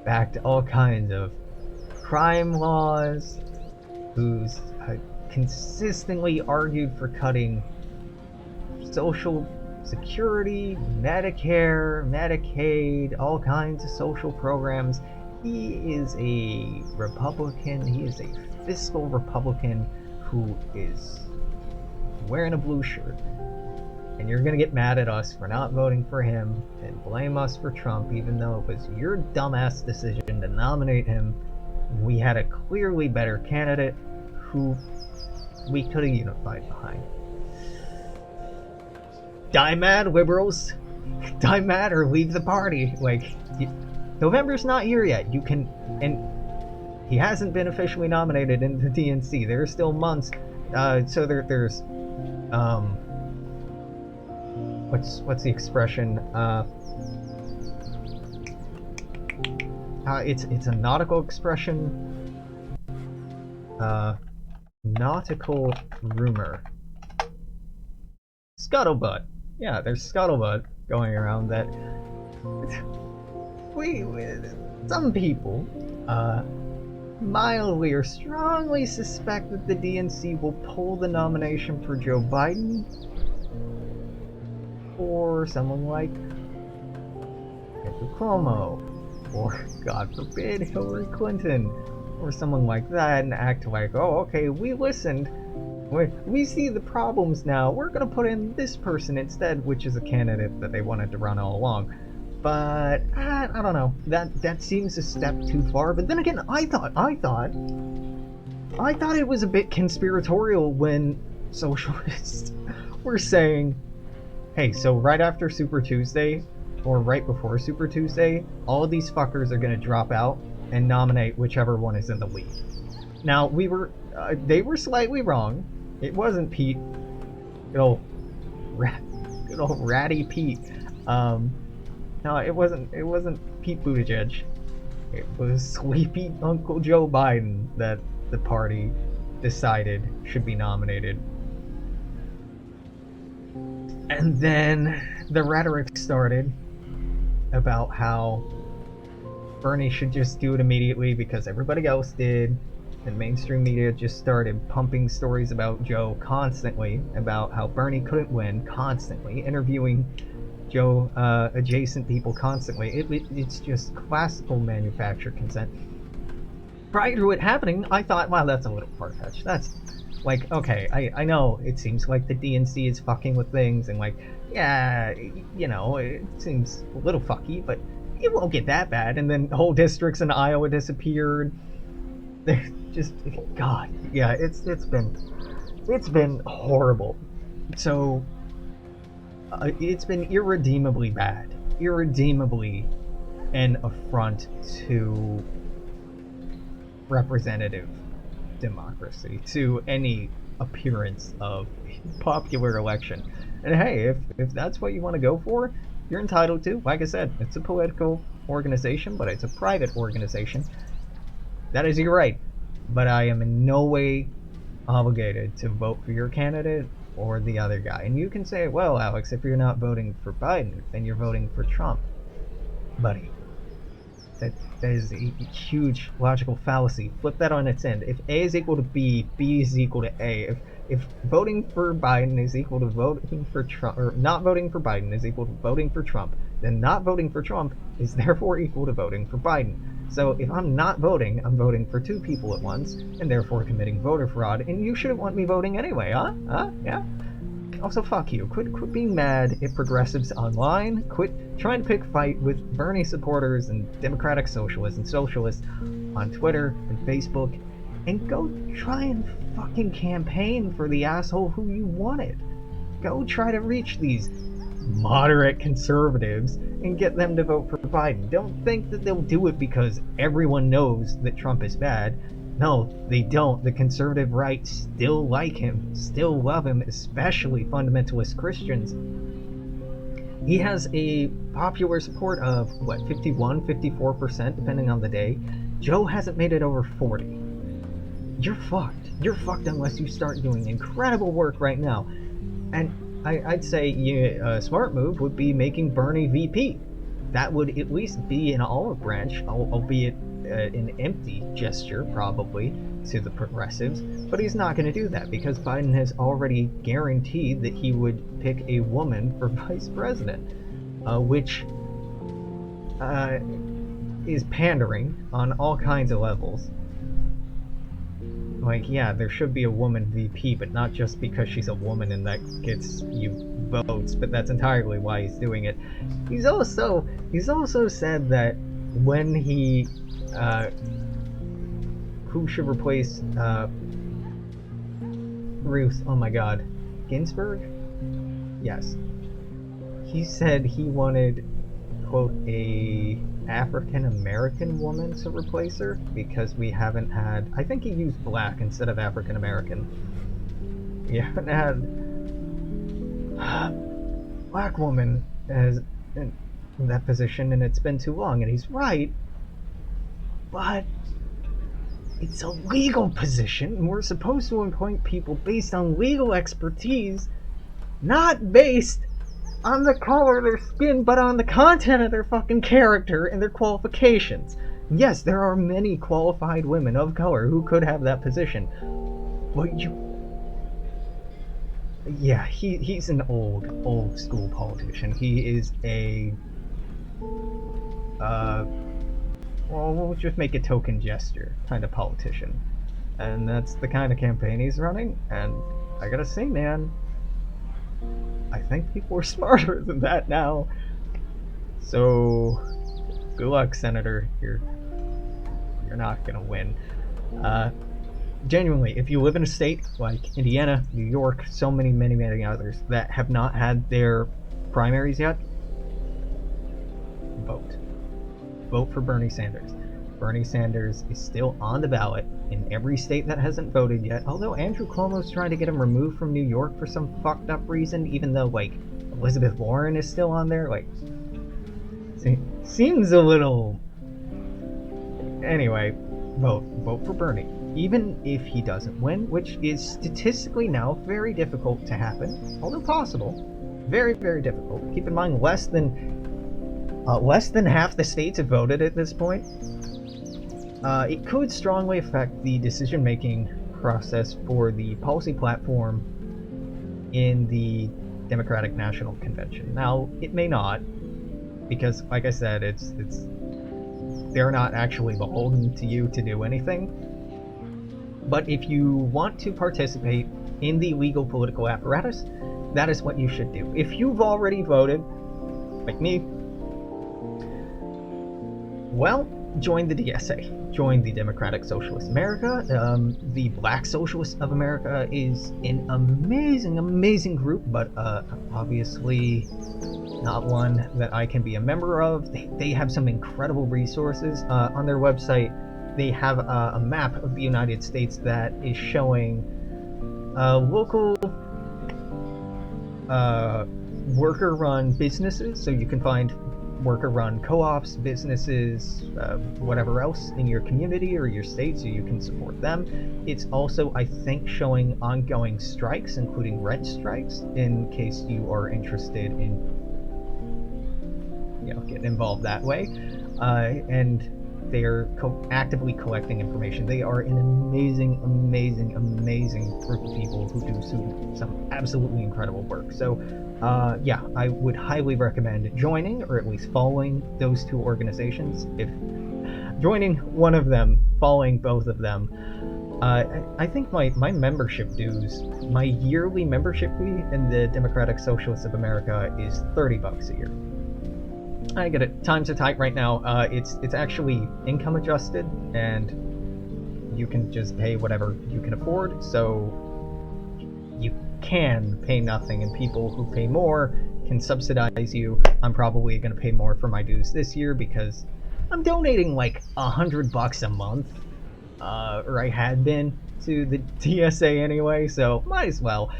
backed all kinds of crime laws, who's consistently argued for cutting social security, Medicare, Medicaid, all kinds of social programs. He is a Republican. He is a fiscal Republican who is wearing a blue shirt. And you're gonna get mad at us for not voting for him and blame us for Trump, even though it was your dumbass decision to nominate him. We had a clearly better candidate who we could have unified behind. Die mad, liberals. Die mad or leave the party. Like, November's not here yet. You can, and he hasn't been officially nominated into the DNC. There are still months. So there's what's the expression? It's a nautical expression. Nautical rumor. Scuttlebutt. Yeah, there's scuttlebutt going around that some people mildly or strongly suspect that the DNC will pull the nomination for Joe Biden. or someone like Andrew Cuomo, or God forbid Hillary Clinton, or someone like that, and act like, oh, okay, we listened, we see the problems now, we're gonna put in this person instead, which is a candidate that they wanted to run all along. But I don't know, that seems a step too far. But then again, I thought it was a bit conspiratorial when socialists were saying, hey, so right after Super Tuesday, or right before Super Tuesday, all of these fuckers are gonna drop out and nominate whichever one is in the lead. Now, they were slightly wrong. It wasn't Pete, good old ratty Pete. No, it wasn't Pete Buttigieg. It was sleepy Uncle Joe Biden that the party decided should be nominated. And then the rhetoric started about how Bernie should just do it immediately because everybody else did. And mainstream media just started pumping stories about Joe constantly, about how Bernie couldn't win constantly, interviewing Joe adjacent people constantly. It's just classical manufactured consent. Prior to it happening, I thought, wow, that's a little far-fetched. That's like, okay, I know it seems like the DNC is fucking with things, and like, yeah, you know, it seems a little fucky, but it won't get that bad. And then whole districts in Iowa disappeared. They're just, God, yeah, it's been horrible. So it's been irredeemably bad, irredeemably an affront to representative democracy, to any appearance of popular election. And hey, if that's what you want to go for, you're entitled to. Like I said, it's a political organization, but it's a private organization. That is your right. But I am in no way obligated to vote for your candidate or the other guy. And you can say, well, Alex, if you're not voting for Biden, then you're voting for Trump. Buddy, that is a huge logical fallacy. Flip that on its end. If A is equal to B, B is equal to A. If voting for Biden is equal to voting for Trump, or not voting for Biden is equal to voting for Trump, then not voting for Trump is therefore equal to voting for Biden. So if I'm not voting, I'm voting for two people at once, and therefore committing voter fraud, and you shouldn't want me voting anyway, huh? Yeah? Also, fuck you. Quit being mad at progressives online. Quit trying to pick fight with Bernie supporters and Democratic Socialists and Socialists on Twitter and Facebook, and go try and fucking campaign for the asshole who you wanted. Go try to reach these moderate conservatives and get them to vote for Biden. Don't think that they'll do it because everyone knows that Trump is bad. No, they don't. The conservative right still like him, still love him, especially fundamentalist Christians. He has a popular support of, what, 51, 54%, depending on the day. Joe hasn't made it over 40. You're fucked. You're fucked unless you start doing incredible work right now. And I'd say a smart move would be making Bernie VP. That would at least be an olive branch, albeit an empty gesture, probably, to the progressives. But he's not going to do that because Biden has already guaranteed that he would pick a woman for vice president, which is pandering on all kinds of levels. Like, yeah, there should be a woman VP, but not just because she's a woman and that gets you votes, but that's entirely why he's doing it. He's also said that when he who should replace Ruth, oh my god, Ginsburg? Yes. He said he wanted, quote, a African-American woman to replace her because we haven't had, I think he used black instead of African-American. We haven't had a black woman as in that position, and it's been too long, and he's right, but it's a legal position, and we're supposed to appoint people based on legal expertise, not based on the color of their skin, but on the content of their fucking character and their qualifications. Yes, there are many qualified women of color who could have that position, but Yeah, he's an old school politician. He is a well, we'll just make a token gesture kind of politician, and that's the kind of campaign he's running. And I gotta say, man, I think people are smarter than that now. So, good luck, Senator. You're not gonna win. Uh, Genuinely, if you live in a state like Indiana, New York, so many others that have not had their primaries yet, vote. Vote for Bernie Sanders. Bernie Sanders is still on the ballot in every state that hasn't voted yet, although Andrew Cuomo's trying to get him removed from New York for some fucked up reason, even though, like, Elizabeth Warren is still on there. Like, seems a little... Anyway, vote for Bernie. Even if he doesn't win, which is statistically now very difficult to happen, although possible, very difficult. Keep in mind, less than half the states have voted at this point. It could strongly affect the decision-making process for the policy platform in the Democratic National Convention. Now, it may not, because, like I said, they're not actually beholden to you to do anything. But if you want to participate in the legal political apparatus, that is what you should do. If you've already voted, like me, well, join the DSA. Join the Democratic Socialist America. The Black Socialists of America is an amazing group, but obviously not one that I can be a member of. They have some incredible resources on their website. They have a map of the United States that is showing local worker-run businesses, so you can find worker-run co-ops, businesses, whatever else in your community or your state, so you can support them. It's also, I think, showing ongoing strikes, including rent strikes, in case you are interested in, getting involved that way. And they are actively collecting information. They are an amazing group of people who do some absolutely incredible work. So, yeah, I would highly recommend joining, or at least following, those two organizations. If joining one of them, following both of them. I think my membership dues, my yearly membership fee in the Democratic Socialists of America is $30 a year. I get it. Times are tight right now. It's actually income adjusted, and you can just pay whatever you can afford. So you can pay nothing, and people who pay more can subsidize you. I'm probably going to pay more for my dues this year because I'm donating like $100 a month, or I had been, to the TSA anyway. So might as well.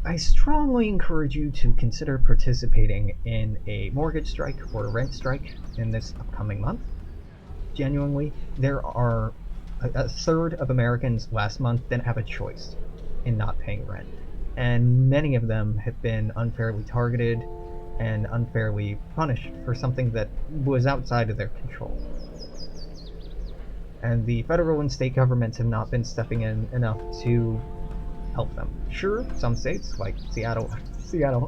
I strongly encourage you to consider participating in a mortgage strike or a rent strike in this upcoming month. Genuinely, there are a third of Americans last month didn't have a choice in not paying rent. And many of them have been unfairly targeted and unfairly punished for something that was outside of their control. And the federal and state governments have not been stepping in enough to help them. Sure, some states, like Seattle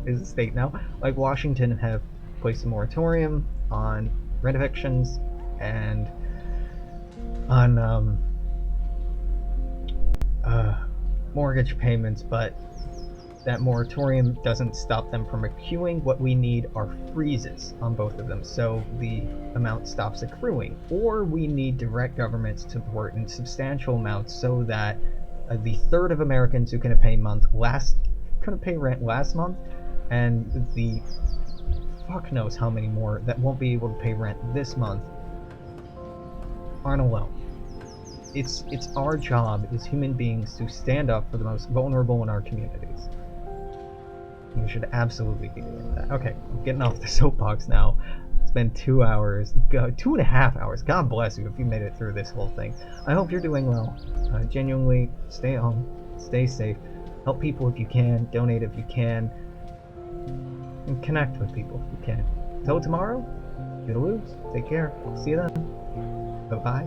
is a state now, like Washington, have placed a moratorium on rent evictions and on mortgage payments, but that moratorium doesn't stop them from accruing. What we need are freezes on both of them, so the amount stops accruing. Or we need direct government support in substantial amounts so that the third of Americans who couldn't pay rent last month, and the fuck knows how many more that won't be able to pay rent this month, aren't alone. It's our job as human beings to stand up for the most vulnerable in our communities. You should absolutely be doing that. Okay, I'm getting off the soapbox now. It's been 2 hours, 2.5 hours. God bless you if you made it through this whole thing. I hope you're doing well. Genuinely, stay home, stay safe, help people if you can, donate if you can, and connect with people if you can. Till tomorrow, toodaloo, take care, see you then, bye-bye.